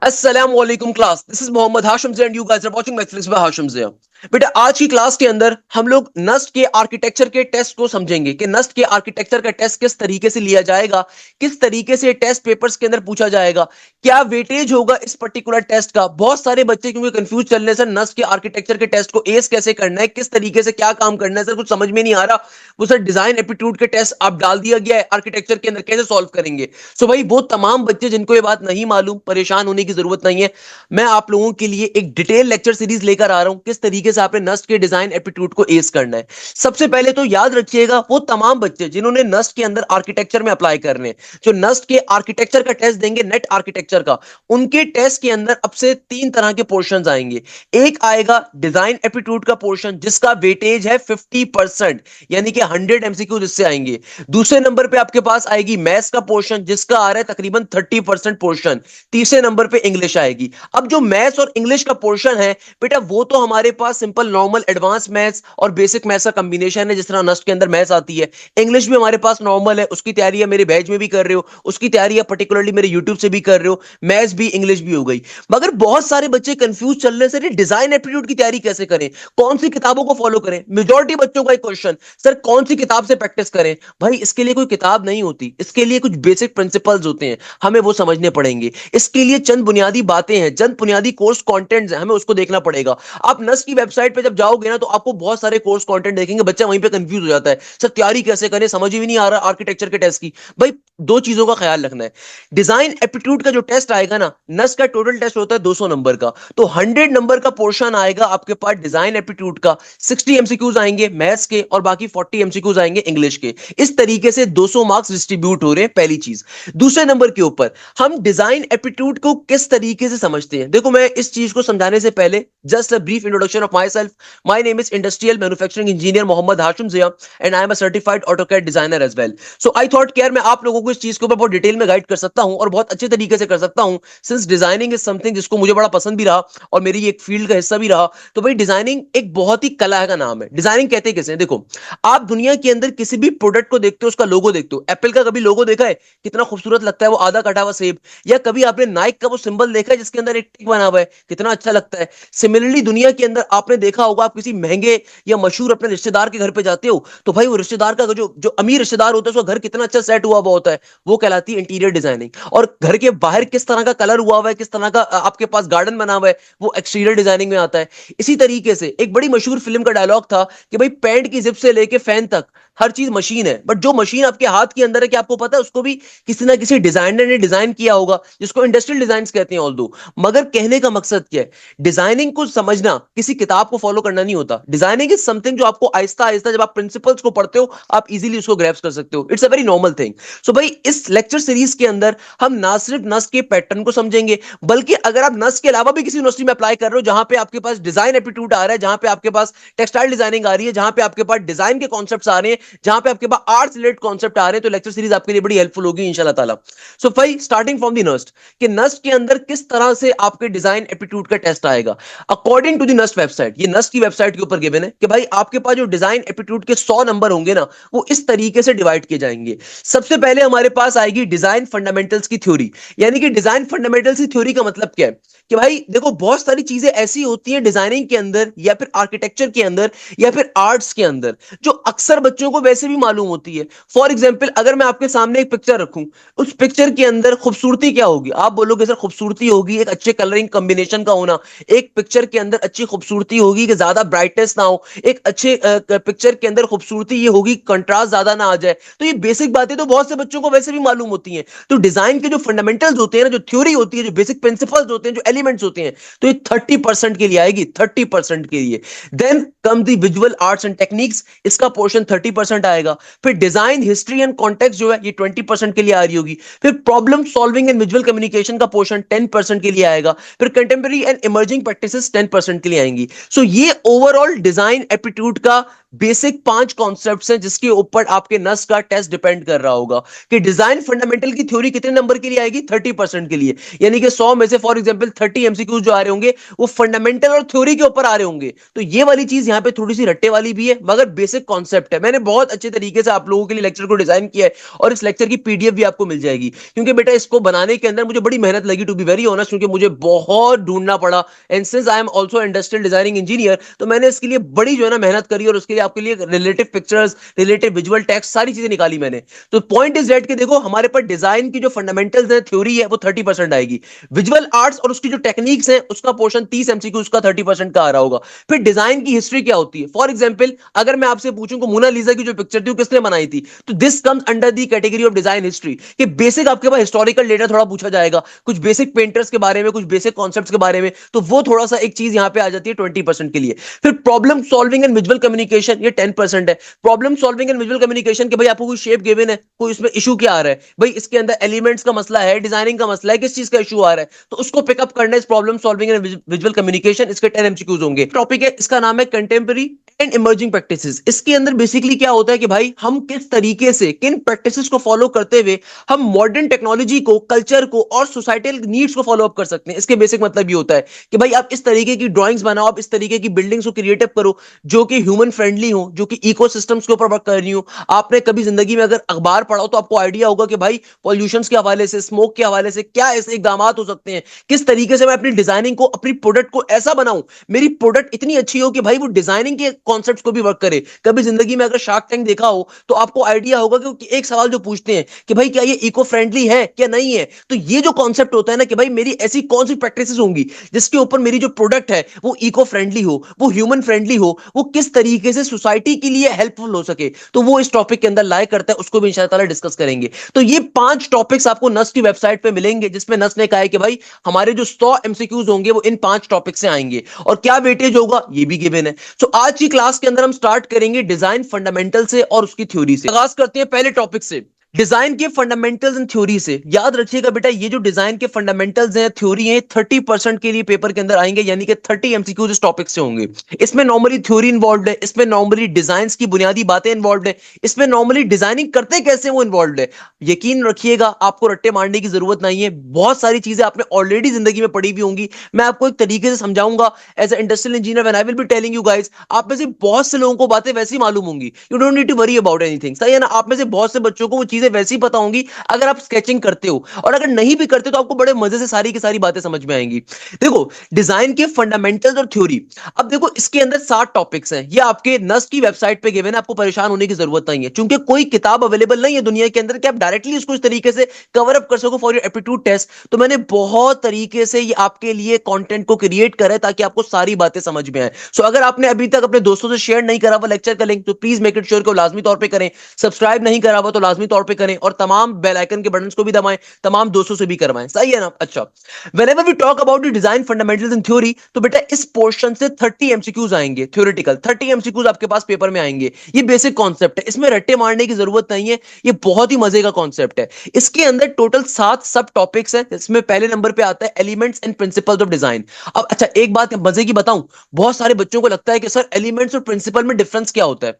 अस्सलामुअलैकुम class, this is Mohammad Hashim and you guys are watching my flicks by Hashim Zia. बेटा, आज की क्लास के अंदर हम लोग नस्ट के आर्किटेक्चर के टेस्ट को समझेंगे कि नस्ट के आर्किटेक्चर का टेस्ट किस तरीके से लिया जाएगा, किस तरीके से टेस्ट पेपर्स के अंदर पूछा जाएगा, क्या वेटेज होगा इस पर्टिकुलर टेस्ट का। बहुत सारे बच्चे क्योंकि कंफ्यूज चल रहे हैं, सर नस्ट के आर्किटेक्चर के टेस्ट को एस कैसे करना है, किस तरीके से क्या काम करना है, सर कुछ समझ में नहीं आ रहा। वो सर डिजाइन एप्टीट्यूड के टेस्ट आप डाल दिया गया है आर्किटेक्चर के अंदर, कैसे सॉल्व करेंगे। सो भाई, वो तमाम बच्चे जिनको ये बात नहीं मालूम, परेशान होने की जरूरत नहीं है। मैं आप लोगों के लिए एक डिटेल लेक्चर सीरीज लेकर आ रहा हूं, किस तरीके से आपने नस्ट के डिजाइन एप्टीट्यूड को एस करना है। सबसे पहले तो याद रखिएगा, वो तमाम बच्चे जिन्होंने नस्ट के अंदर आर्किटेक्चर में अप्लाई करने हैं, जो नस्ट के आर्किटेक्चर का टेस्ट देंगे, नेट आर्किटेक्चर का, उनके टेस्ट के अंदर अब से तीन तरह के पोर्शन आएंगे। एक आएगा डिजाइन एप्टीट्यूड का पोर्शन, जिसका वेटेज है 50%, यानी कि 100 एमसीक्यू जिससे आएंगे। दूसरे नंबर पे आपके पास आएगी मैथ्स का पोर्शन, जिसका आ रहा है तकरीबन 30% पोर्शन। तीसरे नंबर पे इंग्लिश आएगी। अब जो मैथ्स और इंग्लिश का पोर्शन है बेटा, वो तो हमारे पास सिंपल नॉर्मल एडवांस मैथ्स और बेसिक मैथ्स का कॉम्बिनेशन है, जिस तरह नस्ट के अंदर मैथ्स आती है। इंग्लिश भी हमारे पास नॉर्मल है, उसकी तैयारी है मेरे बैच में भी कर रहे हो, उसकी तैयारी है पर्टिकुलरली मेरे यूट्यूब से भी कर रहे हो। मैथ्स भी इंग्लिश भी हो गई। मगर बहुत सारे बच्चे कंफ्यूज चल रहे हैं, सर ये डिजाइन एप्टीट्यूड की तैयारी कैसे करें, कौन सी किताबों को फॉलो करें। मेजॉरिटी बच्चों का एक क्वेश्चन, सर कौन सी किताब से प्रैक्टिस करें। भाई, इसके लिए कोई किताब नहीं होती, इसके लिए कुछ बेसिक प्रिंसिपल्स होते हैं, हमें वो समझने पड़ेंगे। इसके लिए चंद बुनियादी बातें हैं, चंद बुनियादी कोर्स कंटेंट्स हैं, हमें उसको देखना पड़ेगा। आप नस की वेबसाइट पे जब जाओगे ना, तो आपको बहुत सारे कोर्स कंटेंट देखेंगे, बच्चा वहीं पे कंफ्यूज हो जाता है, सर तैयारी कैसे करें, समझ ही नहीं आ रहा आर्किटेक्चर के टेस्ट की। भाई, दो चीजों का ख्याल रखना है। डिजाइन एप्टीट्यूड का जो टेस्ट आएगा ना, नस का टोटल टेस्ट होता है 200 नंबर का, तो 100 नंबर का पोर्शन आएगा आपके पास डिजाइन एप्टीट्यूड का। 60 एमसीक्यूज आएंगे मैथ्स के और बाकी 40 एमसीक्यूज आएंगे इंग्लिश के। इस तरीके से 200 मार्क्स डिस्ट्रीब्यूट हो रहे हैं, पहली चीज। दूसरे नंबर के ऊपर हम डिजाइन एप्टीट्यूड को किस तरीके से समझते हैं। देखो, मैं इस चीज को समझाने से पहले just a brief introduction of myself. My name is industrial manufacturing engineer Mohammad Hashim Zia and I am a certified AutoCAD designer as well. So I thought कि यार मैं आप लोगों को इस चीज के ऊपर बहुत डिटेल में गाइड कर सकता हूं और बहुत अच्छे तरीके से कर सकता हूं, सिंस डिजाइनिंग इज समथिंग जिसको मुझे बड़ा पसंद भी रहा और मेरी एक फील्ड का हिस्सा भी रहा। तो भाई, डिजाइनिंग एक बहुत ही कला का नाम है। डिजाइनिंग कहते कैसे हैं, देखो, आप दुनिया के अंदर किसी भी प्रोडक्ट को देखते हो, उसका लोगो देखते हो। एप्पल का कभी लोगो देखा है, कितना खूबसूरत लगता है, वो आधा कटा हुआ सेब। या कभी आपने नाइक का वो सिंबल देखा है जिसके अंदर एक टिक बना हुआ है, कितना अच्छा लगता है। सिमिलरली दुनिया के अंदर आपने देखा होगा, आप किसी महंगे या मशहूर अपने रिश्तेदार के घर पे जाते हो, तो भाई वो रिश्तेदार का जो जो अमीर रिश्तेदार होता है, उसका घर कितना अच्छा सेट हुआ हुआ होता है, वो कहलाती है इंटीरियर डिजाइनिंग। और घर के बाहर किस तरह का कलर हुआ हुआ है, किस तरह का आपके पास गार्डन बना हुआ है, वो एक्सटीरियर डिजाइनिंग में आता है। इसी तरीके से एक बड़ी मशहूर फिल्म का डायलॉग था कि भाई, पैंट की जिप से लेके फैन तक हर चीज मशीन है, बट जो मशीन आपके हाथ के अंदर है, क्या आपको पता है, उसको भी किसी ना किसी डिजाइनर ने डिजाइन किया होगा, जिसको इंडस्ट्रियल डिजाइन कहते हैं ऑल दो। मगर कहने का मकसद क्या है, डिजाइनिंग को समझना किसी किताब को फॉलो करना नहीं होता। डिजाइनिंग इज समथिंग जो आपको आहिस्ता आहिस्ता जब आप प्रिंसिपल्स को पढ़ते हो, आप इजीली उसको ग्रैप्स कर सकते हो। It's a very normal thing. So भाई, इस लेक्चर सीरीज के अंदर हम ना सिर्फ नस के पैटर्न को समझेंगे, बल्कि अगर आप नस के अलावा भी किसी यूनिवर्सिटी में अप्लाई कर रहे हो, जहां पे आपके पास डिजाइन एप्टीट्यूड आ रहा है, जहां पे आपके पास टेक्सटाइल डिजाइनिंग आ रही है, जहां पे आपके पास डिजाइन के कॉन्सेप्ट्स आ रहे हैं, जहां पे आपके पास आर्ट्स रिलेटेड कॉन्सेप्ट आ रहे हैं, तो लेक्चर सीरीज आपके लिए बड़ी हेल्पफुल होगी इंशाल्लाह ताला। सो भाई, स्टार्टिंग फ्रॉम द नस्ट, कि नस्ट के अंदर किस तरह से आपके डिजाइन एप्टीट्यूड का टेस्ट आएगा। According to the NUST website, ये नस्ट की वेबसाइट के ऊपर गिवन है कि भाई आपके पास जो डिजाइन एप्टीट्यूड के 100 नंबर होंगे ना, वो इस तरीके से डिवाइड किए जाएंगे। सबसे पहले हमारे पास आएगी डिजाइन फंडामेंटल्स की थ्योरी। यानी कि डिजाइन फंडामेंटल्स की थ्योरी का मतलब क्या है कि भाई देखो, बहुत सारी चीजें ऐसी होती हैं डिजाइनिंग के अंदर या फिर आर्किटेक्चर के अंदर या फिर आर्ट्स के अंदर, जो अक्सर बच्चों को वैसे भी मालूम होती है। फॉर एग्जाम्पल, अगर मैं आपके सामने एक पिक्चर रखूं, उस पिक्चर के अंदर खूबसूरती क्या होगी, आप बोलोगे सर खूबसूरती होगी एक अच्छे कलरिंग कॉम्बिनेशन का होना। एक पिक्चर के अंदर अच्छी खूबसूरती होगी कि ज्यादा ब्राइटनेस ना हो। एक अच्छे पिक्चर के अंदर खूबसूरती ये होगी कंट्रास्ट ज्यादा ना आ जाए। तो ये बेसिक बातें तो बहुत से बच्चों को वैसे भी मालूम होती हैं। तो डिजाइन के जो फंडामेंटल्स होते हैं ना, जो थ्योरी होती है, जो बेसिक प्रिंसिपल्स होते हैं, जो एलिमेंट्स होते हैं, तो ये 30% के लिए आएगी, 30% के लिए। Then come the visual arts and techniques, इसका पोर्शन 30% आएगा। फिर डिजाइन हिस्ट्री एंड कॉन्टेक्स्ट जो है, ये 20% के लिए आ रही होगी। फिर problem solving and visual communication का पोर्शन 10% के लिए आएगा। फिर कंटेम्पररी एंड इमर्जिंग प्रैक्टिसेस 10% के लिए आएंगी। सो ये ओवरऑल डिजाइन एप्टीट्यूड का बेसिक 5 कॉन्सेप्ट्स हैं, जिसके ऊपर आपके नस का टेस्ट डिपेंड कर रहा होगा कि डिजाइन फंडामेंटल की थ्योरी कितने नंबर के लिए आएगी, 30% के लिए। यानी कि 100 में से फॉर एग्जांपल 30 एमसीक्यूज जो आ रहे होंगे, वो फंडामेंटल और थ्योरी के ऊपर आ रहे होंगे। तो ये वाली चीज यहां पे थोड़ी सी रट्टे वाली भी है, मगर बेसिक कॉन्सेप्ट है। मैंने बहुत अच्छे तरीके से आप लोगों के लिए लेक्चर को डिजाइन किया है और इस लेक्चर की पीडीएफ भी आपको मिल जाएगी, क्योंकि बेटा इसको बनाने के अंदर मुझे बड़ी मेहनत लगी, टू बी वेरी ऑनेस्ट, क्योंकि मुझे बहुत ढूंढना पड़ा। And since I am also industrial designing engineer, तो मैंने इसके लिए बड़ी जो है ना मेहनत करी और उसके लिए आपके लिए relative pictures, relative visual text, सारी चीजें निकाली मैंने। तो पॉइंट इज दैट कि देखो हमारे पास डिजाइन की जो फंडामेंटल्स है, थ्योरी है, वो 30% आएगी। विजुअल आर्ट्स और उसकी जो टेक्निक्स है उसका पोर्शन 30 एमसीक्यू उसका 30% का आ रहा होगा। फिर डिजाइन की हिस्ट्री क्या होती है, फॉर एग्जाम्पल अगर मैं आपसे पूछूं कि मोनालिसा की जो पिक्चर थी वो किसने बनाई थी, तो this comes under the category of design history, कि बेसिक आपके पास हिस्टोरिकल डेटा थोड़ा पूछा जाएगा, कुछ बेसिक पेंटर्स के बारे में, कुछ बेसिक कॉन्सेप्ट्स के बारे में, तो वो थोड़ा सा एक चीज यहां पे आ जाती है 20% के लिए। फिर problem solving and visual communication, ये 10% है। Problem solving and visual communication के भाई आपको कोई शेप गिवन है, कोई इसमें इशू क्या आ रहा है, भाई इसके अंदर एलिमेंट्स का मसला है, डिजाइनिंग का मसला है, किस चीज का इशू आ रहा है, तो उसको पिकअप करना इस problem solving and visual communication, इसके 10 एमसीक्यूज होंगे। टॉपिक है, इसका नाम है कंटेम्पररी एंड इमर्जिंग प्रैक्टिसेस। इसके अंदर बेसिकली क्या होता है कि भाई हम किस तरीके से, किन प्रैक्टिसेस को फॉलो करते हुए हम मॉडर्न टेक्नोलॉजी को, कल्चर को और सोसाइटल नीड्स को फॉलो अप कर सकते हैं। इसके बेसिक मतलब ये होता है कि भाई आप इस तरीके की ड्राइंग्स बनाओ, आप इस तरीके की बिल्डिंग्स को क्रिएटिव करो जो कि ह्यूमन फ्रेंडली हो, जो कि इकोसिस्टम्स के ऊपर वर्क कर रही हो। आपने कभी जिंदगी में अगर अखबार पढ़ा हो तो आपको आइडिया होगा कि भाई पॉल्यूशन के हवाले से, स्मोक के हवाले से क्या ऐसे इकदाम हो सकते हैं, किस तरीके से मैं अपनी डिजाइनिंग को, अपनी प्रोडक्ट को ऐसा बनाऊं, मेरी प्रोडक्ट इतनी अच्छी हो कि भाई वो डिजाइनिंग के कॉन्सेप्ट्स को भी वर्क करे। कभी जिंदगी में अगर शार्क टैंक देखा हो तो आपको आइडिया होगा कि एक सवाल जो पूछते हैं कि भाई क्या ये इको फ्रेंडली है क्या नहीं है, तो ये जो कॉन्सेप्ट होता है ना कि भाई मेरी ऐसी कौन सी प्रैक्टिसेस होंगी जिसके ऊपर मेरी जो प्रोडक्ट है वो इको फ्रेंडली हो, वो ह्यूमन फ्रेंडली हो, वो किस तरीके से सोसाइटी के लिए हेल्पफुल हो सके, तो वो इस टॉपिक के अंदर लाए करता है, उसको भी इंशाल्लाह डिस्कस करेंगे। तो ये 5 टॉपिक्स आपको नस की वेबसाइट पे मिलेंगे, जिसमें नस ने कहा है कि भाई हमारे जो 100 एमसीक्यूज होंगे वो इन 5 टॉपिक से आएंगे और क्या वेटेज होगा ये भी गिवन है। सो आज की क्लास के अंदर हम स्टार्ट करेंगे डिजाइन फंडामेंटल से और उसकी थ्योरी से। आगाज करते हैं पहले टॉपिक से, डिजाइन के फंडामेंटल्स एंड थ्योरी से। याद रखिएगा बेटा ये जो डिजाइन के फंडामेंटल्स हैं, थ्योरी हैं, 30% के लिए पेपर के अंदर आएंगे, यानी कि 30 एमसीक्यूज इस टॉपिक से होंगे। इसमें नॉर्मली थ्योरी इन्वॉल्व है, इसमें नॉर्मली डिजाइन्स की बुनियादी बातें इन्वॉल्व है, इसमें नॉर्मली डिजाइनिंग करते कैसे वो इन्वॉल्व है। यकीन रखिएगा आपको रट्टे मारने की जरूरत नहीं है, बहुत सारी चीजें आपने ऑलरेडी जिंदगी में पढ़ी भी होंगी, मैं आपको एक तरीके से समझाऊंगा as a industrial engineer when I will be telling you guys. आप में से बहुत से लोगों को बातें वैसी मालूम होंगी, you don't need to worry about anything, सही है ना। आप में से बहुत से बच्चों को वो चीजें वैसी पता होंगी अगर आप स्केचिंग करते हो, और अगर नहीं भी करते तो आपको बड़े मजे से सारी की सारी बातें समझ में आएंगी। देखो डिजाइन के फंडामेंटल्स और थ्योरी, अब देखो इसके अंदर 7 टॉपिक्स हैं, ये आपके नस्ट की वेबसाइट पे गिवन है, आपको परेशान होने की जरूरत नहीं है, क्योंकि कोई किताब अवेलेबल नहीं है दुनिया के अंदर कि आप डायरेक्टली इसको इस तरीके से कवर अप कर सको फॉर योर एप्टीट्यूड टेस्ट। तो मैंने बहुत तरीके से ये आपके लिए कंटेंट को क्रिएट करा है ताकि आपको सारी बातें समझ में आए। सो अगर आपने अभी तक अपने दोस्तों से शेयर नहीं करा हुआ लेक्चर का लिंक, तो प्लीज मेक इट श्योर को लाजमी तौर पे करें। सब्सक्राइब नहीं करा हुआ तो लाजमी तौर पे करें, और तमाम बेल आइकन के बटन्स को भी दबाएं, तमाम दोस्तों से भी करवाएं, सही है ना। अच्छा, whenever we talk about the design fundamentals in theory, तो बेटा इस पोर्शन से 30 एमसीक्यूज आएंगे, थ्योरेटिकल 30 एमसीक्यूज आपके पास पेपर में आएंगे। ये बेसिक कॉन्सेप्ट है, इसमें रट्टे मारने की जरूरत नहीं है, ये बहुत ही मजे का कॉन्सेप्ट है। इसके अंदर टोटल 7 सब टॉपिक्स हैं, इसमें पहले नंबर पे आता है elements and principles of design. अब अच्छा एक बात मजे की बताऊं, बहुत सारे बच्चों को लगता है कि सर एलिमेंट्स और प्रिंसिपल में डिफरेंस क्या होता है।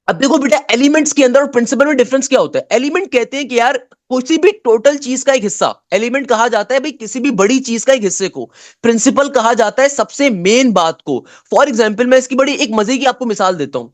अब देखो बेटा एलिमेंट्स के अंदर और प्रिंसिपल में डिफरेंस क्या होता है। एलिमेंट कहते हैं कि यार किसी भी टोटल चीज का एक हिस्सा, एलिमेंट कहा जाता है भाई किसी भी बड़ी चीज का एक हिस्से को। प्रिंसिपल कहा जाता है सबसे मेन बात को। फॉर एग्जाम्पल मैं इसकी बड़ी एक मजे की आपको मिसाल देता हूं।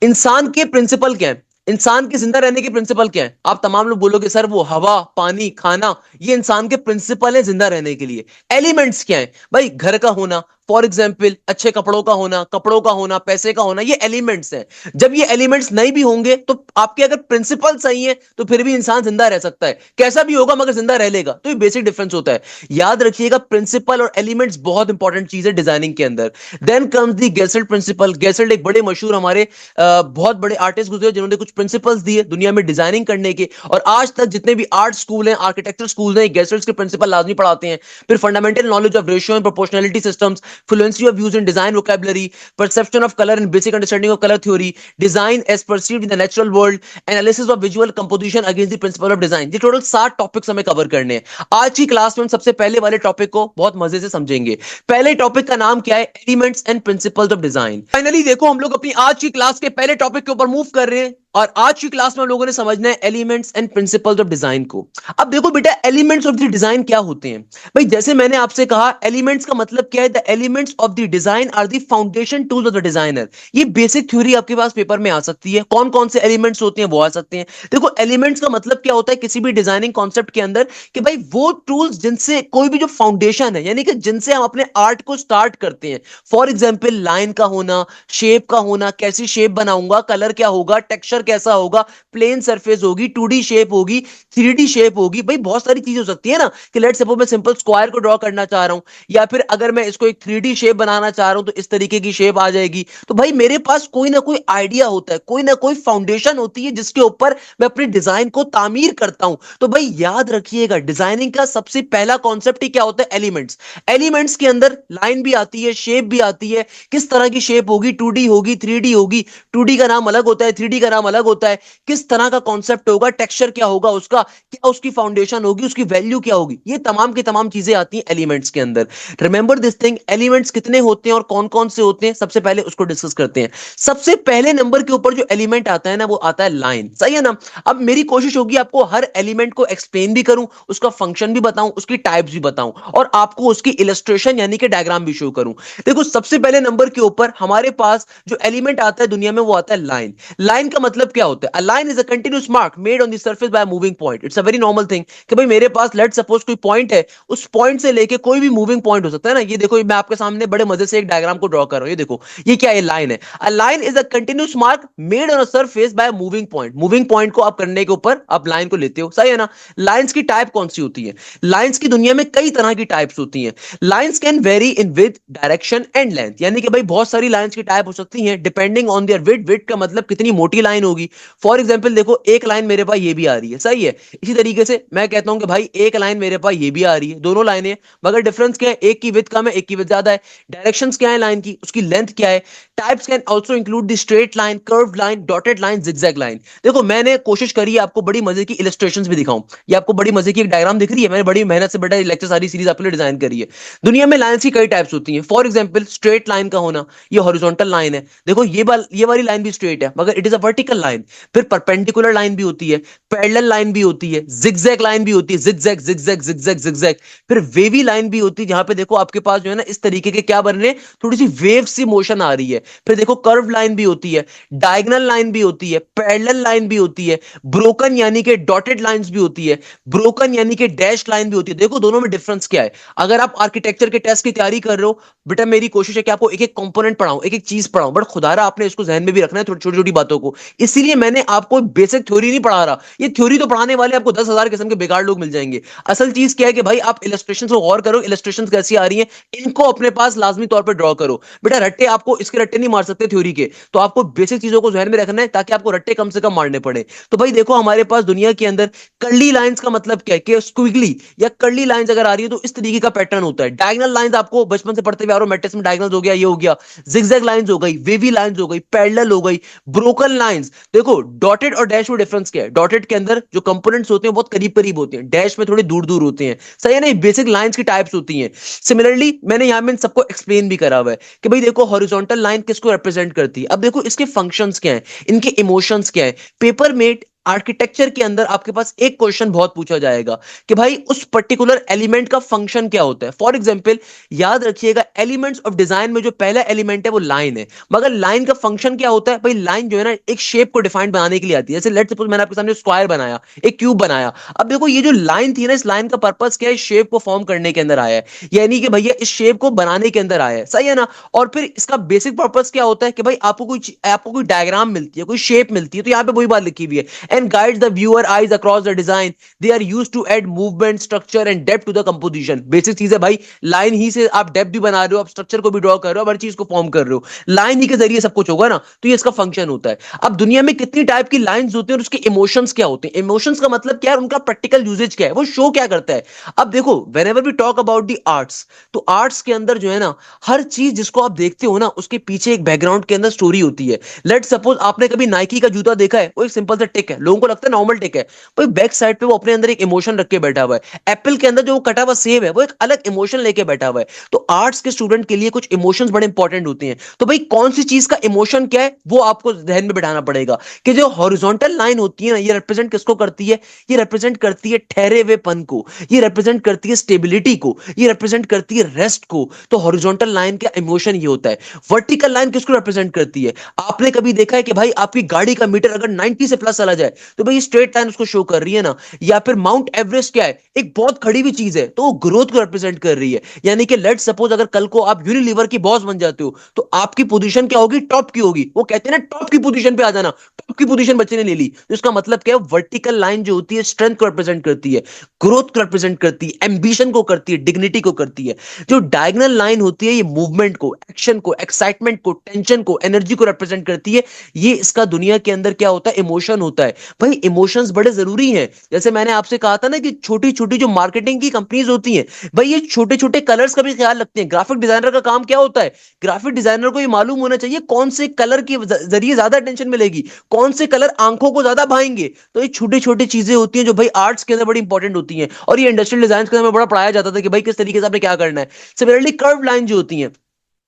इंसान के प्रिंसिपल क्या है, इंसान के जिंदा रहने के प्रिंसिपल क्या है। आप तमाम लोग बोलोगे सर वो हवा, पानी, खाना, ये इंसान के प्रिंसिपल है जिंदा रहने के लिए। एलिमेंट्स क्या है भाई, घर का होना, फॉर एग्जाम्पल अच्छे कपड़ों का होना, पैसे का होना, ये एलिमेंट्स हैं। जब ये एलिमेंट्स नहीं भी होंगे तो आपके अगर प्रिंसिपल सही है तो फिर भी इंसान जिंदा रह सकता है, कैसा भी होगा मगर जिंदा रह लेगा। तो ये बेसिक डिफरेंस होता है, याद रखिएगा। प्रिंसिपल और एलिमेंट्स बहुत इंपॉर्टेंट चीज है डिजाइनिंग के अंदर। Then comes the gestalt principle. Gestalt एक बड़े मशहूर हमारे बहुत बड़े आर्टिस्ट गुजरे जिन्होंने कुछ प्रिंसिपल्स दिए दुनिया में डिजाइनिंग करने के, और आज तक जितने भी आर्ट स्कूल हैं, आर्किटेक्चर स्कूल हैं, गेसल्ट के प्रिंसिपल लाजमी पढ़ाते हैं। फिर fundamental knowledge of ratio and proportionality systems, fluency of use in design vocabulary, perception of color and basic understanding of color theory, design as perceived in the natural world, analysis of visual composition against the principle of design। ये total 7 topics हमें cover करने हैं। आज की class में हम सबसे पहले वाले टॉपिक को बहुत मजे से समझेंगे। पहले टॉपिक का नाम क्या है, elements and principles of design. Finally देखो हम लोग अपनी आज की क्लास के पहले टॉपिक के ऊपर मूव कर रहे हैं, और आज की क्लास में हम लोगों ने समझना है elements and principles of design को। अब देखो बेटा, एलिमेंट्स ऑफ द डिजाइन क्या होते हैं? भाई जैसे मैंने आपसे कहा, एलिमेंट्स का मतलब क्या है? The elements of the design are the foundation tools of the designer. ये बेसिक थ्योरी आपके पास पेपर में आ सकती है। कौन कौन से एलिमेंट्स होते हैं वो आ सकते हैं। देखो, एलिमेंट्स का मतलब क्या होता है किसी भी डिजाइनिंग कॉन्सेप्ट के अंदर? कि भाई वो टूल्स जिनसे कोई भी जो फाउंडेशन है, यानी कि जिनसे हम अपने आर्ट को स्टार्ट करते हैं। फॉर एग्जाम्पल, लाइन का होना, शेप का होना, कैसी शेप बनाऊंगा, कलर क्या होगा, टेक्सचर कैसा होगा, प्लेन सरफेस होगी, 2D शेप होगी, 3D शेप होगी। भाई बहुत सारी चीजें हो सकती है ना, कि लेट सपोज मैं सिंपल स्क्वायर को ड्रॉ करना चाह रहा हूं, या फिर अगर मैं इसको एक 3D शेप बनाना चाह रहा हूं तो इस तरीके की शेप आ जाएगी। तो भाई मेरे पास कोई ना कोई आइडिया होता है, कोई ना कोई फाउंडेशन होती है जिसके ऊपर मैं अपनी डिजाइन को तामीर करता हूं। तो भाई याद रखिएगा, डिजाइनिंग का सबसे पहला कॉन्सेप्ट ही क्या होता है? एलिमेंट्स। एलिमेंट्स के अंदर लाइन भी आती है, शेप भी आती है। किस तरह की शेप होगी, 2D होगी, 3D होगी, 2D का नाम अलग होता है, 3D का नाम अलग होता है। किस तरह का कॉन्सेप्ट होगा, टेक्सचर क्या होगा उसका, क्या उसकी फाउंडेशन होगी, उसकी वैल्यू क्या होगी, ये तमाम की तमाम चीजें आती हैं एलिमेंट्स के अंदर। रिमेंबर दिस थिंग, एलिमेंट्स कितने होते हैं और कौन कौन से होते हैं, सबसे पहले उसको डिस्कस करते हैं। सबसे पहले नंबर के ऊपर जो एलिमेंट आता है ना, वो आता है लाइन। सही है ना? अब मेरी कोशिश होगी आपको हर एलिमेंट को एक्सप्लेन भी करूं, उसका फंक्शन भी बताऊं, उसकी टाइप्स भी बताऊं, और आपको उसकी इलस्ट्रेशन यानी कि डायग्राम भी शो करूं। देखो, सबसे पहले नंबर के ऊपर हमारे पास जो एलिमेंट आता है दुनिया में, वो आता है लाइन। लाइन का मतलब क्या होता है? A line is a continuous mark made on the surface by moving point. It's a very normal thing कि भाई मेरे पास लेट सपोज कोई पॉइंट है, उस पॉइंट से लेके कोई भी मूविंग पॉइंट हो सकता है ना। ये देखो, मैं आपके सामने बड़े मजे से एक डायग्राम को ड्रॉ कर रहा हूं। ये देखो, ये क्या है? लाइन है। A line is a continuous mark made on a surface by moving point. Moving point को आप करने के ऊपर आप लाइन को लेते हो। सही है ना? लाइंस की टाइप कौन सी होती है? लाइंस की दुनिया में कई तरह की टाइप्स होती हैं। Lines can very in width, direction and length. यानी कि भाई बहुत सारी लाइंस की टाइप हो सकती हैं depending on their width. Width का मतलब कितनी मोटी लाइन होगी। फॉर एग्जांपल देखो, एक लाइन मेरे पास ये भी आ रही है। सही है? इसी तरीके से मैं कहता हूं कि भाई एक लाइन मेरे पास ये भी आ रही है। दोनों लाइनें, मगर डिफरेंस क्या है? एक की विड्थ कम है, एक की विड्थ ज्यादा है। डायरेक्शंस क्या है लाइन की, उसकी लेंथ क्या है। Types can also include the straight line, curved line, dotted line, zigzag line. देखो, मैंने कोशिश करी है आपको बड़ी मजे की इलस्ट्रेशंस भी दिखाऊं। ये आपको बड़ी मजे की एक डायग्राम दिख रही है? मैंने बड़ी मेहनत से बेटा लेक्चर सारी सीरीज आपके लिए डिजाइन करी है। दुनिया में लाइंस की कई टाइप्स होती हैं। फॉर एग्जांपल, स्ट्रेट लाइन का होना, ये हॉरिजॉन्टल लाइन है। देखो, ये वाली लाइन भी स्ट्रेट है, मगर it is a vertical line. फिर परपेंडिकुलर लाइन भी होती है, पैरेलल लाइन भी होती है, जिगजैग लाइन भी होती है, जिगजैग जिगजैग जिगजैग जिगजैग। फिर वेवी लाइन भी होती है, जहां पे देखो आपके पास जो है ना इस तरीके के क्या बन रहे हैं, थोड़ी सी वेव सी मोशन आ रही है। फिर देखो, कर्व लाइन भी होती है, डायगोनल लाइन भी होती है, पैरेलल लाइन भी होती है, ब्रोकन यानी कि डॉटेड लाइंस भी होती है, ब्रोकन यानी कि डैश लाइन भी होती है। देखो, दोनों में डिफरेंस क्या है? अगर आप आर्किटेक्चर के टेस्ट की तैयारी कर रहे हो, बेटा मेरी कोशिश है कि आपको एक एक कंपोनेंट पढ़ाऊं, एक एक चीज पढ़ाऊं, बट खुदारा आपने इसको जहन में भी रखना है, छोटी छोटी बातों को। इसीलिए मैंने आपको बेसिक थ्योरी नहीं पढ़ा रहा। ये थ्योरी तो पढ़ाने वाले आपको 10,000 किस्म के बेकार लोग मिल जाएंगे। असल चीज क्या है कि भाई आप इलस्ट्रेशन को गौर करो, इलस्ट्रेशन कैसी आ रही है, इनको अपने पास लाजमी तौर पर ड्रॉ करो। बेटा रट्टे आपको इसके रट्टे नहीं मार सकते थ्योरी के, तो आपको बेसिक चीजों को जहन में रखना है ताकि आपको रट्टे कम से कम मारने पड़े। तो भाई देखो, हमारे पास दुनिया के अंदर कर्ली लाइंस का मतलब क्या है? कि स्क्विगली या कर्ली लाइंस अगर आ रही है तो इस तरीके का पैटर्न होता है। डायगोनल लाइंस आपको बचपन से पढ़ते हुए आ रहे हो, मैट्रिक्स में डायगोनल हो गया, ये हो गया। जिगजैग लाइंस हो गई, वेवी लाइंस हो गई, पैरेलल हो गई, ब्रोकन लाइंस। देखो, डॉटेड और डैश में डिफरेंस क्या है? डॉटेड के अंदर जो कंपोनेंट्स होते हैं बहुत करीब करीब होते हैं, डैश में थोड़े दूर दूर होते हैं। सही है ना? बेसिक लाइंस की टाइप्स होती हैं। सिमिलरली मैंने यहां में इन सबको एक्सप्लेन भी करा हुआ है कि भाई देखो, हॉरिजॉन्टल लाइन किसको रिप्रेजेंट करती है। अब देखो, इसके फंक्शंस क्या है, इनके इमोशंस क्या है। पेपर में आर्किटेक्चर के अंदर आपके पास एक क्वेश्चन बहुत पूछा जाएगा कि भाई उस पर्टिकुलर एलिमेंट का फंक्शन क्या होता है। फॉर एग्जांपल, याद रखिएगा, एलिमेंट्स ऑफ डिजाइन में जो पहला एलिमेंट है वो लाइन है, मगर लाइन का फंक्शन क्या होता है? भाई लाइन जो है ना एक शेप को डिफाइन बनाने के लिए आती है। जैसे लेट्स सपोज मैंने आपके सामने स्क्वायर बनाया, एक क्यूब बनाया। अब देखो, ये जो लाइन थी ना, इस लाइन का पर्पस क्या है? शेप को फॉर्म करने के अंदर आया है, यानी कि भैया इस शेप को बनाने के अंदर आया है। सही है ना? और फिर इसका बेसिक पर्पस क्या होता है कि भाई आपको कोई डायग्राम मिलती है, कोई शेप मिलती है, तो यहां पे वही बात लिखी हुई है, and guides the viewer eyes across the design. They are used to add movement, structure and depth to the composition. Basic चीज है भाई, लाइन ही से आप डेप्थ भी बना रहे हो, आप स्ट्रक्चर को भी ड्रॉ कर रहे हो, हर चीज को फॉर्म कर रहे हो। लाइन ही के जरिए सब कुछ होगा ना, तो ये इसका फंक्शन होता है। अब दुनिया में कितनी टाइप की लाइंस होती हैं और उसके इमोशंस क्या होते हैं? इमोशंस का मतलब क्या है, उनका प्रैक्टिकल यूजेज क्या है, वो शो क्या करता है। अब देखो, whenever we talk about the arts, तो आर्ट्स के अंदर जो है ना, हर चीज जिसको आप देखते हो ना, उसके पीछे एक बैकग्राउंड के अंदर स्टोरी होती है। लेट सपोज आपने कभी नाइकी का जूता देखा है? वो एक सिंपल सा टिक है, लोगों को लगता है नॉर्मल टिक है, भाई बैक साइड पे वो अपने अंदर एक इमोशन रख के बैठा हुआ है। एप्पल के अंदर जो वो कटा हुआ सेब है वो एक अलग इमोशन लेके बैठा हुआ है। तो आर्ट्स के स्टूडेंट के लिए कुछ इमोशंस बड़े इंपॉर्टेंट होते हैं। तो भाई कौन सी चीज का इमोशन क्या है वो आपको ध्यान में बिठाना पड़ेगा कि जो हॉरिजॉन्टल लाइन होती है ना, ये रिप्रेजेंट किसको करती है? ये रिप्रेजेंट करती है ठहरे हुएपन को, ये रिप्रेजेंट करती है स्टेबिलिटी को, ये रिप्रेजेंट करती है रेस्ट को। तो हॉरिजॉन्टल लाइन का इमोशन ये होता है। वर्टिकल लाइन किसको रिप्रेजेंट करती है? आपने कभी देखा है कि भाई आपकी गाड़ी का मीटर अगर 90 से प्लस चला जाए तो भाई स्ट्रेट लाइन उसको शो कर रही है ना? या फिर माउंट एवरेस्ट क्या है? एक बहुत खड़ी हुई चीज है, तो वो ग्रोथ को रिप्रेजेंट कर रही है। यानी कि लेट सपोज अगर कल को आप यूनिलीवर की बॉस बन जाते हो तो आपकी पोजीशन क्या होगी? टॉप की होगी। वो कहते हैं ना टॉप की पोजीशन पे आ जाना, टॉप की पोजीशन बच्चे ने ले ली। तो इसका मतलब क्या है? वर्टिकल लाइन जो होती है स्ट्रेंथ को रिप्रेजेंट करती है, ग्रोथ को रिप्रेजेंट करती है, एंबिशन को करती है, डिग्निटी को करती है। जो डायगोनल लाइन होती है ये मूवमेंट को, एक्शन को, एक्साइटमेंट को, टेंशन को, एनर्जी को रिप्रेजेंट करती है। ये इसका दुनिया के अंदर क्या होता है? इमोशन होता है। भाई इमोशंस बड़े जरूरी हैं। जैसे मैंने आपसे कहा था ना कि छोटी छोटी जो मार्केटिंग की कंपनीज होती हैं, भाई ये छोटे छोटे कलर्स का भी ख्याल रखते हैं। ग्राफिक डिजाइनर का काम क्या होता है? ग्राफिक डिजाइनर को ये मालूम होना चाहिए कौन से कलर के जरिए ज्यादा अटेंशन मिलेगी, कौन से कलर आंखों को ज्यादा भाएंगे। तो ये छोटी छोटी चीजें होती हैं जो भाई आर्ट्स के अंदर बड़ी इंपॉर्टेंट होती हैं, और ये इंडस्ट्रियल डिजाइन के अंदर बड़ा पढ़ाया जाता था कि भाई किस तरीके से आपने क्या करना है। सिमिलरली कर्व लाइन जो होती है,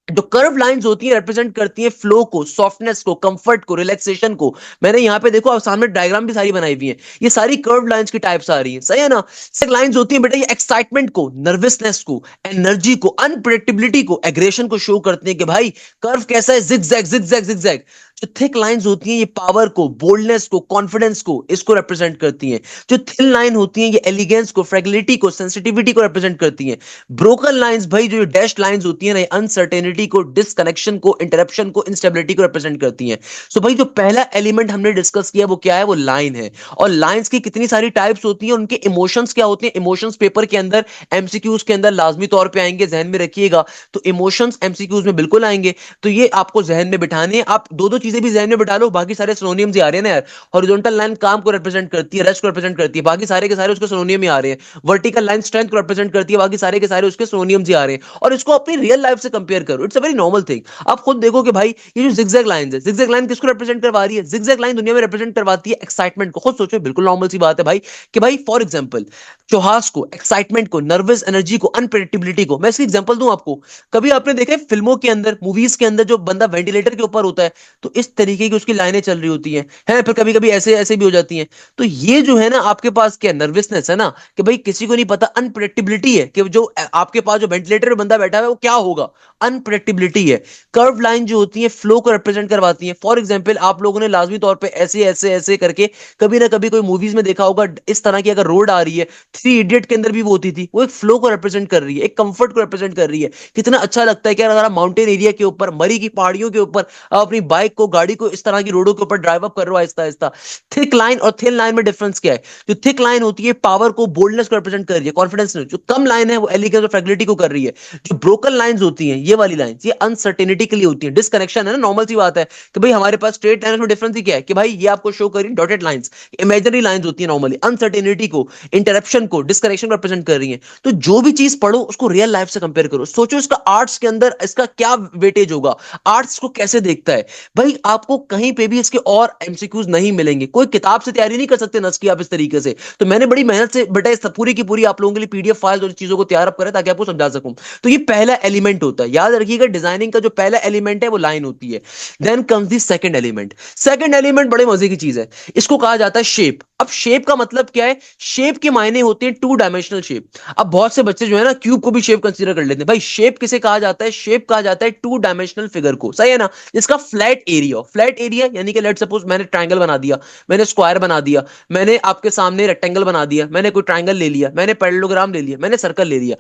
जो कर्व लाइंस होती हैं रिप्रेजेंट करती हैं फ्लो को, सॉफ्टनेस को, कंफर्ट को, रिलैक्सेशन को। मैंने यहां पे देखो आप सामने डायग्राम भी सारी बनाई हुई है, ये सारी कर्व लाइंस की टाइप्स आ रही है, सही है ना? सिक लाइंस होती हैं बेटा, ये एक्साइटमेंट को, नर्वसनेस को, एनर्जी को, अनप्रेडिक्टेबिलिटी को, एग्रेशन को शो करते हैं कि भाई कर्व कैसा है, जिगजैग जिगजैग जिगजैग। जो थिक लाइंस होती हैं ये पावर को, बोल्डनेस को, कॉन्फिडेंस को, इसको रिप्रेजेंट करती हैं। जो थिन लाइन होती हैं ये एलिगेंस को, फ्रेगलिटी को, सेंसिटिविटी को रिप्रेजेंट करती हैं। ब्रोकन लाइंस भाई जो डैश लाइंस होती हैं ना, अनसर्टेनिटी को, डिसकनेक्शन को, इंटरप्शन को, इंस्टेबिलिटी को रिप्रेजेंट करती हैं। सो भाई जो पहला एलिमेंट हमने डिस्कस किया वो क्या है? वो लाइन है। और लाइंस की कितनी सारी टाइप्स होती हैं, उनके इमोशंस क्या होते हैं? इमोशंस पेपर के अंदर एमसीक्यूज के अंदर लाजमी तौर पे आएंगे, जहन में रखिएगा। तो इमोशंस एमसीक्यूज में बिल्कुल आएंगे, तो ये आपको जहन में बिठाने हैं। आप दो दो चीजें भी जहन में बिठा लो, बाकी सारे सिनोनिम्स ही आ रहे हैं ना यार। हॉरिजॉन्टल लाइन काम को रिप्रेजेंट करती है, रेस्ट को रिप्रेजेंट करती है, बाकी सारे के सारे उसके सिनोनिम ही आ रहे हैं। वर्टिकल लाइन स्ट्रेंथ को रिप्रेजेंट करती है, बाकी सारे के सारे उसके सिनोनिम्स ही आ रहे हैं। और इसको अपनी रियल लाइफ से कंपेयर करो, it's a very normal thing. आप खुद देखो कि भाई ये जो जिगजैग लाइन है, जिगजैग लाइन किसको रिप्रेजेंट करवा रही है? जिगजैग लाइन दुनिया में रिप्रेजेंट करवाती है एक्साइटमेंट को। खुद सोचो, बिल्कुल नॉर्मल सी बात है भाई कि भाई फॉर एग्जांपल चौहास को, एक्साइटमेंट को, नर्वस एनर्जी को, अनप्रेडिक्टेबिलिटी को। मैं इसकी एग्जांपल दूं आपको, कभी आपने देखा है फिल्मों के अंदर, मूवीज के अंदर जो बंदा वेंटिलेटर के ऊपर होता है तो इस तरीके की उसकी लाइनें चल रही होती हैं, है फिर कभी कभी ऐसे ऐसे भी हो जाती हैं। तो ये जो है ना आपके पास क्या नर्वसनेस है ना, कि भाई किसी को नहीं पता, अनप्रेडिक्टेबिलिटी है कि जो आपके पास जो वेंटिलेटर में बंदा बैठा है वो क्या होगा, अनप्रेडिक्टेबिलिटी है। कर्व लाइन जो होती है फ्लो को रिप्रेजेंट करवाती है। फॉर एग्जांपल आप लोगों ने लाजमी तौर पे ऐसे ऐसे ऐसे करके कभी ना कभी कोई मूवीज में देखा होगा, इस तरह की अगर रोड आ रही है, थ्री इडियट के अंदर भी वो होती थी, वो एक फ्लो को रिप्रेजेंट कर रही है, एक कंफर्ट को रिप्रेजेंट कर रही है। कितना अच्छा लगता है कि अगर आप माउंटेन एरिया के ऊपर, मरी की पहाड़ियों के ऊपर आप अपनी बाइक को, गाड़ी को इस तरह की रोडों के ऊपर ड्राइव अप कर रहे हो आहिस्ता आहिस्ता। थिक लाइन और थिन लाइन में डिफरेंस क्या है? जो थिक लाइन होती है पावर को, बोल्डनेस को रिप्रेजेंट कर रही है, कॉन्फिडेंस नहीं। जो कम लाइन है वो एलिगेंस और फ्रेगलिटी को कर रही है। जो ब्रोकन लाइंस होती हैं, ये वाली लाइंस, ये अनसर्टेनिटी के लिए होती है, डिसकनेक्शन है ना, नॉर्मल सी बात है कि भाई हमारे पास स्ट्रेट लाइन में डिफरेंस ही क्या है कि भाई ये आपको शो करी डॉटेड लाइंस, इमेजिनरी लाइंस होती है नॉर्मली, अनसर्टेनिटी को, इंटरप्शन को, डिसकनेक्शन को रिप्रेजेंट कर रही है। तो जो भी चीज पढ़ो उसको रियल लाइफ से कंपेयर करो, सोचो इसका आर्ट्स के अंदर इसका क्या वेटेज होगा, आर्ट्स को कैसे देखता है। भाई आपको कहीं पे भी इसके और एमसीक्यूज नहीं मिलेंगे, कोई किताब से तैयारी नहीं कर सकते नस की आप इस तरीके से। तो मैंने बड़ी मेहनत से बेटा इस पूरी की पूरी आप लोगों के लिए पीडीएफ फाइल्स और चीजों को तैयार करें ताकि आपको समझा सकूं। तो ये पहला एलिमेंट होता है, याद रखिएगा डिजाइनिंग का जो पहला एलिमेंट है वो लाइन होती है। Then comes the second element. Second element बड़े मजे की चीज है, इसको कहा जाता है शेप। अब शेप का मतलब क्या है? शेप के मायने होते हैं टू डायमेंशनल शेप। अब बहुत से बच्चे जो है ना क्यूब को भी शेप कंसीडर कर लेते हैं। भाई शेप किसे कहा जाता है? शेप कहा जाता है टू डायमेंशनल फिगर को, सही है ना? इसका फ्लैट एरिया, फ्लैट एरिया यानी कि लेट सपोज मैंने ट्रायंगल बना दिया, मैंने स्क्वायर बना दिया, मैंने आपके सामने रेक्टेंगल बना दिया, मैंने कोई ट्रायंगल ले लिया, मैंने पैरेललोग्राम ले लिया, मैंने सर्कल ले लिया।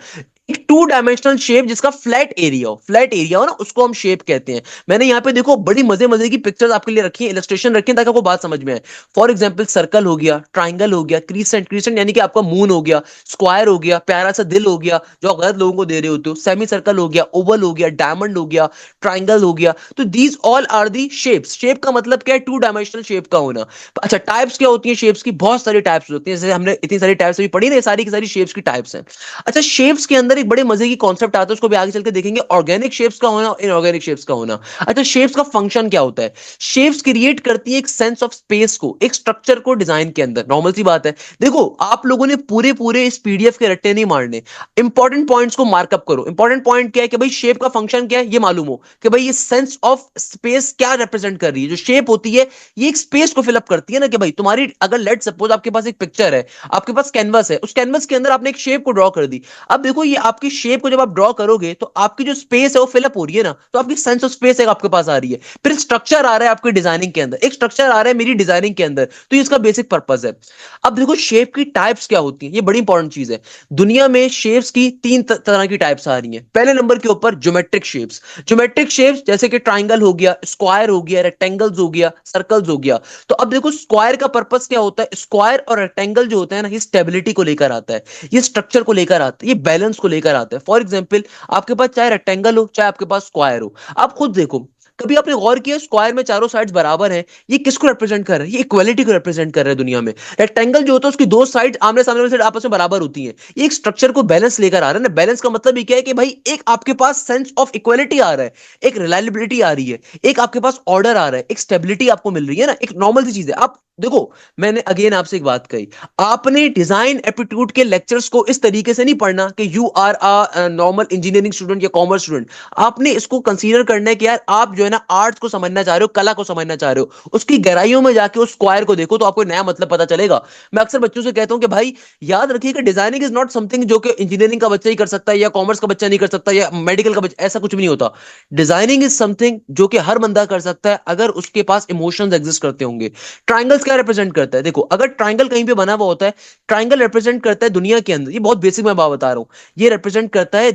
एक टू डायमेंशनल शेप जिसका फ्लैट एरिया हो, फ्लैट एरिया हो ना, उसको हम शेप कहते हैं। मैंने यहाँ पे देखो बड़ी मजे मजे की पिक्चर्स आपके लिए रखी है, इलस्ट्रेशन रखी है ताकि आपको बात समझ में आए। फॉर एग्जाम्पल सर्कल हो गया, गया, ट्राइंगल हो गया, क्रीसेंट, क्रीसेंट यानी कि आपका मून हो गया, स्क्वायर हो गया, प्यारा सा दिल हो गया जो आप गलत लोगों को दे रहे होते हो, सेमी सर्कल हो गया, ओवल हो गया, डायमंड हो गया, ट्राइंगल हो गया। तो these all are the shapes. Shape का मतलब क्या है? टू डायमेंशनल शेप का होना। अच्छा, टाइप्स क्या होती है शेप्स की? बहुत सारी टाइप्स होती है, जैसे हमने इतनी सारी टाइप्स अभी पढ़ी ना, सारी की सारी शेप्स की टाइप्स हैं। अच्छा, शेप्स के अंदर एक बड़े मजे की कॉन्सेप्ट आता है, उसको भी आगे चल के देखेंगे, ऑर्गेनिक शेप्स का होना और इनऑर्गेनिक शेप्स का होना। अच्छा, शेप्स का फंक्शन क्या होता है? शेप्स क्रिएट करती है एक सेंस ऑफ स्पेस को, एक स्ट्रक्चर को डिजाइन के अंदर। नॉर्मल सी बात है। देखो, आप लोगों ने पूरे पूरे इस पीडीएफ के रट्टे नहीं मारने, इंपॉर्टेंट पॉइंट्स को मार्कअप करो। इंपॉर्टेंट पॉइंट क्या है कि भाई शेप का फंक्शन क्या है ये मालूम हो, कि भाई ये सेंस ऑफ स्पेस क्या रिप्रेजेंट कर रही है। जो शेप होती है ये एक स्पेस को फिलअप करती है ना, कि भाई तुम्हारी अगर लेट सपोज आपके पास एक पिक्चर है, आपके पास कैनवस है, उस कैनवस के अंदर आपने एक शेप को ड्रॉ कर दी। अब देखो, ये आपकी शेप को जब आप ड्रॉ करोगे तो आपकी जो स्पेस है वो फिलअप हो रही है ना, तो आपकी सेंस ऑफ स्पेस है आपके पास आ रही है। फिर स्ट्रक्चर आ रहा है आपकी डिजाइनिंग के अंदर, एक स्ट्रक्चर आ रहा है मेरी डिजाइनिंग के अंदर, तो ये इसका बेसिक पर्पस है। अब देखो, शेप की टाइप्स क्या होती है, ये बड़ी इंपॉर्टेंट चीज है। दुनिया में शेप्स की तीन तरह की टाइप्स आ रही हैं। पहले नंबर के ऊपर ज्योमेट्रिक शेप्स। ज्योमेट्रिक शेप्स जैसे कि ट्राइंगल हो गया, स्क्वायर हो गया, रेक्टेंगल्स हो गया, सर्कल्स हो गया। तो अब देखो, स्क्वायर का पर्पस क्या होता है? स्क्वायर और रेक्टेंगल जो होता है ना, ये स्टेबिलिटी को लेकर आता है, ये स्ट्रक्चर को लेकर आता है, ये बैलेंस को लेकर आता है। फॉर एग्जाम्पल, आपके पास चाहे रेक्टेंगल हो चाहे आपके पास स्क्वायर हो, आप खुद देखो, कभी आपने गौर किया स्क्वायर में चारों साइड्स बराबर हैं, ये किसको रिप्रेजेंट कर रहा है? ये इक्वालिटी को रिप्रेजेंट कर रहा है दुनिया में। रेक्टेंगल जो होता है उसकी दो साइड आमने सामने वाली साइड आपस में बराबर होती हैं, ये एक स्ट्रक्चर को बैलेंस लेकर आ रहा है ना। बैलेंस का मतलब ये क्या है कि भाई एक आपके पास सेंस ऑफ इक्वालिटी आ रहा है, एक रिलायबिलिटी आ रही है, एक आपके पास ऑर्डर आ रहा है, एक स्टेबिलिटी आपको मिल रही है ना, एक नॉर्मल सी चीज है। आप देखो, मैंने अगेन आपसे एक बात कही, आपने डिजाइन एप्टीट्यूड के लेक्चर्स को इस तरीके से नहीं पढ़ना कि you are a normal engineering student या कॉमर्स स्टूडेंट। आपने इसको कंसीडर करना है कि यार आप जो है ना आर्ट्स को समझना चाह रहे हो, कला को समझना चाह रहे हो, उसकी गहराइयों में जाके उस स्क्वायर को देखो तो आपको नया मतलब पता चलेगा। मैं अक्सर बच्चों से कहता हूं कि भाई याद रखिए कि डिजाइनिंग इज नॉट समथिंग जो कि इंजीनियरिंग का बच्चा ही कर सकता है या कॉमर्स का बच्चा नहीं कर सकता या मेडिकल का बच्चा, ऐसा कुछ भी नहीं होता। डिजाइनिंग इज समथिंग जो कि हर बंदा कर सकता है अगर उसके पास इमोशंस एग्जिस्ट करते होंगे। ट्राइंगल्स क्या रिप्रेजेंट करता है? देखो, अगर ट्राइंगल कहीं पे बना हुआ होता है, ट्राइंगल रिप्रेजेंट करता है दुनिया के अंदर, ये बहुत बेसिक मैं बात बता रहा हूं, ये रिप्रेजेंट करता है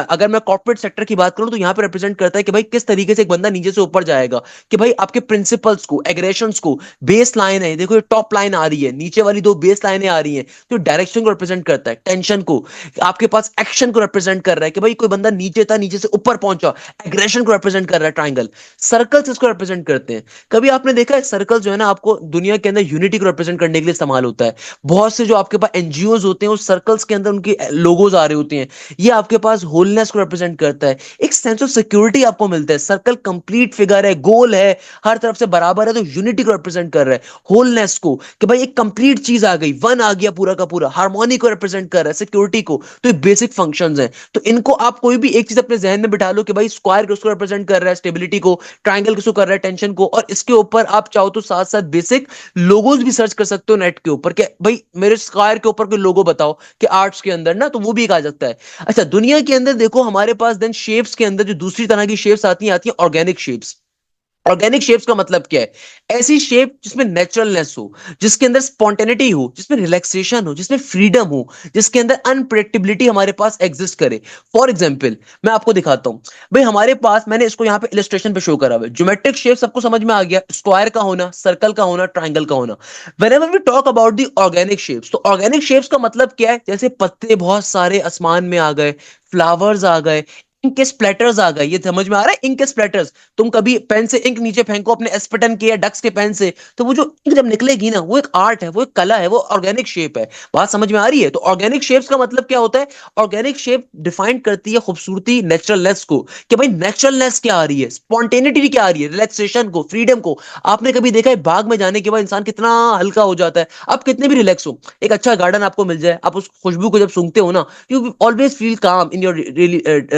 अगर मैं कॉर्पोरेट सेक्टर की बात करूं तो यहां पे रिप्रेजेंट करता है कि भाई किस तरीके से एक बंदा नीचे से ऊपर जाएगा, कि भाई आपके प्रिंसिपल्स को, एग्रेशंस को, बेस लाइन है, देखो ये टॉप लाइन आ रही है, नीचे वाली दो बेस लाइनें आ रही हैं, तो डायरेक्शन को रिप्रेजेंट करता है। टेंशन को, आपके पास एक्शन को रिप्रेजेंट कर रहा है कि भाई कोई बंदा नीचे था, नीचे से ऊपर पहुंचा, एग्रेशन को रिप्रेजेंट कर रहा है ट्राइंगल। सर्कल्स इसको रिप्रेजेंट करते हैं। कभी आपने देखा है सर्कल जो है ना आपको दुनिया के अंदर यूनिटी को रिप्रेजेंट करने के लिए इस्तेमाल होता है। बहुत से जो आपके पास एनजीओज होते हैं उस सर्कल्स के अंदर उनके लोगोज आ रहे होते हैं, ये आपके पास होलनेस को रिप्रेजेंट करता है, एक सेंस ऑफ सिक्योरिटी आपको मिलता है। सर्कल कंप्लीट फिगर है, गोल है, हर तरफ से बराबर है, तो यूनिटी को रिप्रेजेंट कर रहा है, होलनेस को, कि भाई एक कंप्लीट चीज आ गई, वन आ गया पूरा का पूरा, हार्मोनी को रिप्रेजेंट कर रहा है, सिक्योरिटी को। तो ये बेसिक फंक्शंस हैं। तो इनको आप कोई भी एक चीज अपने जहन में बिठा लो कि भाई स्क्वायर किसको रिप्रेजेंट कर रहा है? स्टेबिलिटी को। ट्राइंगल किसको कर रहा है? टेंशन को। और इसके ऊपर आप चाहो तो साथ साथ बेसिक लोगोज भी सर्च कर सकते हो नेट के ऊपर, कि भाई मेरे स्क्वायर के ऊपर कोई लोगो बताओ, कि आर्ट्स के अंदर ना, तो वो भी एक आ सकता है। अच्छा, दुनिया के अंदर देखो हमारे पास देन शेप्स के अंदर जो दूसरी तरह की शेप्स आती हैं ऑर्गेनिक शेप्स। ऑर्गेनिक शेप्स का मतलब क्या है? ऐसी शेप जिसमें नेचुरलनेस हो, जिसके अंदर स्पॉन्टेनिटी हो, जिसमें रिलैक्सेशन हो, जिसमें फ्रीडम हो, जिसके अंदर अनप्रेडिक्टेबिलिटी हमारे पास एग्जिस्ट करे। फॉर एग्जांपल, मैं आपको दिखाता हूं। भाई हमारे पास, मैंने इसको यहां पे इलस्ट्रेशन पे शो करा हुआ है, ज्योमेट्रिक शेप सबको समझ में आ गया, स्क्वायर का होना, सर्कल का होना, ट्राइंगल का होना। Whenever we talk about the organic shapes, तो ऑर्गेनिक शेप्स का मतलब क्या है? जैसे पत्ते बहुत सारे आसमान में आ गए, फ्लावर्स आ गए, इंक के स्प्लैटर्स आ गए। ये समझ में आ रहा है? इंक के स्प्लैटर्स, तुम कभी पेन से इंक नीचे फेंको अपने एस्पेटन के या डक्स के पेन से, तो वो जो इंक जब निकलेगी ना, वो एक आर्ट है, वो एक कला है, वो ऑर्गेनिक शेप है। बात समझ में आ रही है? तो ऑर्गेनिक शेप्स का मतलब क्या होता है? ऑर्गेनिक शेप डिफाइन करती है खूबसूरती, नेचुरलनेस को, कि भाई नेचुरलनेस क्या आ रही है, स्पॉन्टेनिटी क्या आ रही है, रिलैक्सेशन को, फ्रीडम को। आपने कभी देखा है बाग में जाने के बाद इंसान कितना हल्का हो जाता है? आप कितने भी रिलैक्स हो, एक अच्छा गार्डन आपको मिल जाए, आप उस खुशबू को जब सूंघते हो ना, यू ऑलवेज फील काम इन योर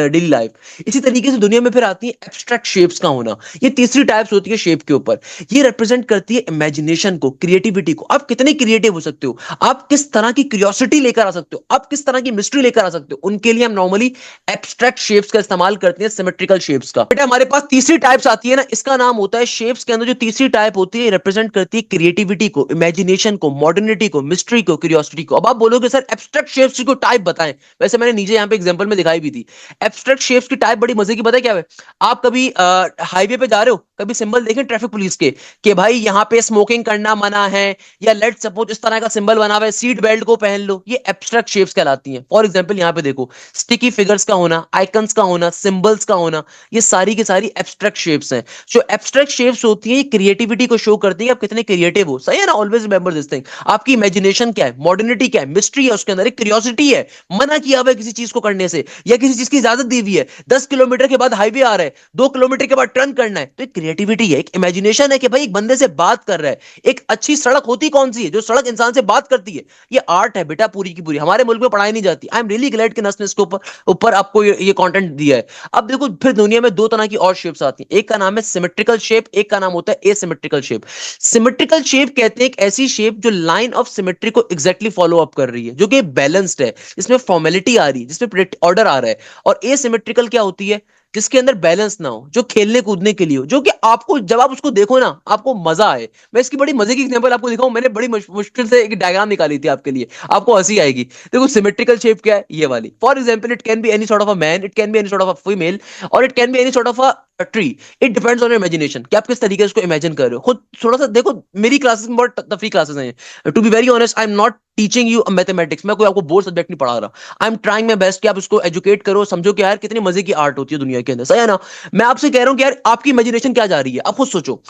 डेली लाइफ। इसी तरीके से दुनिया में फिर आती है एब्स्ट्रैक्ट शेप्स का होना। ये तीसरी टाइप्स होती है शेप के ऊपर। ये रिप्रेजेंट करती है इमेजिनेशन को, क्रिएटिविटी को। आप कितने क्रिएटिव हो सकते हो, आप किस तरह की क्यूरियोसिटी लेकर आ सकते हो, आप किस तरह की मिस्ट्री लेकर आ सकते हो, उनके लिए हम नॉर्मली एब्स्ट्रैक्ट शेप्स का इस्तेमाल करते हैं, सिमेट्रिकल शेप्स का। बेटा हमारे पास तीसरी टाइप्स आती है ना, इसका नाम होता है, शेप्स के अंदर जो तीसरी टाइप होती है रिप्रेजेंट करती है क्रिएटिविटी को, इमेजिनेशन को, मॉडर्निटी को, मिस्ट्री को, क्यूरियोसिटी को। अब आप बोलोगे सर एब्स्ट्रैक्ट शेप्स की टाइप बताएं, वैसे मैंने नीचे यहां पे एग्जांपल में दिखाई भी थी। एब्स्ट्रैक्ट एब्स्ट्रैक्ट शेप्स की टाइप बड़ी मजे की, पता है क्या है? आप कभी हाईवे पे जा रहे हो, कभी सिंबल देखें ट्रैफिक पुलिस के कि भाई यहाँ पे स्मोकिंग करना मना है, या लेट सपोज इस तरह का सिंबल बना हुआ है, सीट बेल्ट को पहन लो, ये एब्स्ट्रैक्ट शेप्स कहलाती हैं। फॉर एग्जांपल यहाँ पे देखो, स्टिकी फिगर्स का होना, आइकन्स का होना, सिंबल्स का होना, ये सारी की सारी एब्स्ट्रैक्ट शेप्स हैं। जो एब्स्ट्रैक्ट शेप्स होती हैं, ये क्रिएटिविटी को शो करती है, आप कितने क्रिएटिव हो। सही है ना? Always remember this thing. आपकी इमेजिनेशन क्या है, मॉडर्निटी क्या है, मिस्ट्री है उसके अंदर, एक क्यूरियोसिटी है, मना किया हुआ है किसी चीज को करने से, या किसी चीज की इजाजत दी हुई है, 10 किलोमीटर के बाद हाईवे आ रहा है, 2 किलोमीटर के बाद टर्न करना है, तो एक क्रिएटिविटी है, एक इमेजिनेशन है कि भाई एक बंदे से बात कर रहा है। एक अच्छी सड़क होती कौन सी है? जो सड़क इंसान से बात करती है। ये आर्ट है बेटा पूरी की पूरी, हमारे मुल्क में पढ़ाई नहीं जाती। आई एम रियली ग्लैड कि नस ने इसके ऊपर ऊपर आपको ये कंटेंट दिया है। अब देखो फिर दुनिया में दो तरह की और शेप्स आती हैं, एक का नाम है सिमेट्रिकल शेप, एक का नाम होता है एसिमेट्रिकल शेप। सिमेट्रिकल शेप कहते हैं एक ऐसी शेप जो लाइन ऑफ सिमेट्री को एग्जैक्टली फॉलो अप कर रही है, जो कि बैलेंस्ड है, जिसमें फॉर्मेलिटी आ रही है, जिसमें ऑर्डर आ रहा है। और एसिमेट्रिकल क्या होती है? जिसके अंदर बैलेंस ना हो, जो खेलने कूदने के लिए हो, जो कि आपको जब आप उसको देखो ना आपको मजा आए। मैं इसकी बड़ी मजे की एग्जांपल आपको दिखाऊं, मैंने बड़ी मुश्किल से एक डायग्राम निकाली थी आपके लिए, आपको हंसी आएगी। देखो सिमेट्रिकल शेप क्या है, ये वाली। For example it can be any sort of a man, it can be any sort of a female, और it can be any sort of a tree. It depends on your imagination कि आप किस तरीके से उसको imagine कर रहे हो। खुद थोड़ा सा देखो, मेरी क्लासेस में बहुत तफरी क्लासेस हैं, to be very honest I am not teaching you mathematics, मैं कोई आपको बोर्ड सब्जेक्ट नहीं पढ़ा रहा। I am trying my best कि आप उसको एजुकेट करो, समझो कि यार कितनी मजे की आर्ट होती है दुनिया के अंदर। सही है ना? मैं आपसे कह रहा हूं कि यार आपकी इमेजिनेशन क्या जा रही है, आप खुद सोचो।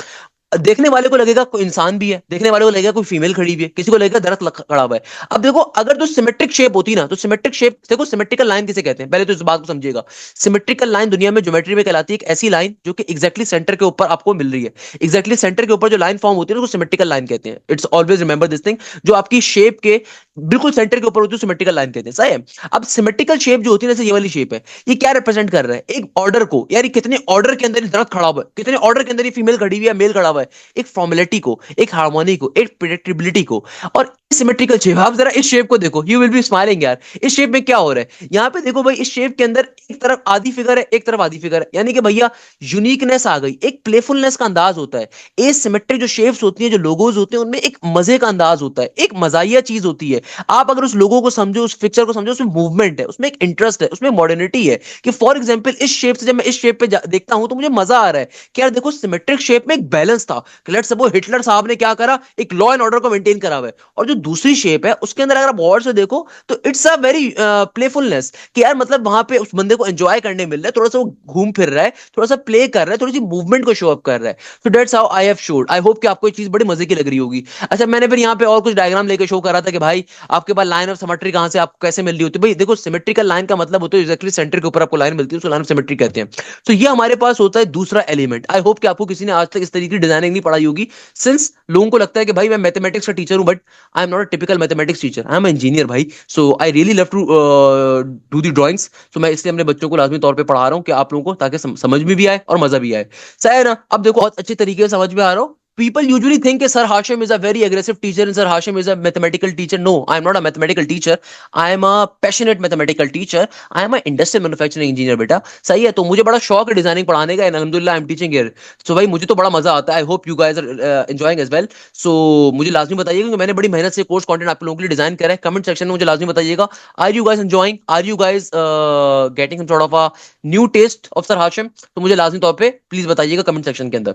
देखने वाले को लगेगा कोई इंसान भी है, देखने वाले को लगेगा कोई फीमेल खड़ी हुई है, किसी को लगेगा दरख्त खड़ा हुआ है। अब देखो अगर तो सिमेट्रिक शेप होती ना, तो सिमेट्रिक शेप देखो, सिमेट्रिकल लाइन किसे कहते हैं पहले तो इस बात को समझिएगा। सिमेट्रिकल लाइन दुनिया में ज्योमेट्री में कहलाती है एक ऐसी लाइन जो कि एग्जैक्टली सेंटर के ऊपर आपको मिल रही है। एग्जैक्टली सेंटर के ऊपर जो लाइन फॉर्म होती है ना, उसको सिमेट्रिकल लाइन कहते हैं। It's always remember this thing, जो आपकी शेप के बिल्कुल सेंटर के ऊपर होती है सिमेट्रिकल लाइन कहते हैं। सही है? अब सिमेट्रिकल शेप जो होती है, जैसे ये वाली शेप है, ये क्या रिप्रेजेंट कर रहा है? एक ऑर्डर को। यार कितने ऑर्डर के अंदर दरख्त खड़ा हुआ है, कितने ऑर्डर के अंदर ये फीमेल खड़ी हुई है, मेल खड़ा हुआ है, एक फॉर्मेलिटी को, एक हार्मोनी को, एक प्रेडिक्टेबिलिटी को। और सिमेट्रिकल शेप, आप जरा इस शेप को देखो, यू विल बी स्माइलिंग यार। इस शेप में क्या हो रहा है यहाँ पे? देखो भाई, इस शेप के अंदर एक तरफ आधी फिगर है, एक तरफ आधी फिगर है, यानी कि भैया यूनिकनेस आ गई, एक प्लेफुलनेस का अंदाज होता है। एसिमेट्रिक जो शेप्स होती हैं, जो लोगोज होते हैं, उनमें एक मजे का अंदाज होता है, एक मजाइया चीज होती है। आप अगर उस लोगो को समझो, उस पिक्चर को समझो, उसमें मूवमेंट है, उसमें एक इंटरेस्ट है, उसमें मॉडर्निटी है। कि फॉर एग्जाम्पल इस शेप से जब मैं इस शेप पे देखता हूं तो मुझे मजा आ रहा है कि यार देखो सिमेट्रिक शेप में एक बैलेंस था। लेट्स सपोज हिटलर साहब ने क्या करा, एक लॉ एंड ऑर्डर को मेंटेन करा हुआ है। और जो दूसरी शेप है उसके अंदर अगर आप गौर से देखो तो इट्स अ वेरी प्लेफुलनेस, कि यार मतलब वहां पे उस बंदे को एंजॉय करने मिल रहा है, थोड़ा सा वो घूम फिर रहा है, थोड़ा सा प्ले कर रहा है, थोड़ी सी मूवमेंट को शो अप कर रहा है। So that's how I have showed. I hope कि आपको ये चीज बड़ी मजे की लग रही होगी। अच्छा, मैंने फिर यहाँ पे और कुछ डायग्राम लेके शो करा था कि भाई आपके पास लाइन ऑफ सिमेट्री कहां से आपको कैसे मिल रही होती है। भाई देखो, सिमेट्रिकल लाइन का मतलब होता है एग्जैक्टली सेंटर के ऊपर आपको लाइन मिलती है, उसको लाइन ऑफ सिमेट्री कहते हैं। तो ये हमारे पास होता है दूसरा एलिमेंट। आई होप कि आपको किसी ने आज तक इस तरीके की डिजाइनिंग नहीं पढ़ाई होगी, सिंस लोगों को लगता है कि भाई मैं मैथमेटिक्स का टीचर हूं, but I am not a typical mathematics teacher, I am engineer भाई। So I really love to do the drawings. So मैं इसलिए अपने बच्चों को लाजमी तौर पे पढ़ा रहा हूँ कि आप लोगों को, ताकि समझ में भी आए और मजा भी आए। सही है ना? अब देखो बहुत अच्छे तरीके से समझ में आ रहा हूँ। People usually think that Sir Hashim is a very aggressive teacher and Sir Hashim is a mathematical teacher. No, I am not a mathematical teacher. I am a passionate mathematical teacher. I am a industrial manufacturing engineer बेटा। सही है? तो मुझे बड़ा शौक है designing पढ़ाने का, and alhamdulillah I am teaching here. So भाई मुझे तो बड़ा मजा आता है। I hope you guys are enjoying as well. So मुझे लाजमी बताइएगा कि मैंने बड़ी मेहनत से कोर्स कंटेंट आप लोगों के लिए डिजाइन करा है। कमेंट सेक्शन में मुझे लाजमी बताइएगा, are you guys enjoying? Are you guys getting some sort of a new taste of Sir Hashim? तो मुझे लाजमी तौर पे प्लीज बताइएगा कमेंट सेक्शन के अंदर।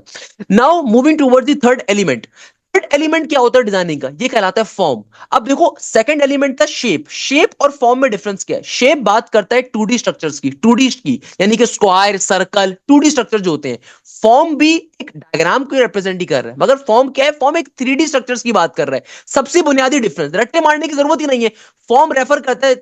Now moving towards the third element. Third element क्या होता है डिजाइनिंग का? ये कहलाता है फॉर्म। अब देखो, सेकंड एलिमेंट था शेप। शेप और फॉर्म में डिफरेंस क्या है? शेप बात करता है 2D स्ट्रक्चर्स की, 2D की, यानी कि स्क्वायर, सर्कल, 2D स्ट्रक्चर जो होते हैं। फॉर्म भी एक डायग्राम को रिप्रेजेंट ही कर रहा है, मगर फॉर्म क्या है? फॉर्म एक 3D स्ट्रक्चर्स की बात कर रहा है। सबसे बुनियादी डिफरेंस, रट्टे मारने की जरूरत ही नहीं है। फॉर्म रेफर करता है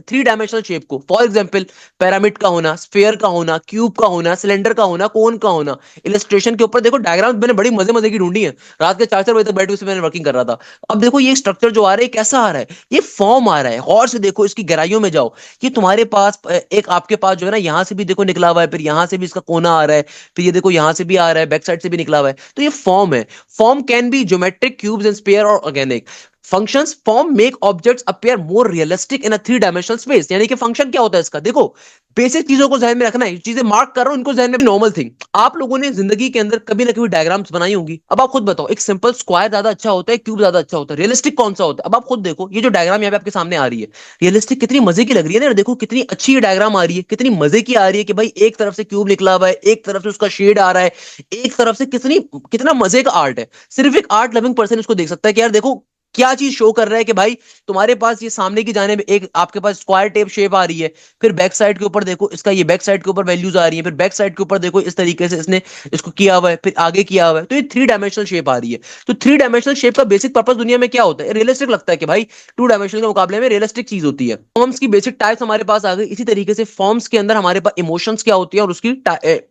3 डायमेंशनल शेप को। फॉर एग्जाम्पल पिरामिड का होना, स्फीयर का होना, क्यूब का होना, सिलेंडर का होना, कोन का होना। इलस्ट्रेशन के ऊपर देखो डायग्राम मैंने बड़ी मजे मजे की ढूंढी है, रात के 4-4 बजे तक बैठ के मैंने वर्किंग कर रहा था। अब देखो ये स्ट्रक्चर जो आ रहा है कैसा आ रहा है? ये फॉर्म आ रहा है। और से देखो, इसकी गहराइयों में जाओ। ये तुम्हारे पास एक आपके पास जो है ना, यहां से भी देखो निकला हुआ है, फिर यहां से भी इसका कोना आ रहा है, फिर ये देखो यहां से भी आ रहा है, बैक साइड से भी निकला हुआ है। तो ये फॉर्म है। Form can be geometric, cubes and sphere और organic. Functions form make objects appear more realistic in a 3 dimensional space. यानी कि फंक्शन क्या होता है इसका? देखो, बेसिक चीजों को ध्यान में रखना है, चीजें मार्क कर रहा हूं इनको ध्यान में। नॉर्मल थिंग, आप लोगों ने जिंदगी के अंदर कभी ना कभी डायग्राम्स बनाई होंगी। अब आप खुद बताओ, एक सिंपल स्क्वायर ज्यादा अच्छा होता है, क्यूब ज्यादा अच्छा होता है, रियलिस्टिक कौन सा होता है? अब आप खुद देखो, ये जो डायग्राम यहाँ पे आपके सामने आ रही है, रियलिस्टिक कितनी मजे की लग रही है ना। देखो कितनी अच्छी ये डायग्राम आ रही है, कितनी मजे की आ रही है कि भाई एक तरफ से क्यूब निकला हुआ है, एक तरफ से उसका शेड आ रहा है, एक तरफ से कितनी कितना मजे का आर्ट है। सिर्फ एक आर्ट लविंग पर्सन इसको देख सकता है कि यार देखो क्या चीज शो कर रहा है कि भाई तुम्हारे पास ये सामने की जाने में एक आपके पास स्क्वायर टेप शेप आ रही है, फिर बैक साइड के ऊपर देखो इसका ये बैक साइड के ऊपर वैल्यूज आ रही है, फिर बैक साइड के ऊपर देखो इस तरीके से इसने इसको किया हुआ है, फिर आगे किया हुआ है, तो ये थ्री डायमेंशनल शेप आ रही है। तो थ्री डायमेंशनल शेप का बेसिक पर्पस दुनिया में क्या होता है? रियलिस्टिक लगता है कि भाई टू डायमेंशनल के मुकाबले में रियलिस्टिक चीज होती है। फॉर्म्स की बेसिक टाइप्स हमारे पास आ गई। इसी तरीके से फॉर्म्स के अंदर हमारे पास इमोशंस क्या होती है और उसकी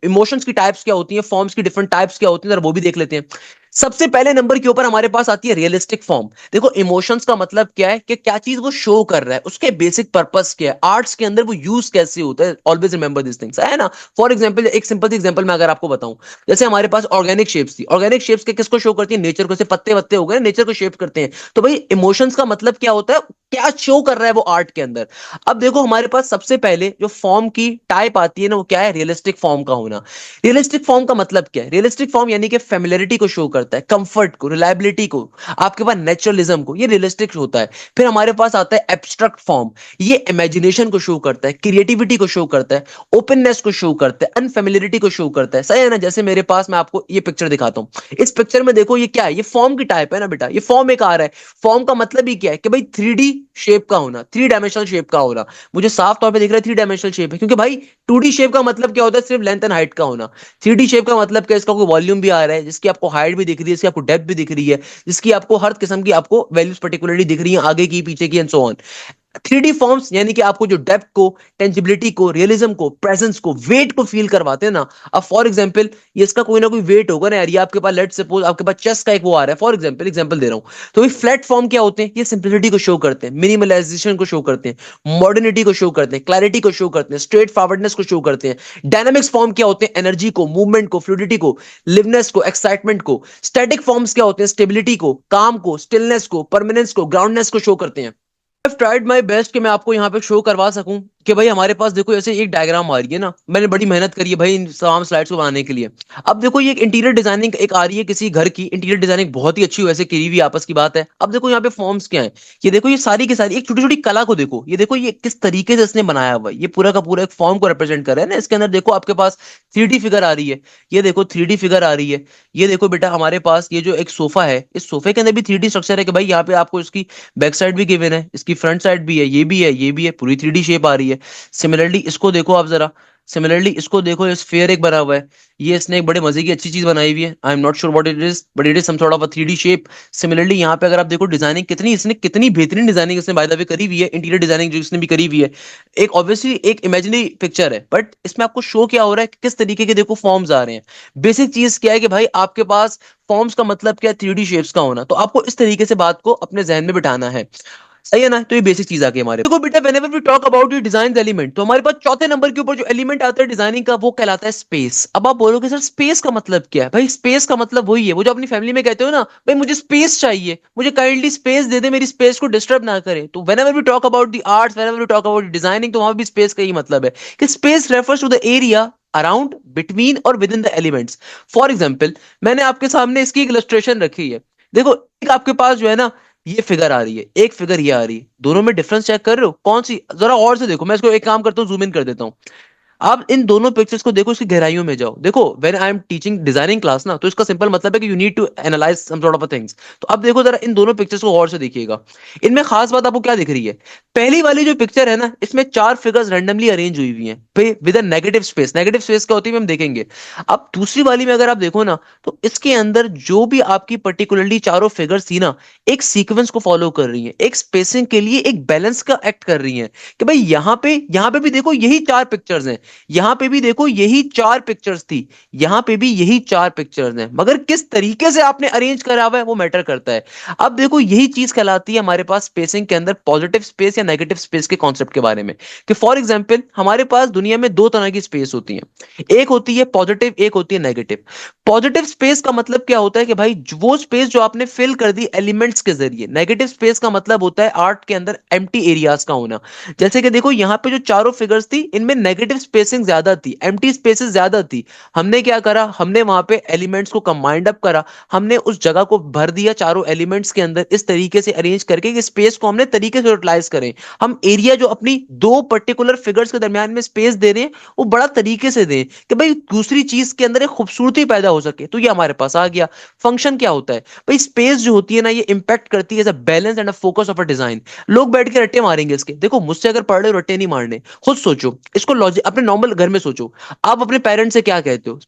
इमोशंस की टाइप्स क्या होती है, फॉर्म्स की डिफरेंट टाइप्स क्या होती है, वो भी देख लेते हैं। सबसे पहले नंबर के ऊपर हमारे पास आती है रियलिस्टिक फॉर्म। देखो इमोशंस का मतलब क्या है कि क्या चीज वो शो कर रहा है, उसके बेसिक पर्पस क्या है, आर्ट्स के अंदर वो यूज कैसे होता है। ऑलवेज रिमेंबर दिस थिंग्स, है ना। फॉर एग्जांपल एक सिंपल सी एग्जांपल मैं अगर आपको बताऊं, जैसे हमारे पास ऑर्गेनिक शेप्स थी, ऑर्गेनिक शेप्स के किसको शो करती है? नेचर को। से पत्ते वत्ते हो गए, नेचर को शेप करते हैं। तो भाई इमोशंस का मतलब क्या होता है, क्या शो कर रहा है वो आर्ट के अंदर। अब देखो हमारे पास सबसे पहले जो फॉर्म की टाइप आती है ना, वो क्या है? रियलिस्टिक फॉर्म का होना। रियलिस्टिक फॉर्म का मतलब क्या है? रियलिस्टिक फॉर्म यानी कि फेमिलियरिटी को शो करता है, कंफर्ट को, रिलायबिलिटी को, आपके पास नेचुरलिज्म को, ये रियलिस्टिक होता है। फिर हमारे पास आता है एब्स्ट्रैक्ट फॉर्म, ये इमेजिनेशन को शो करता है, क्रिएटिविटी को शो करता है, ओपननेस को शो करता है, अनफेमिलियरिटी को शो करता है। सही है ना। जैसे मेरे पास मैं आपको ये पिक्चर दिखाता हूं, इस पिक्चर में देखो ये क्या है? ये फॉर्म की टाइप है ना बेटा, ये फॉर्म एक आ रहा है। फॉर्म का मतलब ही क्या है कि भाई 3D शेप का होना, थ्री डायमेंशनल शेप का होना। मुझे साफ तौर पे दिख रहा है थ्री डायमेंशनल शेप है, क्योंकि भाई 2D शेप का मतलब क्या होता है? सिर्फ लेंथ एंड हाइट का होना। 3D शेप का मतलब क्या? इसका कोई वॉल्यूम भी आ रहा है, जिसकी आपको हाइट भी दिख रही है, जिसकी आपको डेप्थ भी दिख रही है, जिसकी आपको हर किस्म की आपको वैल्यूज पर्टिकुलरली दिख रही है, आगे की पीछे की and so on. 3D forms यानी कि आपको जो डेप्थ को, टेंजिबिलिटी को, रियलिज्म को, प्रेजेंस को, वेट को फील करवाते हैं ना। अब फॉर एग्जांपल ये इसका कोई ना कोई वेट होगा ना यार, ये आपके पास लेट सपोज आपके पास चेस्ट का एक वो आ रहा है, फॉर एग्जांपल एग्जांपल दे रहा हूं। तो ये फ्लैट फॉर्म क्या होते हैं? ये सिंपलिसिटी को शो करते हैं, मिनिमलाइजेशन को शो करते हैं, मॉडर्निटी को शो करते हैं, क्लैरिटी को शो करते हैं, स्ट्रेट फॉरवर्डनेस को शो करते हैं। डायनामिक्स फॉर्म क्या होते हैं? एनर्जी को, मूवमेंट को, फ्लूइडिटी को, लिवनेस को, एक्साइटमेंट को। स्टैटिक फॉर्म्स क्या होते हैं? स्टेबिलिटी को, काम को, स्टिलनेस को, परमानेंस को, ग्राउंडनेस को शो करते हैं। I've tried my best कि मैं आपको यहाँ पे शो करवा सकूं कि भाई हमारे पास देखो ऐसे एक डायग्राम आ रही है ना, मैंने बड़ी मेहनत करी है भाई इन तमाम स्लाइड्स को बनाने के लिए। अब देखो ये एक इंटीरियर डिजाइनिंग एक आ रही है किसी घर की, इंटीरियर डिजाइनिंग बहुत ही अच्छी वैसे करी हुई आपस की बात है। अब देखो यहाँ पे फॉर्म्स क्या है, ये देखो ये सारी की सारी एक छोटी छोटी कला को देखो, ये देखो ये किस तरीके से इसने बनाया हुआ है, ये पूरा का पूरा एक फॉर्म को रिप्रेजेंट कर रहा है ना। इसके अंदर देखो आपके पास 3D फिगर आ रही है, ये देखो 3D फिगर आ रही है। ये देखो बेटा हमारे पास ये जो एक सोफा है, इस सोफे के अंदर भी 3D स्ट्रक्चर है कि भाई यहाँ पे आपको इसकी बैक साइड भी गिवन है, इसकी फ्रंट साइड भी है, ये भी है, ये भी है, पूरी 3D शेप आ रही है। सिमिलरली इसको देखो आप जरा, सिमिलरली इसको देखो, ये स्फीयर एक बना हुआ है, ये इसने एक बड़े मजे की अच्छी चीज बनाई हुई है। I am not sure what it is, but it is some sort of a 3D शेप। सिमिलरली यहाँ पे अगर आप देखो डिजाइनिंग कितनी इसने कितनी बेहतरीन डिजाइनिंग इसने बाय द वे करी हुई है, इंटीरियर डिजाइनिंग जो इसने भी करी हुई है। एक ऑब्वियसली एक इमेजिनरी पिक्चर है, बट इसमें आपको शो क्या हो रहा है कि किस तरीके के देखो फॉर्म्स आ रहे हैं। बेसिक चीज क्या है कि भाई आपके पास फॉर्म्स का मतलब क्या है? 3D शेप्स का होना। तो आपको इस तरीके से बात को अपने जहन में बिठाना है। सही है ना। तो ये बेसिक चीज आ गई हमारे। देखो बेटा whenever we talk about the design element, तो हमारे पास चौथे नंबर के ऊपर जो एलिमेंट आता है डिजाइनिंग का, वो कहलाता है स्पेस। अब आप बोलोगे सर स्पेस का मतलब क्या है? भाई स्पेस का मतलब वही है वो जो अपनी फैमिली में कहते हो ना, भाई मुझे स्पेस चाहिए, मुझे काइंडली स्पेस दे दे, मेरी स्पेस को डिस्टर्ब ना करे। तो whenever we talk about the arts, whenever we talk about designing, तो वहां भी स्पेस का ही मतलब है कि space refers to the area around, between और within the elements. For example मैंने आपके सामने इसकी एक इलस्ट्रेशन रखी है। देखो एक आपके पास जो है ना ये फिगर आ रही है, एक फिगर ये आ रही है, दोनों में डिफरेंस चेक कर रहे हो कौन सी? जरा और से देखो, मैं इसको एक काम करता हूँ, जूम इन कर देता हूँ। आप इन दोनों पिक्चर्स को देखो, इसकी गहराइयों में जाओ। देखो when I am teaching designing class ना, तो इसका सिंपल मतलब है कि you need to analyze some sort of things. तो अब देखो जरा इन दोनों पिक्चर्स को गौर से देखिएगा, इनमें खास बात आपको क्या दिख रही है? पहली वाली जो पिक्चर है ना, इसमें चार फिगर्स रैंडमली अरेंज हुई हुई हैं with a negative space. Negative space क्या होती है हम देखेंगे। अब दूसरी वाली में अगर आप देखो ना, तो इसके अंदर जो भी आपकी पर्टिकुलरली चारों फिगर्स थी ना, एक सीक्वेंस को फॉलो कर रही हैं, एक स्पेसिंग के लिए एक बैलेंस का एक्ट कर रही हैं कि भाई यहाँ पे भी देखो यही चार पिक्चर्स हैं, यहां पे भी देखो यही चार पिक्चर्स थी, यहां पे भी यही चार पिक्चर्स हैं, मगर किस तरीके से आपने अरेंज करा हुआ है वो मैटर करता है। अब देखो यही चीज कहलाती है हमारे पास स्पेसिंग के अंदर पॉजिटिव स्पेस या नेगेटिव स्पेस के कॉन्सेप्ट के बारे में, कि फॉर एग्जांपल हमारे पास दुनिया में दो तरह की स्पेस होती है, एक होती है पॉजिटिव, एक होती है नेगेटिव। पॉजिटिव स्पेस का मतलब क्या होता है कि भाई वो स्पेस जो आपने फिल कर दी एलिमेंट्स के जरिए। नेगेटिव स्पेस का मतलब होता है आर्ट के अंदर एम्प्टी एरियाज का होना। जैसे कि देखो यहाँ पे जो चारों फिगर्स थी इनमें नेगेटिव स्पेसिंग ज्यादा थी, एम्प्टी स्पेसेस ज्यादा थी। हमने क्या करा, हमने वहां पे एलिमेंट्स को कंबाइंड अप करा, हमने उस जगह को भर दिया चारों एलिमेंट्स के अंदर इस तरीके से अरेंज करके कि स्पेस को हमने तरीके से यूटिलाइज करें। हम एरिया जो अपनी दो पर्टिकुलर फिगर्स के दरमियान में स्पेस दे रहे हैं वो बड़ा तरीके से दें कि भाई दूसरी चीज के अंदर एक खूबसूरती पैदा हो सके। तो ये हमारे पास आ गया। फंक्शन क्या होता है भाई, स्पेस जो होती है ना ये इंपैक्ट करती है as a balance and a focus of a design. लोग बैठ के रट्टे मारेंगे इसके, देखो मुझसे अगर पढ़ रहे हो रट्टे नहीं मारने, खुद सोचो इसको, लॉजिक अपने नॉर्मल घर में सोचो। आप अपने पेरेंट्स से क्या कहते हो,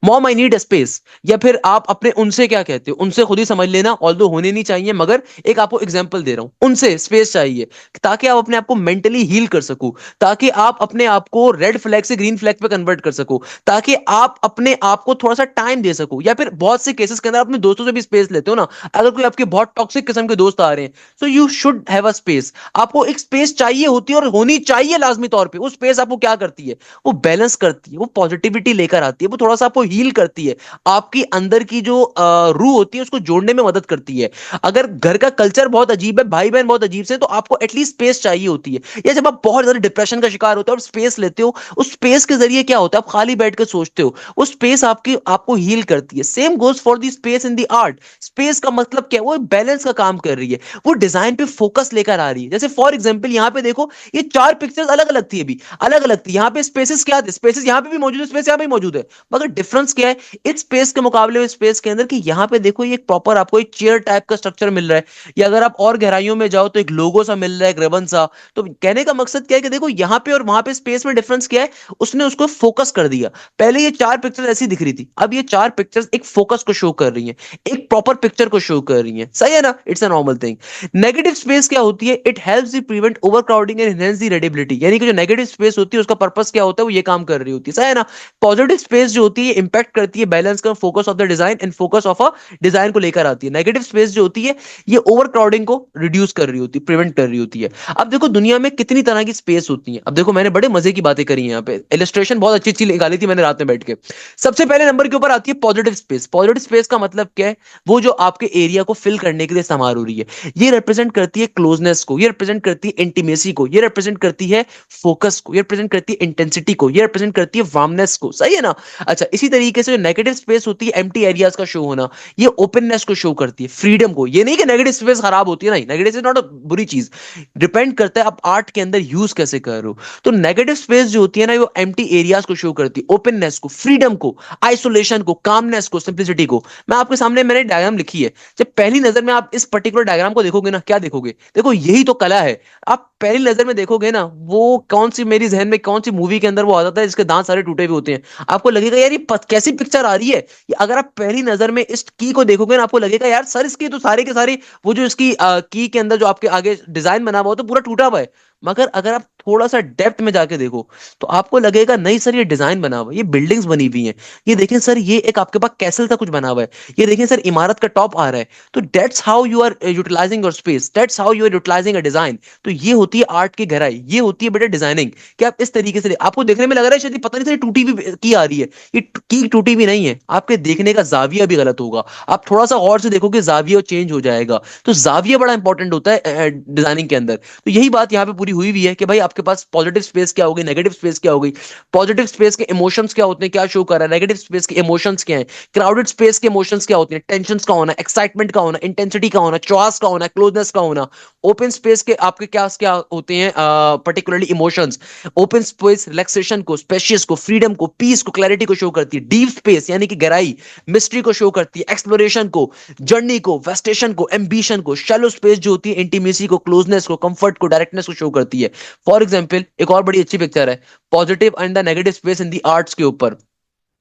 मॉम आई नीड स्पेस, या फिर आप अपने उनसे क्या कहते हो, उनसे खुद ही समझ लेना, ऑल्दो होने नहीं चाहिए मगर एक आपको एग्जांपल दे रहा हूं, उनसे स्पेस चाहिए ताकि आप अपने आप को मेंटली हील कर सको, ताकि आप अपने आप को रेड फ्लैग से ग्रीन फ्लैग पे कन्वर्ट कर सको, ताकि आप अपने आप को थोड़ा सा टाइम दे सको। या फिर बहुत से केसेस के अंदर अपने दोस्तों से भी स्पेस लेते हो ना, अगर कोई आपके बहुत टॉक्सिक किस्म के दोस्त आ रहे हैं, so you should have a space. आपको एक स्पेस चाहिए होती है और होनी चाहिए लाजमी तौर पे। वो स्पेस आपको क्या करती है, वो बैलेंस करती है, वो पॉजिटिविटी लेकर आती है, वो थोड़ा सा आपको हील करती है, आपकी अंदर की जो रूह होती है उसको जोड़ने में मदद करती है। अगर घर का कल्चर बहुत अजीब है, भाई बहन बहुत अजीब से, तो आपको एटलीस्ट स्पेस चाहिए होती है। या जब आप बहुत ज्यादा डिप्रेशन का शिकार होते हो और स्पेस लेते हो, उस स्पेस के जरिए क्या होता है, आप खाली बैठ कर सोचते हो, वो स्पेस आपकी आपको हील करती है। Same goes for the space in the art. Space का मतलब क्या है, वो बैलेंस का काम कर रही है, वो डिजाइन पे फोकस लेकर आ रही है। जैसे फॉर एग्जांपल यहाँ पे देखो ये चार पिक्चर्स अलग अलग थी, अभी अलग अलग थी। यहाँ पे स्पेसेस क्या थे, स्पेसेस यहाँ पे भी मौजूद है, स्पेस यहाँ पे भी मौजूद है, मगर डिफरेंस क्या है इस स्पेस के मुकाबले में स्पेस के अंदर, कि यहाँ पे देखो ये प्रॉपर आपको एक चेयर टाइप का स्ट्रक्चर मिल रहा है, या अगर आप और गहराइयों में जाओ तो एक लोगो सा मिल रहा है, एक रिबन सा। तो कहने का मकसद क्या है कि देखो यहाँ पे और वहां पे स्पेस में डिफरेंस क्या है, उसने उसको फोकस कर दिया। पहले ये चार पिक्चर ऐसी दिख रही थी, अब ये चार पिक्चर्स एक फोकस को शो कर रही हैं, एक प्रॉपर पिक्चर को शो कर रही हैं। सही है ना, it's a normal thing. Negative space क्या होती है, it helps the prevent overcrowding and enhance the readability. यानी कि जो नेगेटिव स्पेस होती है उसका पर्पस क्या होता है, वो ये काम कर रही होती है। सही है ना। पॉजिटिव स्पेस जो होती है इंपैक्ट करती है बैलेंस का, focus of the design and focus of a design को लेकर आती है। नेगेटिव स्पेस जो होती है ये ओवरक्राउडिंग को रिड्यूस कर रही होती है, प्रिवेंट कर रही होती है। अब देखो दुनिया में कितनी तरह की स्पेस होती है। अब देखो मैंने बड़े मजे की बातें करी हैं, यहाँ पे इलस्ट्रेशन बहुत अच्छी अच्छी निकाली थी मैंने रात में बैठ के। सबसे पहले नंबर के ऊपर आती है पॉजिटिव स्पेस। पॉजिटिव स्पेस का मतलब क्या है, वो जो आपके एरिया को फिल करने के लिए इस्तेमाल हो रही है। ये रिप्रेजेंट करती है क्लोजनेस को, ये रिप्रेजेंट करती है इंटीमेसी को, ये रिप्रेजेंट करती है फोकस को, ये रिप्रेजेंट करती है इंटेंसिटी को, ये रिप्रेजेंट करती है वार्मनेस को। सही है ना। अच्छा इसी तरीके से जो नेगेटिव स्पेस होती है एम्प्टी एरियाज का शो होना, ये ओपननेस को शो करती है, फ्रीडम को। ये नहीं कि नेगेटिव स्पेस खराब होती है, नहीं, नेगेटिव स्पेस नॉट अ बुरी चीज, डिपेंड करता है आप आर्ट के अंदर यूज कैसे कर रहे हो। तो नेगेटिव स्पेस जो होती है ना वो एम्प्टी एरियाज को शो करती है, ओपननेस को, फ्रीडम को, आइसोलेशन को, कामनेस को, सिंप्लिसिटी को। मैं आपके सामने मैंने डायग्राम लिखी है, जब पहली नजर में आप इस पर्टिकुलर डायग्राम को देखोगे ना, क्या देखोगे, देखो यही तो कला है। आप पहली नजर में देखोगे ना, वो कौन सी मेरी जहन में कौन सी मूवी के अंदर वो आ जाता है जिसके दांत सारे टूटे हुए होते हैं, आपको लगेगा यार ये कैसी पिक्चर आ रही है। ये अगर आप पहली नजर में इस की को देखोगे ना, आपको लगेगा यार सर इसकी तो सारे के सारे वो जो इसकी की के अंदर जो आपके आगे डिजाइन बना हुआ हो तो पूरा टूटा हुआ है। मगर अगर आप थोड़ा सा डेप्थ में जाके देखो तो आपको लगेगा नहीं सर ये डिजाइन बना हुआ है, ये बिल्डिंग्स बनी हुई हैं, ये देखें सर ये एक आपके पास कैसल सा कुछ बना हुआ है, ये देखें सर इमारत का टॉप आ रहा है। तो that's how you are utilizing your space, that's how you are utilizing a design. तो ये होती है आर्ट की गहराई, ये होती है बेटा डिजाइनिंग, कि आप इस तरीके से आपको देखने में लग रहा है शायद पता नहीं सर टूटी हुई की आ रही है, ये की टूटी हुई नहीं है, आपके देखने का जाविया भी गलत होगा। आप थोड़ा सा और से देखोगे जाविया चेंज हो जाएगा। तो जाविया बड़ा इंपॉर्टेंट होता है डिजाइनिंग के अंदर। तो यही बात यहाँ पे पूरी हुई भी है कि भाई आपके पास पॉजिटिव स्पेस क्या होगी, नेगेटिव स्पेस क्या होगी, पॉजिटिव स्पेस के इमोशंस क्या होते हैं, क्या शो कर रहा है, नेगेटिव स्पेस के इमोशंस क्या है, क्राउडेड स्पेस के इमोशंस क्या होते हैं, टेंशन का होना, एक्साइटमेंट का होना, इंटेंसिटी का होना, चॉइस का होना, क्लोजनेस का होना। ओपन स्पेस के आपके क्या क्या होते हैं particularly emotions. Open space relaxation को, स्पेशियस को, फ्रीडम को, पीस को, क्लैरिटी को शो करती है। डीप स्पेस यानी कि गहराई, मिस्ट्री को शो करती है, एक्सप्लोरेशन को, जर्नी को, वेस्टेशन को, एम्बिशन को। शैलो स्पेस जो होती है इंटीमेसी को, क्लोजनेस को, कंफर्ट को, डायरेक्टनेस को शो करती है। फॉर एग्जाम्पल एक और बड़ी अच्छी पिक्चर है positive and the negative space in the arts के ऊपर।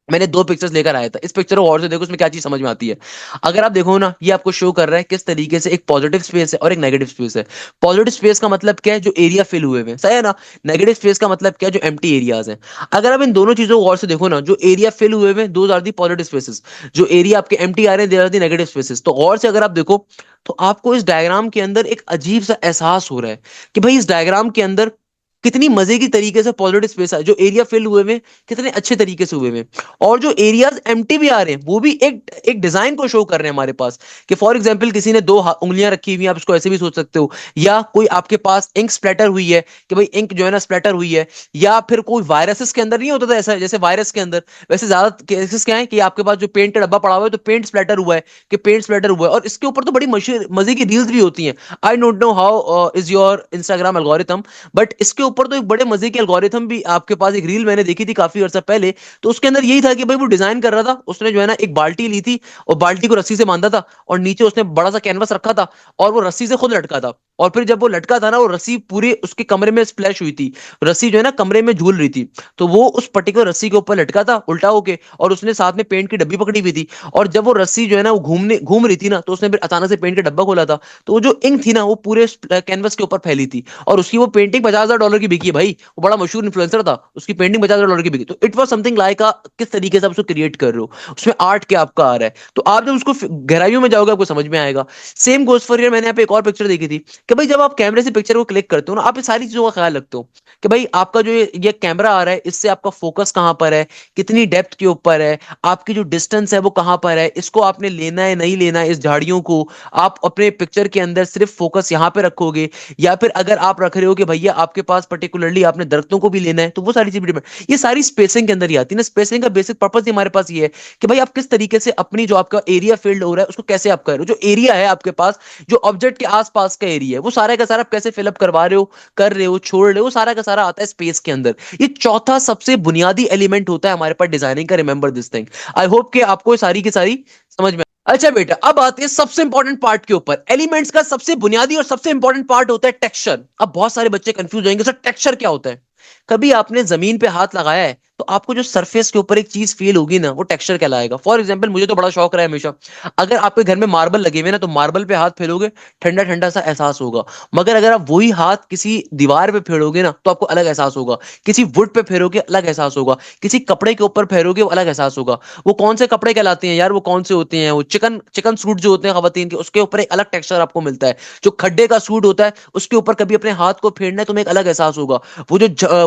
मैंने दो पिक्चर्स लेकर आया था, इस पिक्चर को और से देखो, इसमें क्या चीज समझ में आती है। अगर आप देखो ना, ये आपको शो कर रहा है किस तरीके से एक पॉजिटिव स्पेस है और एक नेगेटिव स्पेस है। पॉजिटिव स्पेस का मतलब क्या है, जो एरिया फिल हुए हुए हैं, सही है ना। नेगेटिव स्पेस का मतलब क्या है, जो एम्प्टी एरियाज हैं। अगर आप इन दोनों चीजों को गौर से देखो ना, जो एरिया फिल हुए हुए हैं, those are the positive spaces. जो एरिया आपके एम्प्टी आ रहे हैं, they are the negative spaces. तो गौर से अगर आप देखो, तो आपको इस डायग्राम के अंदर एक अजीब सा एहसास हो रहा है कि भाई इस डायग्राम के अंदर कितनी मजे की तरीके से पॉजिटिव स्पेस है, जो एरिया फिल हुए हुए हैं, कितने अच्छे तरीके से हुए हुए हैं। और जो एरियाज एम्प्टी भी आ रहे हैं, वो भी एक एक डिजाइन को शो कर रहे हैं हमारे पास। कि फॉर एग्जांपल किसी ने दो उंगलियां रखी हुई हैं, आप इसको ऐसे भी सोच सकते हो। या कोई आपके पास इंक स्प्लैटर हुई है, कि भाई इंक जो है ना स्प्लैटर हुई है। या फिर कोई वायरसेस के अंदर नहीं होता था ऐसा, जैसे वायरस के अंदर वैसे ज्यादा केसेस क्या है कि आपके पास जो पेंट का डब्बा पड़ा हुआ है, तो पेंट स्प्लैटर हुआ है, कि पेंट स्प्लैटर हुआ है। और इसके ऊपर तो बड़ी मजे की रील्स भी होती हैं। I don't know how is your Instagram algorithm, but इसके ऊपर तो एक बड़े मजे की एल्गोरिथम भी आपके पास, एक रील मैंने देखी थी काफी अर्सा पहले। तो उसके अंदर यही था कि भाई वो डिजाइन कर रहा था, उसने जो है ना एक बाल्टी ली थी, और बाल्टी को रस्सी से बांधा था, और नीचे उसने बड़ा सा कैनवस रखा था, और वो रस्सी से खुद लटका था। और फिर जब वो लटका था ना, वो रस्सी पूरी उसके कमरे में स्प्लैश हुई थी। रस्सी जो है ना कमरे में झूल रही थी। तो वो उस पर्टिकुलर रस्सी के ऊपर लटका था उल्टा होके, और उसने साथ में पेंट की डब्बी पकड़ी हुई थी। और जब वो रस्सी जो है ना वो घूम रही थी ना, तो उसने फिर अचानक से पेंट का डब्बा खोला था। तो वो जो इंक थी ना, वो पूरे कैनवस के ऊपर फैली थी। और उसकी वो पेंटिंग $50,000 की बिकी है भाई। वो बड़ा मशहूर इन्फ्लुएंसर था, उसकी पेंटिंग $50,000 की बिकी। तो इट वाज समथिंग लाइक किस तरीके से आप उसको क्रिएट कर रहे हो, उसमें आर्ट क्या आपका आ रहा है। तो आप जब उसको गहराइयों में जाओगे, आपको समझ में आएगा। सेम गोज फॉर हियर, मैंने यहाँ पे एक और पिक्चर देखी थी, कि भाई जब आप कैमरे से पिक्चर को क्लिक करते हो ना, आप ये सारी चीजों का ख्याल रखते हो। कि भाई आपका जो ये कैमरा आ रहा है, इससे आपका फोकस कहाँ पर है, कितनी डेप्थ के ऊपर है, आपकी जो डिस्टेंस है वो कहाँ पर है, इसको आपने लेना है नहीं लेना है, इस झाड़ियों को आप अपने पिक्चर के अंदर सिर्फ फोकस यहाँ पे रखोगे। या फिर अगर आप रख रहे हो कि भैया आपके पास पर्टिकुलरली आपने दरख्तों को भी लेना है, तो वो सारी चीजें ये सारी स्पेसिंग के अंदर ही आती है ना। स्पेसिंग का बेसिक पर्पस ही हमारे पास ये है कि भाई आप किस तरीके से अपनी जो आपका एरिया फील्ड हो रहा है, उसको कैसे आप कर रहे हो। जो एरिया है आपके पास, जो ऑब्जेक्ट के आसपास का एरिया है, वो सारा का सारा आप कैसे फिलअप करवा रहे हो, कर रहे हो, छोड़ रहे हो, सारा का सारा आता है स्पेस के अंदर। ये चौथा सबसे बुनियादी एलिमेंट होता है हमारे पास डिजाइनिंग का। Remember this thing. I hope कि आपको ये सारी की सारी समझ में। अच्छा बेटा, अब आते हैं सबसे इंपॉर्टेंट पार्ट के ऊपर। एलिमेंट्स का सबसे बुनियादी और सबसे इंपॉर्टेंट पार्ट होता है टेक्सचर। अब बहुत सारे बच्चे कंफ्यूज होंगे, सर टेक्सचर क्या होता है। कभी आपने जमीन पे हाथ लगाया है, तो आपको जो सरफेस के ऊपर एक चीज फील होगी ना, वो टेक्सचर कहलाएगा। फॉर एग्जांपल, मुझे तो बड़ा शौक रहा है हमेशा, अगर आपके घर में मार्बल लगे हुए ना, तो मार्बल पे हाथ फेरोगे, ठंडा ठंडा सा एहसास होगा। मगर अगर आप वही हाथ किसी दीवार पे फेरोगे ना, तो आपको अलग एहसास होगा। किसी वुड पे फेरोगे, अलग एहसास होगा। किसी कपड़े के ऊपर फेरोगे, वो अलग एहसास होगा। वो कौन से कपड़े कहलाते हैं यार, वो कौन से होते हैं, वो चिकन चिकन सूट जो होते हैं खवातीन के, उसके ऊपर एक अलग टेक्सचर आपको मिलता है। जो खड्डे का सूट होता है, उसके ऊपर कभी अपने हाथ को फेरना है, तुम्हें एक अलग एहसास होगा।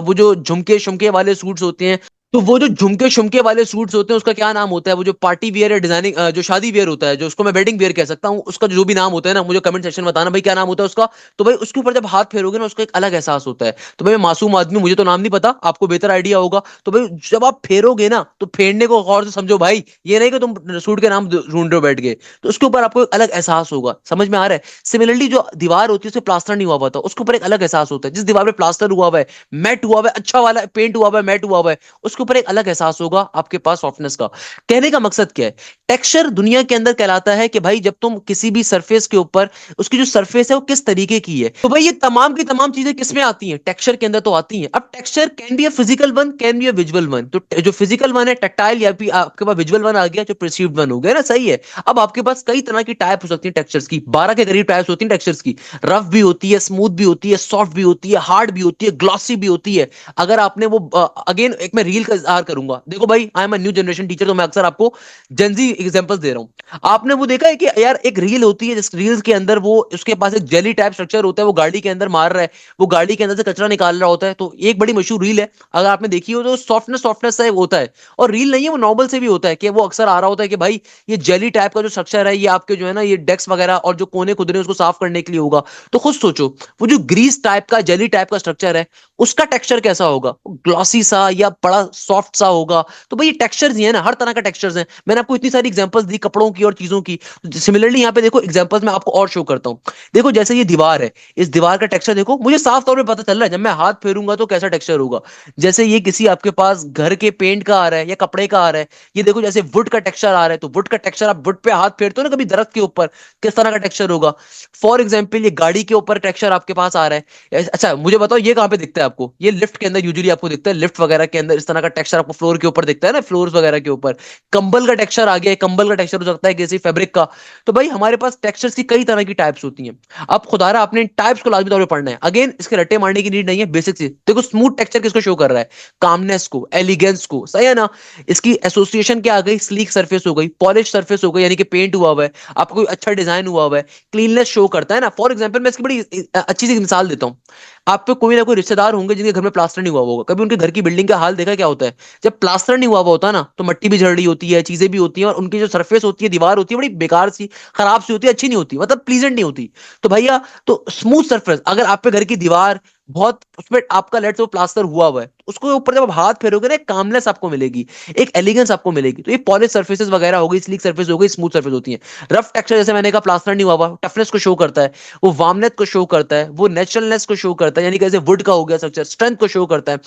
वो जो झुमके शुमके वाले सूट्स होते हैं, तो वो जो झुमके शुमके वाले सूट्स होते हैं, उसका क्या नाम होता है। वो जो पार्टी वियर या डिजाइनिंग, जो शादी वियर होता है, जो उसको मैं वेडिंग वियर कह सकता हूँ, उसका जो भी नाम होता है ना, मुझे कमेंट सेक्शन में बताना भाई क्या नाम होता है उसका। तो भाई उसके ऊपर जब हाथ फेरोगे ना, उसका एक अलग एहसास होता है। तो भाई मैं मासूम आदमी, मुझे तो नाम नहीं पता, आपको बेहतर आइडिया होगा। तो भाई जब आप फेरोगे ना, तो फेरने को गौर से समझो भाई, ये नहीं कि तुम सूट के नाम ढूंढ रहे हो बैठ के। तो उसके ऊपर आपको एक अलग एहसास होगा। समझ में आ रहा है। सिमिलरली जो दीवार होती है, उसे प्लास्टर नहीं हुआ हुआ था, उसके ऊपर एक अलग एहसास होता है। जिस दीवार पे प्लास्टर हुआ हुआ है, मैट हुआ हुआ है, अच्छा वाला पेंट हुआ हुआ है, मैट हुआ हुआ है, उसके ऊपर एक अलग एहसास होगा आपके पास सॉफ्टनेस का। कहने का मकसद क्या है, टेक्सचर दुनिया के अंदर कहलाता है कि भाई जब तुम किसी भी सरफेस के ऊपर, उसकी जो सरफेस है वो किस तरीके की है। तो भाई ये तमाम की तमाम चीजें किसमें आती हैं, टेक्सचर के अंदर तो आती हैं। अब texture can be a physical one, can be a visual one. तो जो फिजिकल वन है टैक्टाइल, या फिर आपके पास विजुअल वन आ गया जो परसीव्ड वन हो गया ना, सही है। अब आपके पास कई तरह की टाइप हो सकती है टेक्सचर्स की, 12 के करीब टाइप्स होती हैं टेक्सचर्स की। रफ भी होती है, स्मूथ भी होती है, सॉफ्ट भी होती है, हार्ड भी होती है, ग्लॉसी भी होती है। अगर आपने वो अगेन एक मैं रील का इजहार करूंगा, देखो भाई आई am a new generation teacher, तो मैं अक्सर आपको जेंजी एग्जांपल्स दे रहा हूं। आपने वो देखा है कि यार एक रील होती है, जिस रील्स के अंदर वो उसके पास एक जेली टाइप स्ट्रक्चर होता है, वो गाड़ी के अंदर मार रहा है, वो गाड़ी के अंदर से कचरा निकाल रहा होता है। तो एक बड़ी मशहूर रील है, अगर आपने देखी हो, तो सॉफ्टनेस सॉफ्टनेस सा होता है। और रील नहीं है, वो नॉर्मल से भी होता है, कि वो अक्सर आ रहा होता है कि भाई ये जेली टाइप का जो स्ट्रक्चर है, ये आपके जो है ना, ये डेस्क वगैरह और जो कोने खुदरे उसको साफ करने के लिए होगा। तो खुद सोचो, वो जो ग्रीस टाइप का जेली टाइप का स्ट्रक्चर है, उसका टेक्सचर कैसा होगा, ग्लॉसी सा या बड़ा सॉफ्ट सा होगा। तो भाई ये टेक्सचर्स ही है ना, हर तरह का टेक्सचर्स हैं। मैंने आपको इतनी सारी एग्जांपल्स दी कपड़ों की और चीजों की। सिमिलरली यहाँ पे देखो एग्जांपल्स मैं आपको और शो करता हूँ। देखो जैसे ये दीवार है, इस दीवार का टेक्सचर देखो, मुझे साफ तौर पे पता चल रहा है, जब मैं हाथ फेरूंगा तो कैसा टेक्सचर होगा। जैसे ये किसी आपके पास घर के पेंट का आ रहा है या कपड़े का आ रहा है। ये देखो जैसे वुड का टेक्सचर आ रहा है, तो वुड का टेक्सचर, आप वुड पे हाथ फेरते हो ना कभी दरख्त के ऊपर, किस तरह का टेक्सचर होगा। फॉर एग्जाम्पल ये गाड़ी के ऊपर टेक्सचर आपके पास आ रहा है। अच्छा मुझे बताओ, ये कहाँ पे दिखता है आपको, ये लिफ्ट के अंदर यूजुअली आपको दिखता है, लिफ्ट वगैरह के अंदर इस तरह का टेक्सचर आपको फ्लोर के ऊपर दिखता है ना, फ्लोर्स वगैरह के ऊपर। कंबल का टेक्सचर आ गया है, कंबल का टेक्सचर हो सकता है किसी फैब्रिक का। तो भाई हमारे पास टेक्सचर्स की कई तरह की टाइप्स होती हैं। अब खुदारा आपने इन टाइप्स को लाजमी तौर पर पढ़ना है। अगेन इसके रट्टे मारने की नीड नहीं है, बेसिक चीज देखो। स्मूथ टेक्सचर किसको शो कर रहा है? कामनेस को, एलिगेंस को, सही है ना। इसकी एसोसिएशन क्या आ गई? स्लीक सरफेस हो गई, पॉलिश सरफेस हो गई, यानी कि पेंट हुआ हुआ है, आपको कोई अच्छा डिजाइन हुआ हुआ है, क्लीननेस शो करता है ना। फॉर एग्जाम्पल मैं इसकी बड़ी अच्छी सी मिसाल देता हूँ। आप पे कोई ना कोई रिश्तेदार होंगे जिनके घर में प्लास्टर नहीं हुआ होगा। कभी उनके घर की बिल्डिंग का हाल देखा? क्या होता है जब प्लास्टर नहीं हुआ हुआ होता ना, तो मिट्टी भी झड़ रही होती है, चीजें भी होती हैं, और उनकी जो सरफेस होती है, दीवार होती है, बड़ी बेकार सी, खराब सी होती है, अच्छी नहीं होती, मतलब प्लीजेंट नहीं होती। तो भैया, तो स्मूथ सरफेस, अगर आप पे घर की दीवार बहुत उसमें आपका लेट से वो प्लास्टर हुआ हुआ है, उसको ऊपर जब आप हाथ फेरोगे ना, एक कामनेस आपको मिलेगी, एक एलिगेंस आपको मिलेगी। तो ये पॉलिश सर्फेसेस वगैरह हो गई, स्लीक सर्फेस हो गई, स्मूथ सर्फेस होती है। रफ टेक्सचर जैसे मैंने कहा, प्लास्टर नहीं हुआ हुआ, टफनेस को शो करता है, वो वार्मनेस को शो करता है, वो नेचुरलनेस को शो करता है, यानी कैसे वुड का हो गया स्ट्रक्चर, स्ट्रेंथ को शो करता है।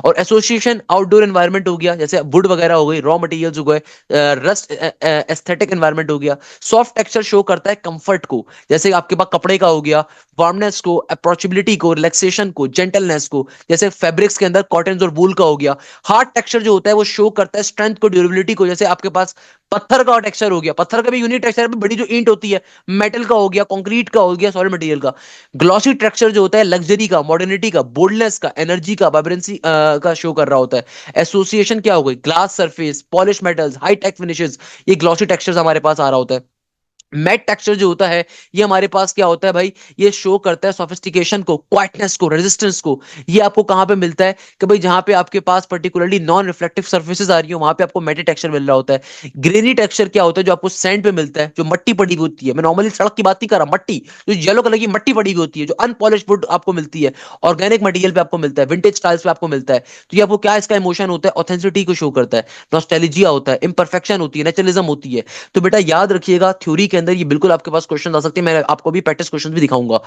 और एसोसिएशन आउटडोर एनवायरनमेंट हो गया, जैसे वुड वगैरह हो गई, रॉ मटेरियल्स हो गए, रस्ट एस्थेटिक एनवायरनमेंट हो गया। सॉफ्ट टेक्सचर शो करता है कंफर्ट को, जैसे आपके पास कपड़े का हो गया, वार्मनेस को, अप्रोचेबिलिटी को, रिलैक्सेशन को, जेंटलनेस को, जैसे फैब्रिक्स के अंदर कॉटन और वूल का हो गया। हार्ड टेक्सचर जो होता है वो शो करता है स्ट्रेंथ को, ड्यूरेबिलिटी को, जैसे आपके पास पत्थर का टेक्सचर हो गया, पत्थर का भी यूनिक टेक्सचर है, बड़ी जो ईंट होती है, मेटल का हो गया, कंक्रीट का हो गया, सॉलिड मटेरियल का। ग्लॉसी टेक्सचर जो होता है लग्जरी का, मॉडर्निटी का, बोल्डनेस का, एनर्जी का, वाइब्रेंसी का शो कर रहा होता है। एसोसिएशन क्या हो गई? Glass surface, polish metals, high tech finishes, ये ग्लॉसी टेक्सचर हमारे पास आ रहा होता है। मैट टेक्सचर जो होता है, ये हमारे पास क्या होता है भाई? ये शो करता है सोफिस्टिकेशन को, क्वाइटनेस को, रेजिस्टेंस को। ये आपको कहां पे मिलता है कि भाई जहां पे आपके पास पर्टिकुलरली नॉन रिफ्लेक्टिव सर्फेसेस आ रही हो, वहां पे आपको मैटेड टेक्सचर मिल रहा होता है। ग्रेनी टेक्सचर क्या होता है? जो आपको सैंड पे मिलता है, जो मट्टी पड़ी हुई होती है। मैं नॉर्मली सड़क की बात नहीं कर रहा, मट्टी, जो येलो कलर की मट्टी पड़ी हुई होती है, जो अनपॉलिश वुड आपको मिलती है, ऑर्गेनिक मटेरियल पे आपको मिलता है, विंटेज टाइल्स पे आपको मिलता है। तो ये आपको क्या, इसका इमोशन होता है? ऑथेंटिसिटी को शो करता है, नॉस्टैल्जिया होता है, इम्परफेक्शन होती है, नेचुरलिज्म होती है। तो बेटा याद रखिएगा, थ्योरी के अंदर ये बिल्कुल आपके पास क्वेश्चन आ सकते हैं, मैं आपको भी प्रैक्टिस क्वेश्चन भी दिखाऊंगा।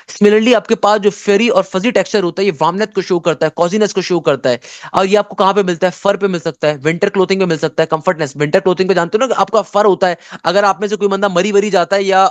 सिमिलरली आपके पास जो फेरी और फजी टेक्सचर होता है, ये वार्मनेस को शो करता है, कॉजीनेस को शो करता है। और ये आपको कहां पे मिलता है? फर पे मिल सकता है, विंटर क्लोथिंग पे मिल सकता है, कंफर्टनेस। विंटर क्लोथिंग पे जानते हो ना कि आपका फर होता है। अगर आप में से कोई बंदा मरी वरी जाता है, या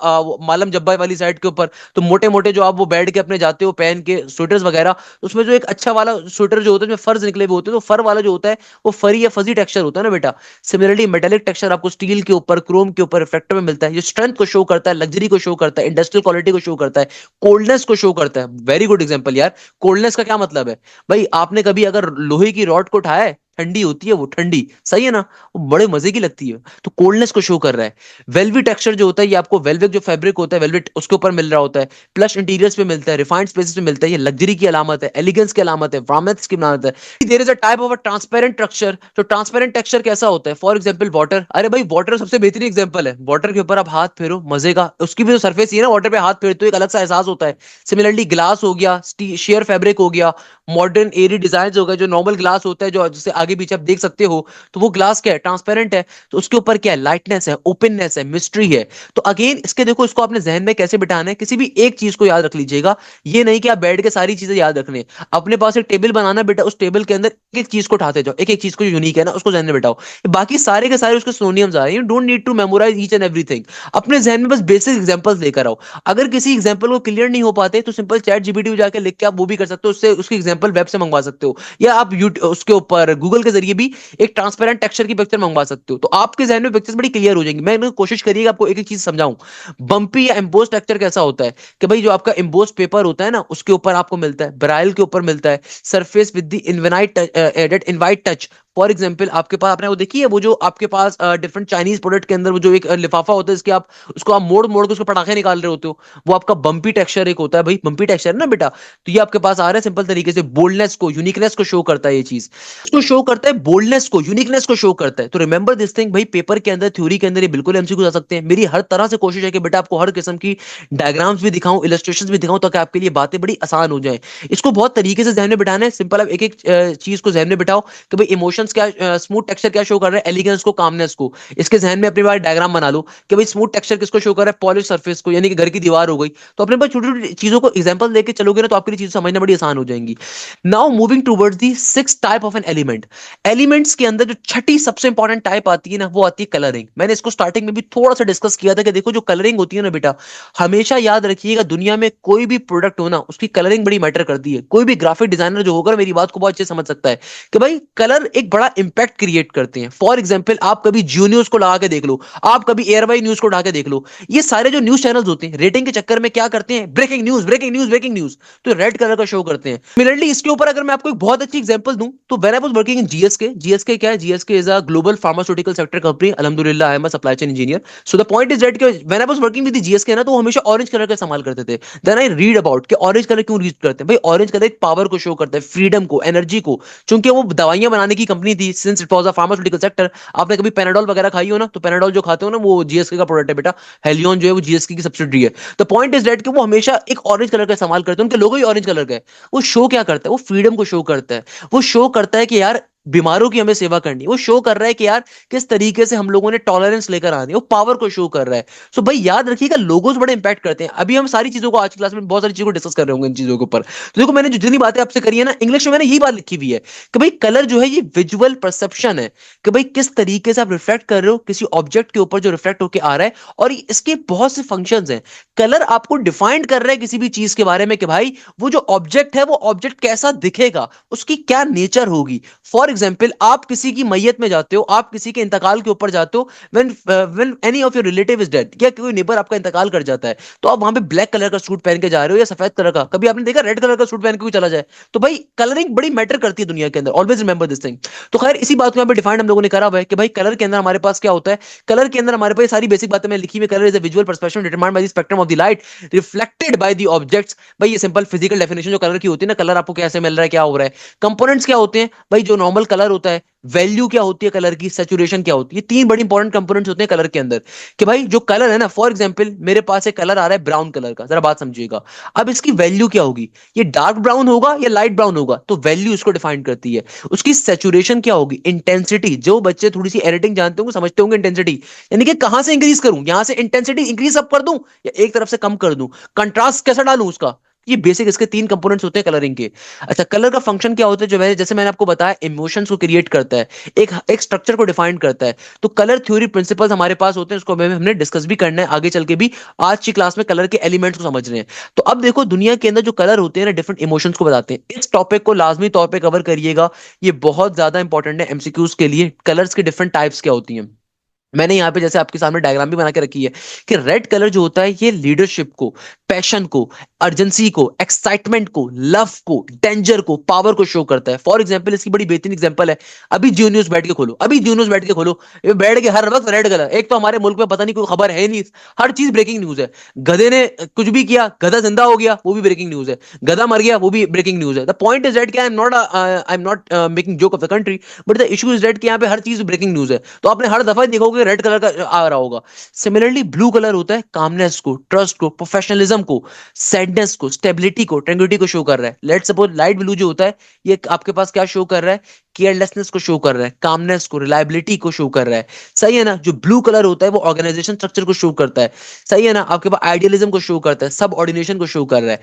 मालम जब्बा वाली साइड के ऊपर, तो मोटे मोटे जो आप वो बैठ के अपने जाते हो पहन के स्वेटर्स वगैरह, उसमें जो एक अच्छा वाला स्वेटर जो होता है, जिसमें फर्ज निकले हुए होते हैं, तो फर वाला जो होता है वो फरी या फजी टेक्सचर होता है ना बेटा। सिमिलरली मेटेलिक टेक्सचर आपको स्टील के ऊपर, क्रोम के ऊपर, रिफ्लेक्टर में मिलता है। ये स्ट्रेंथ को शो करता है, लग्जरी को शो करता है, इंडस्ट्रियल क्वालिटी को शो करता है, कोल्डनेस को शो करता है। वेरी गुड एग्जांपल यार। कोल्डनेस का क्या मतलब है भाई? आपने कभी अगर लोहे की रॉड को उठाया है, ठंडी होती है वो, ठंडी, सही है ना, वो बड़े मजे की लगती है। तो कोल्डनेस को शो कर रहा है। वेल्वेट टेक्सचर जो होता है, ये आपको वेल्वेट जो फैब्रिक होता है, वेल्वेट उसके ऊपर मिल रहा होता है, प्लस इंटीरियर्स पे मिलता है, रिफाइंड स्पेसेस पे मिलता है। ये लग्जरी की अलामत है, एलिगेंस की अलामत है, वार्मनेस की अलामत है। There is a type of a transparent texture. तो ट्रांसपेरेंट टेक्सचर कैसा होता है? For example water. अरे भाई वाटर सबसे बेहतरीन एग्जांपल है। वाटर के ऊपर आप हाथ फेरो, मजे का, उसकी भी जो सरफेस है ना, वाटर पे हाथ फेरते हो एक अलग सा एहसास होता है। सिमिलरली ग्लास हो गया, शेयर फैब्रिक हो गया, मॉडर्न एरी डिजाइन हो गया, जो नॉर्मल ग्लास होता है, जो जैसे आगे पीछे आप देख सकते हो, तो वो ग्लास क्या है? ट्रांसपेरेंट है। तो उसके ऊपर क्या है? लाइटनेस है, ओपननेस है, मिस्ट्री है। तो अगेन इसके देखो, इसको आपने जहन में कैसे बिठाना है? किसी भी एक चीज को याद रख लीजिएगा। ये नहीं कि आप बैठ के सारी चीजें याद रखने। अपने पास एक टेबल बनाना बेटा, उस टेबल के अंदर एक एक चीज को उठाते जाओ, एक एक चीज को जो यूनिक है ना, उसको जहन में बिठाओ। बाकी सारे के सारे उसके सिनोनिम्स आ रहे हैं। You don't need to memorize each and everything. अपने जहन में बस बेसिक एग्जांपल्स लेकर आओ। अगर किसी एग्जांपल को क्लियर नहीं हो पाते, तो सिंपल चैट जीपीटी में जाके लिख के आप वो भी कर सकते हो, उससे उसकी एग्जांपल वेब से मंगवा सकते हो, या आप यूट्यूब उसके ऊपर गूगल के जरिए भी एक ट्रांसपेरेंट टेक्सचर की पिक्चर मंगवा सकते हो। तो आपके जहन में पिक्चर्स बड़ी क्लियर हो जाएंगी। मैं कोशिश करिएगा आपको एक एक चीज समझाऊं। बम्पी या एम्बोस टेक्सचर कैसा होता है कि भाई जो आपका एम्बोस पेपर होता है ना, उसके ऊपर आपको मिलता है, ब्राइल के ऊपर मिलता है, surface with the invite added invite touch. For example आपके पास, आपने वो देखी है, वो जो आपके पास डिफरेंट चाइनीज प्रोडक्ट के अंदर वो जो एक लिफाफा होता है, इसके आप उसको आप मोड़ मोड़ के उसको पटाखे निकाल रहे होते हो, वो आपका बम्पी टेक्सचर एक होता है भाई, बम्पी टेक्सचर ना बेटा। तो ये आपके पास आ रहा है सिंपल तरीके से, बोल्डनेस को, यूनिकनेस को शो करता है ये चीज, इसको शो करता है, बोल्डनेस को, यूनिकनेस को शो करता है। तो रिमेंबर दिस थिंग भाई, पेपर के अंदर, थ्योरी के अंदर ये बिल्कुल एमसीक्यू आ सकते हैं। मेरी हर तरह से कोशिश है कि बेटा आपको हर किस्म की डायग्राम्स भी दिखाऊं, इलस्ट्रेशंस भी दिखाऊं, ताकि आपके लिए बातें बड़ी आसान हो जाए। इसको बहुत तरीके से ध्यान में बिठाना है। सिंपल आप एक एक चीज को ध्यान में बिठाओ कि भाई इमोशंस क्या, स्मूथ टेक्सचर क्या शो कर रहा है, एलिगेंस को, कामनेस को। इसके जहन में अपनी बार डायग्राम बना लो कि भाई स्मूथ टेक्सचर किसको शो कर रहा है, पॉलिश सरफेस को, यानी कि घर की दीवार हो गई। तो अपने पास छोटी छोटी चीजों को एग्जांपल देके चलोगे ना, तो आपके लिए चीज समझना बड़ी आसान हो जाएंगी। Now moving towards the six type of an element. Elements के अंदर जो छठी सबसे इंपॉर्टेंट टाइप आती है ना, वो आती है कलरिंग। मैंने इसको स्टार्टिंग में भी थोड़ा सा डिस्कस किया था कि देखो जो कलरिंग होती है ना बेटा, हमेशा याद रखिएगा, दुनिया में कोई भी प्रोडक्ट हो ना, उसकी कलरिंग बड़ी मैटर करती है। कोई भी ग्राफिक डिजाइनर जो होगा, मेरी बात को बहुत अच्छे से समझ सकता है कि भाई कलर एक बड़ा इंपैक्ट क्रिएट करते हैं। फॉर एग्जाम्पल आप कभी जियो न्यूज को लगा के देख लो, आप कभी एयरवाई न्यूज को उठा के देख लो, ये सारे जो न्यूज चैनल्स होते हैं रेटिंग के चक्कर में क्या करते हैं, breaking news breaking news breaking news, तो रेड कलर का शो करते हैं। सिमिलरली इसके ऊपर अगर मैं आपको एक बहुत अच्छी एग्जांपल दूं तो when I was working in GSK, GSK क्या है, GSK is a global pharmaceutical sector company, अल्हम्दुलिल्लाह I am a supply chain engineer. So the point is that कि when I was working with GSK ना, तो वो हमेशा orange colour का इस्तेमाल करते थे। देन आई रीड अबाउट कि ऑरेंज कलर क्यों यूज करते हैं भाई, ऑरेंज कलर एक पावर को शो करता है, फ्रीडम को, एनर्जी को, क्योंकि वो दवाइयां बनाने की कंपनी थी, since it was a pharmaceutical sector. आपने कभी पेनाडोल वगैरह खाई हो ना, तो पेनाडोल जो खाते हो ना वो जीएसके का प्रोडक्ट है बेटा, हेलियन जो है वो जीएसके की सब्सिडरी है। द पॉइंट इज दैट कि वो हमेशा एक ऑरेंज कलर का इस्तेमाल करते हैं, उनके लोगो ही ऑरेंज कलर का है। वो शो क्या करता है, वो फ्रीडम को शो करता है, वो शो करता है कि यार बीमारों की हमें सेवा करनी है, वो शो कर रहा है कि यार किस तरीके से हम लोगों ने टॉलरेंस लेकर आनी है, वो पावर को शो कर रहा है। सो भाई याद रखिएगा लोगोस बड़े इंपैक्ट करते हैं। अभी हम सारी चीजों को आज की क्लास में बहुत सारी चीजों को डिस्कस कर रहे होंगे इन चीजों के ऊपर। तो देखो मैंने जितनी बातें आपसे करी है ना, इंग्लिश में मैंने यही बात लिखी हुई है कि भाई कलर जो है ये विजुअल परसेप्शन है, कि भाई किस तरीके से आप रिफ्लेक्ट कर रहे हो किसी ऑब्जेक्ट के ऊपर जो रिफ्लेक्ट होकर आ रहा है, और इसके बहुत से फंक्शंस हैं। कलर आपको डिफाइन कर रहा है किसी भी चीज के बारे में कि भाई वो जो ऑब्जेक्ट है वो ऑब्जेक्ट कैसा दिखेगा, उसकी क्या नेचर होगी। फॉर एग्जाम्पल आप किसी की मैयत में जाते हो, आप किसी के इंतकाल के ऊपर जाते हो, when any of your relative is dead, या कोई नेबर आपका इंतकाल कर जाता है, तो आप वहां पे ब्लैक कलर का सूट पहन के जा रहे हो या सफेद कलर का, कभी आपने देखा रेड कलर का सूट पहन के कोई चला जाए। तो भाई कलरिंग बड़ी मैटर करती है दुनिया के अंदर, ऑलवेज रिमेंबर दिस थिंग। तो खैर इसी बात को यहाँ पे डिफाइन हम लोगों ने करा हुआ है कि भाई कलर के अंदर हमारे पास क्या होता है। कलर के अंदर हमारे पास सारी बेसिक बातें मैं लिखी हुई, colour is a visual perception determined by the spectrum of the light reflected by the objects. भाई ये सिंपल फिजिकल डेफिनेशन जो कलर की होती है ना, कलर आपको कैसे मिल रहा है, क्या हो रहा है। कंपोनेंट्स क्या होते हैं भाई, जो नॉर्मल कलर होता है, वैल्यू क्या होती है कलर की, सैचुरेशन क्या होती है, तीन बड़ी इंपॉर्टेंट कंपोनेंट्स होते हैं कलर के अंदर। कि भाई जो कलर है ना, फॉर एग्जांपल मेरे पास एक कलर आ रहा है ब्राउन कलर का, जरा बात समझिएगा। अब इसकी वैल्यू क्या होगी, ये डार्क ब्राउन होगा या लाइट ब्राउन होगा, तो वैल्यू इसको डिफाइन करती है। उसकी सैचुरेशन क्या होगी, इंटेंसिटी, जो बच्चे थोड़ी सी एडिटिंग जानते होंगे समझते होंगे इंटेंसिटी, यानी कि कहां से इंक्रीज करूं, यहां से इंटेंसिटी इंक्रीज अप कर दूं या एक तरफ से कम कर दूं, कंट्रास्ट कैसा डालूं उसका। ये बेसिक इसके तीन कंपोनेंट्स होते हैं कलरिंग के। अच्छा कलर का फंक्शन क्या होता है, जो मैंने जैसे मैंने आपको बताया इमोशंस को क्रिएट करता है, एक एक स्ट्रक्चर को डिफाइन करता है। तो कलर थ्योरी प्रिंसिपल्स हमारे पास होते हैं, उसको हमने डिस्कस भी करना है आगे चल के भी। आज की क्लास में कलर के एलिमेंट्स को समझ रहे हैं। तो अब देखो दुनिया के अंदर जो कलर होते हैं ना, डिफरेंट इमोशंस को बताते हैं। इस टॉपिक को लाजमी तौर पर कवर करिएगा, ये बहुत ज्यादा इंपॉर्टेंट है एमसीक्यूज के लिए। कलर्स के डिफरेंट टाइप्स क्या होती हैं, मैंने यहाँ पे जैसे आपके सामने डायग्राम भी बना के रखी है कि रेड कलर जो होता है ये लीडरशिप को, पैशन को, अर्जेंसी को, एक्साइटमेंट को, लव को, डेंजर को, पावर को शो करता है। फॉर एग्जांपल इसकी बड़ी बेहतरीन एग्जांपल है, अभी जियो न्यूज बैठ के खोलो, अभी जियो न्यूज बैठ के खोलो, ये बैठ के हर वक्त रेड कलर। एक तो हमारे मुल्क में पता नहीं कोई खबर है नहीं, हर चीज ब्रेकिंग न्यूज है। गधे ने कुछ भी किया, गधा जिंदा हो गया, वो भी ब्रेकिंग न्यूज है। गधा मर गया, वो भी ब्रेकिंग न्यूज है। The point is that I am not making joke of the country, but the issue is that कि यहाँ पे हर चीज ब्रेकिंग न्यूज है। तो आपने हर दफा देखोगे रेड कलर का आ रहा होगा। सिमिलरली ब्लू कलर होता है कामनेस को, ट्रस्ट को, प्रोफेशनलिज्म को, सैडनेस को, स्टेबिलिटी को, ट्रैंक्विलिटी को शो कर रहा है। लेट्स सपोज लाइट ब्लू जो होता है ये आपके पास क्या शो कर रहा है, केयरलेसनेस को शो कर रहा है, कामनेस को, रिलायबिलिटी को शो कर रहा है। सही है ना। जो ब्लू कलर होता है वो ऑर्गेनाइजेशन स्ट्रक्चर को शो करता है। सही है ना। आपके पास आइडियलिज्म को शो करता है, सब ऑर्डिनेशन को शो कर रहा है।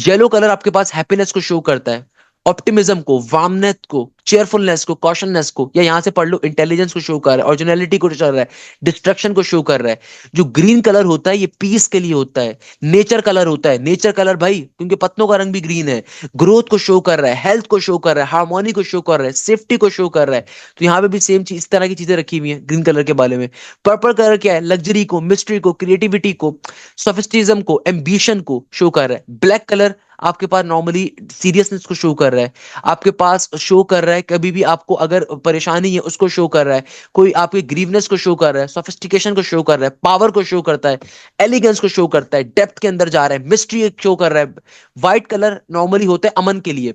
येलो कलर आपके पास हैप्पीनेस को शो करता है, ऑप्टिमिज्म को, वार्मनेस को, चेयरफुलनेस को, कॉशननेस को, या यहां से पढ़ लो इंटेलिजेंस को शो कर रहा है, ओरिजिनलिटी को शो कर रहा है, डिस्ट्रक्शन को शो कर रहा है। जो ग्रीन कलर होता है ये पीस के लिए होता है, नेचर कलर होता है। नेचर कलर भाई क्योंकि पत्तों का रंग भी ग्रीन है, ग्रोथ को शो कर रहा है, हेल्थ को शो कर रहा है, हार्मोनी को शो कर रहा है, सेफ्टी को शो कर रहा है। तो यहाँ पे भी सेम चीज, इस तरह की चीजें रखी हुई है ग्रीन कलर के बारे में। पर्पल कलर क्या है, लग्जरी को, मिस्ट्री को, क्रिएटिविटी को, सोफिस्टिज्म को, एम्बिशन को शो कर रहा है। ब्लैक कलर आपके पास नॉर्मली सीरियसनेस को शो कर रहा है, आपके पास शो कर रहा है कभी भी आपको अगर परेशानी है उसको शो कर रहा है, कोई आपके ग्रीवनेस को शो कर रहा है, सोफिस्टिकेशन को शो कर रहा है, पावर को शो करता है, एलिगेंस को शो करता है, डेप्थ के अंदर जा रहा है, मिस्ट्री शो कर रहा है। व्हाइट कलर नॉर्मली होता है अमन के लिए।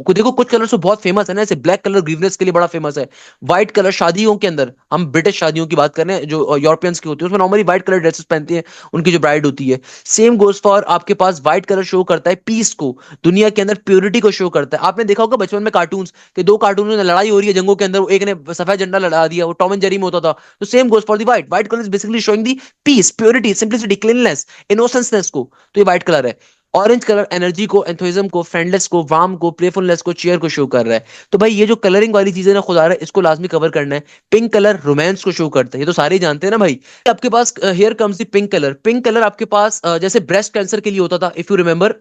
देखो कुछ कलर तो बहुत फेमस है ना, जैसे ब्लैक कलर ग्रीवनेस के लिए बड़ा फेमस है। व्हाइट कलर शादियों के अंदर, हम ब्रिटिश शादियों की बात कर रहे हैं जो यूरोपियंस की होती है, उसमें नॉर्मली व्हाइट कलर ड्रेसेस पहनती है उनकी जो ब्राइड होती है। सेम गोज फॉर आपके पास व्हाइट कलर शो करता है पीस को, दुनिया के अंदर प्योरिटी को शो करता है। आपने देखा होगा बचपन में कार्टून्स के दो कार्टून में लड़ाई हो रही है जंगों के अंदर, एक ने सफेद झंडा लड़ा दिया, वो टॉम एंड जेरी में होता था। तो same goes for the white. White colour is basically showing the peace, purity, simplicity, cleanness, innocenceness को। तो ये व्हाइट कलर है। ऑरेंज कलर एनर्जी को, एंथुसिज्म को, फ्रेंडलेस को, वार्म को, प्लेफुलनेस को, चीयर को शो कर रहा है। तो भाई ये जो कलरिंग वाली चीजें ना खुदा रहा है, इसको लाजमी कवर करना है। पिंक कलर रोमांस को शो करता है, ये तो सारे ही जानते हैं ना भाई। आपके पास here comes the pink colour. Pink colour आपके पास जैसे ब्रेस्ट कैंसर के लिए होता था, इफ यू रिमेंबर,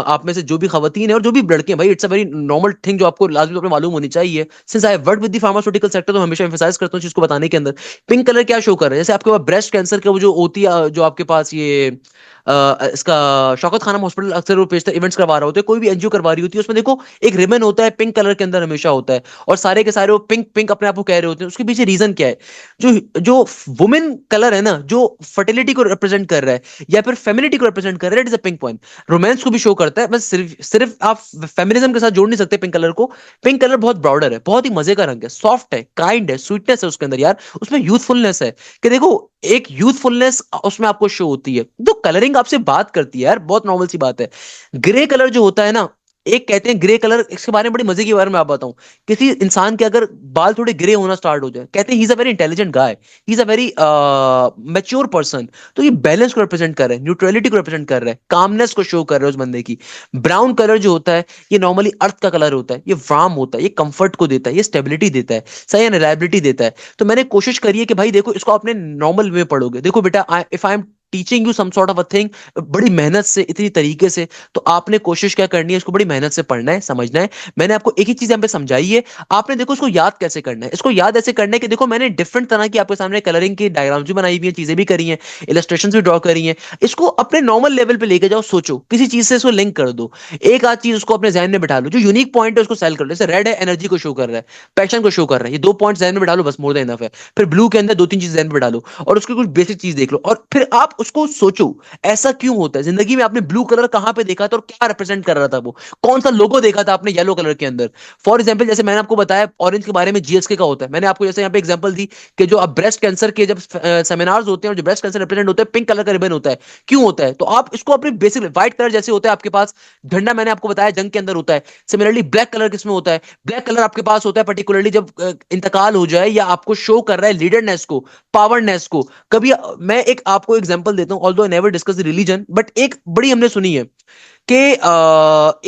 आप में से जो भी खवातीन है और जो भी लड़के हैं भाई, it's a very normal thing जो आपको लाजमी तौर पे मालूम होनी चाहिए। Since I work with the pharmaceutical sector, तो हमेशा एम्फसाइज करता हूँ चीज को बताने के अंदर। पिंक कलर क्या शो कर रहा है, जैसे आपके पास ब्रेस्ट कैंसर का वो जो होती है, जो आपके पास ये इसका शौकत खानम हॉस्पिटल अक्सर वो पेशतर इवेंट्स करवा रहा होता है, कोई भी एनजीओ करवा रही होती है, उसमें देखो एक रिबन होता है पिंक कलर के अंदर हमेशा होता है, और सारे के सारे वो पिंक पिंक अपने आप को कह रहे होते हैं। उसके पीछे रीजन क्या है? जो जो वुमेन कलर है ना, जो फर्टिलिटी को रिप्रेजेंट कर रहा है या फिर फेमिनिटी को रिप्रेजेंट कर रहा है, it is a pink point. Romance को भी शो करता है, बस सिर्फ सिर्फ आप फेमिनिज्म के साथ जोड़ नहीं सकते पिंक कलर को। पिंक कलर बहुत ब्रॉडर है, बहुत ही मजे का रंग है, सॉफ्ट है, काइंड है, स्वीटनेस है उसके अंदर यार, उसमें यूथफुलनेस है कि देखो एक यूथफुलनेस उसमें आपको शो होती है। तो कलरिंग आपसे बात करती है यार, बहुत नॉर्मल सी बात है। ग्रे कलर जो होता है ना, एक कहते हैं ग्रे कलर, इसके बारे में बड़ी मजे के बारे में आप बताऊं। किसी इंसान के अगर बाल थोड़े ग्रे होना स्टार्ट हो जाए, कहते हैं he is a very intelligent guy, he is a very mature person. तो ये बैलेंस को रिप्रेजेंट कर रहा है, न्यूट्रलिटी को रिप्रेजेंट कर रहा है, कामनेस को शो कर रहा है उस बंदे की। ब्राउन कलर जो होता है, ये नॉर्मली अर्थ का कलर होता है, ये वार्म होता है, ये कंफर्ट को देता है, ये स्टेबिलिटी देता है, सही है, रिलायबिलिटी देता है। तो मैंने कोशिश करी है कि भाई देखो इसको अपने नॉर्मल वे पढ़ोगे, देखो बेटा, if I am teaching you some sort of a thing बड़ी मेहनत से, इतनी तरीके से, तो आपने कोशिश क्या करनी है, इसको बड़ी मेहनत से पढ़ना है, समझना है। मैंने आपको एक ही चीज यहाँ पे समझाई है, आपने देखो इसको याद कैसे करना है। इसको याद ऐसे करना है कि देखो मैंने डिफरेंट तरह की आपके सामने कलरिंग की डायग्राम्स भी बनाई हुई है, चीजें भी करी हैं, इलस्ट्रेशन भी ड्रॉ करी हैं। इसको अपने नॉर्मल लेवल पे लेके जाओ, सोचो किसी चीज से इसको लिंक कर दो, एक आध चीज उसको अपने जहन में बिठा लो, जो यूनिक पॉइंट है उसको सेल कर लो। जैसे रेड है, एनर्जी को शो कर रहा है, पैशन को शो कर रहा है, ये दो पॉइंट जहन में बिठा लो, बस मोर देन इनफ है। फिर ब्लू के अंदर दो तीन चीज जहन में बिठा लो और उसकी कुछ बेसिक चीज देख लो, और फिर आप उसको सोचो ऐसा क्यों होता है जिंदगी में, आपने ब्लू कलर कहां पे देखा था और क्या रिप्रेजेंट कर रहा था, वो कौन सा लोगो देखा था आपने येलो कलर के अंदर। फॉर एग्जांपल जैसे मैंने आपको बताया ऑरेंज के बारे में, जीएसके का होता है, मैंने आपको जैसे यहाँ पे एग्जांपल दी कि जो अब ब्रेस्ट कैंसर के जब सेमिनार्स होते हैं और जो ब्रेस्ट कैंसर रिप्रेजेंट होते हैं, पिंक कलर का रिबन होता है, क्यों होता है? तो आप इसको अपने बेसिक व्हाइट कलर जैसे होता है आपके पास झंडा, मैंने आपको बताया जंग के अंदर होता है। सिमिलरली ब्लैक कलर किसमें होता है? ब्लैक कलर आपके पास होता है पर्टिकुलरली जब इंतकाल हो जाए या आपको शो कर रहा है लीडरनेस को, पावरनेस को। कभी मैं एक आपको एग्जांपल देता हूं, although I never discuss the religion, but एक बड़ी हमने सुनी है कि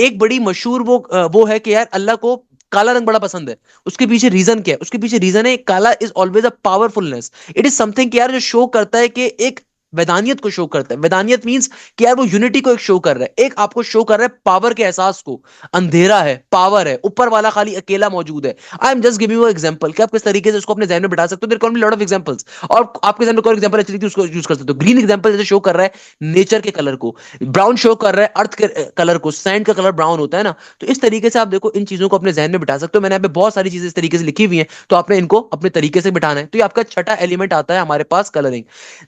एक बड़ी मशहूर वो है कि यार अल्लाह को काला रंग बड़ा पसंद है। उसके पीछे रीजन क्या है? उसके पीछे रीजन है काला is always a powerfulness. It is something कि यार जो शो करता है कि एक वैदानियत को शो करता है। वैदानियत मींस कि यार वो यूनिटी को एक शो कर रहा है, एक आपको शो कर रहा है पावर के एहसास को। अंधेरा है, पावर है, ऊपर वाला खाली अकेला मौजूद है। I am just giving you example कि आप किस तरीके से उसको अपने जहन में बिठा सकते हो। There can be lot of examples, और आपके जहन में कोई एग्जांपल अच्छी थी उसको यूज कर सकते हो। ग्रीन एग्जांपल जैसे शो कर रहा है नेचर के कलर को, ब्राउन शो कर रहा है अर्थ के कलर को, सैंड का कलर ब्राउन होता है ना। तो इस तरीके से आप देखो इन चीजों को अपने जहन में बिठा सकते हो। मैंने यहाँ पे बहुत सारी चीजें इस तरीके से लिखी हुई हैं, तो आपने इनको अपने तरीके से बिठाना है। तो ये आपका छठा एलिमेंट आता है हमारे पास, कलरिंग।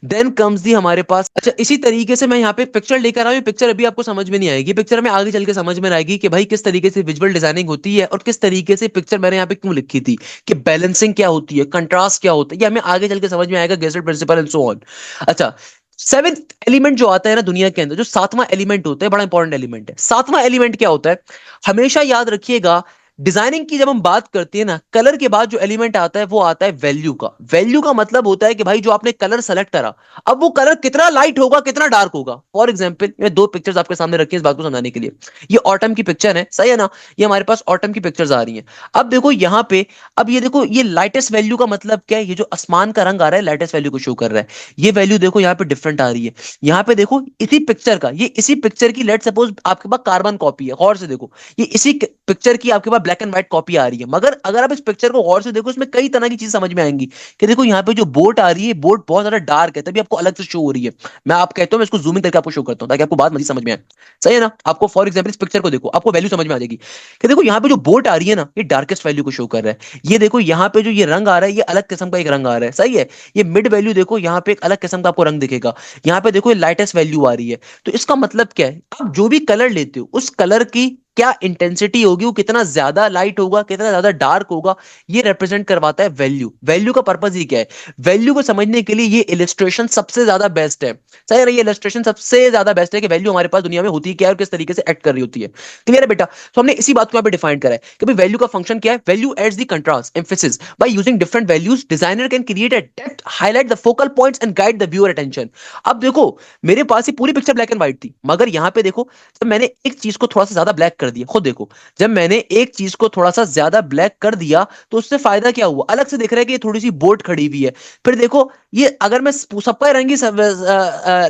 देन कम्स दी हमारे पास, अच्छा इसी तरीके से मैं यहाँ पे पिक्चर लेकर आया हूँ। पिक्चर अभी आपको समझ में नहीं आएगी, पिक्चर में आगे चल के समझ में आएगी कि भाई किस तरीके से विजुअल डिजाइनिंग होती है और किस तरीके से पिक्चर मैंने यहाँ पे क्यों लिखी थी, कि बैलेंसिंग क्या होती है, कंट्रास्ट क्या होता है, ये हमें आगे चल के समझ में आएगा, गेसेट प्रिंसिपल एंड सो ऑन। अच्छा, सेवेंथ एलिमेंट जो आता है ना दुनिया के अंदर, जो सातवां एलिमेंट होता है, बड़ा इंपॉर्टेंट एलिमेंट है। सातवां एलिमेंट क्या होता है? हमेशा याद रखिएगा, डिजाइनिंग की जब हम बात करते हैं ना, कलर के बाद जो एलिमेंट आता है वो आता है वैल्यू का। वैल्यू का मतलब होता है कि भाई जो आपने कलर सेलेक्ट करा, अब वो कलर कितना लाइट होगा, कितना डार्क होगा। फॉर एग्जांपल मैं दो पिक्चर्स आपके सामने रखी हैं इस बात को समझाने के लिए। ये ऑटम की पिक्चर है, सही है ना? ये हमारे पास ऑटम की पिक्चर्स आ रही हैं। अब देखो यहाँ पे, अब ये देखो, ये लाइटेस्ट वैल्यू का मतलब क्या है? ये जो आसमान का रंग आ रहा है लाइटेस्ट वैल्यू को शो कर रहा है। ये वैल्यू देखो यहाँ पे डिफरेंट आ रही है। यहाँ पे देखो इसी पिक्चर का, ये इसी पिक्चर की, लेट सपोज आपके पास कार्बन कॉपी है, गौर से देखो, ये इसी पिक्चर की आपके पास ब्लैक एंड व्हाइट कॉपी आ रही है। मगर अगर आप इस पिक्चर को गौर से देखो, इसमें कई तरह की चीज समझ में आएंगी कि देखो यहाँ पे जो बोट आ रही है, बोट बहुत ज्यादा डार्क है, तभी आपको अलग से शो हो रही है। मैं आप कहता हूँ, मैं इसको जूम इन करके आपको शो करता हूँ ताकि आपको बात मजीद समझ में आए, सही है ना? आपको फॉर एग्जाम्पल इस पिक्चर को देखो, आपको वैल्यू समझ में आ जाएगी कि देखो यहाँ पे जो बोट आ रही है ना, ये डार्केस्ट वैल्यू को शो कर रहा है। ये देखो यहाँ पे जो ये रंग आ रहा है, ये अलग किस्म का एक रंग आ रहा है, सही है। ये मिड वैल्यू देखो, यहाँ पे एक अलग किस्म का आपको रंग दिखेगा। यहाँ पे देखो ये लाइटेस्ट वैल्यू आ रही है। तो इसका मतलब क्या है? आप जो भी कलर लेते हो, उस कलर की क्या इंटेंसिटी होगी, वो कितना ज्यादा लाइट होगा, कितना ज्यादा डार्क होगा, ये रिप्रेजेंट करवाता है वैल्यू। वैल्यू का पर्पज ही क्या है? वैल्यू को समझने के लिए ये इलिस्ट्रेशन सबसे ज्यादा बेस्ट है। सही है ना? ये इलिस्ट्रेशन सबसे ज्यादा बेस्ट है कि वैल्यू हमारे पास दुनिया में होती है क्या है और किस तरीके से एक्ट कर रही होती है। क्लियर है बेटा? तो हमने इसी बात को यहाँ पे डिफाइन करा है कि भाई वैल्यू का फंक्शन क्या है। Value adds the contrast emphasis by using different values, designer can create a depth, highlight the focal points and guide the viewer attention. अब देखो, मेरे पास ये पूरी पिक्चर ब्लैक एंड व्हाइट थी, मगर यहाँ पे देखो, जब मैंने एक चीज को थोड़ा सा ज्यादा ब्लैक कर दिया, खुद देखो, जब मैंने एक चीज को थोड़ा सा ज्यादा ब्लैक कर दिया तो उससे फायदा क्या हुआ? अलग से दिख रहा है कि ये थोड़ी सी बोर्ड खड़ी हुई है। फिर देखो, ये अगर मैं सबका रंग ही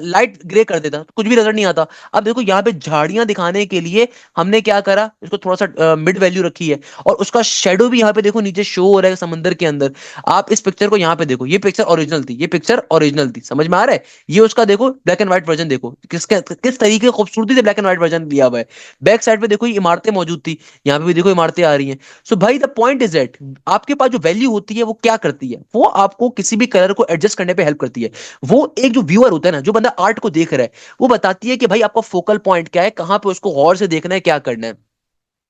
लाइट ग्रे कर देता तो कुछ भी नजर नहीं आता। अब देखो, यहाँ पे झाड़ियां दिखाने के लिए हमने क्या करा, इसको थोड़ा सा मिड वैल्यू रखी है, और उसका शेडो भी यहाँ पे देखो नीचे शो हो रहा है समंदर के अंदर। आप इस पिक्चर को यहाँ पे देखो, ये पिक्चर ओरिजिनल थी, ये पिक्चर ओरिजिनल थी, समझ में आ रहा है? ये उसका देखो ब्लैक एंड व्हाइट वर्जन, देखो किस तरीके की खूबसूरती से ब्लैक एंड व्हाइट वर्जन दिया हुआ है। बैक साइड पे देखो ये इमारतें मौजूद थी, यहाँ पे भी देखो इमारतें आ रही हैं। सो भाई द पॉइंट इज दैट आपके पास जो वैल्यू होती है वो क्या करती है? वो आपको किसी भी कलर को एडजस्ट करने पे हेल्प करती है। वो एक जो व्यूअर होता है ना, जो बंदा आर्ट को देख रहा है, वो बताती है कि भाई आपका फोकल पॉइंट क्या है, कहां पे उसको गौर से देखना है, क्या करना है।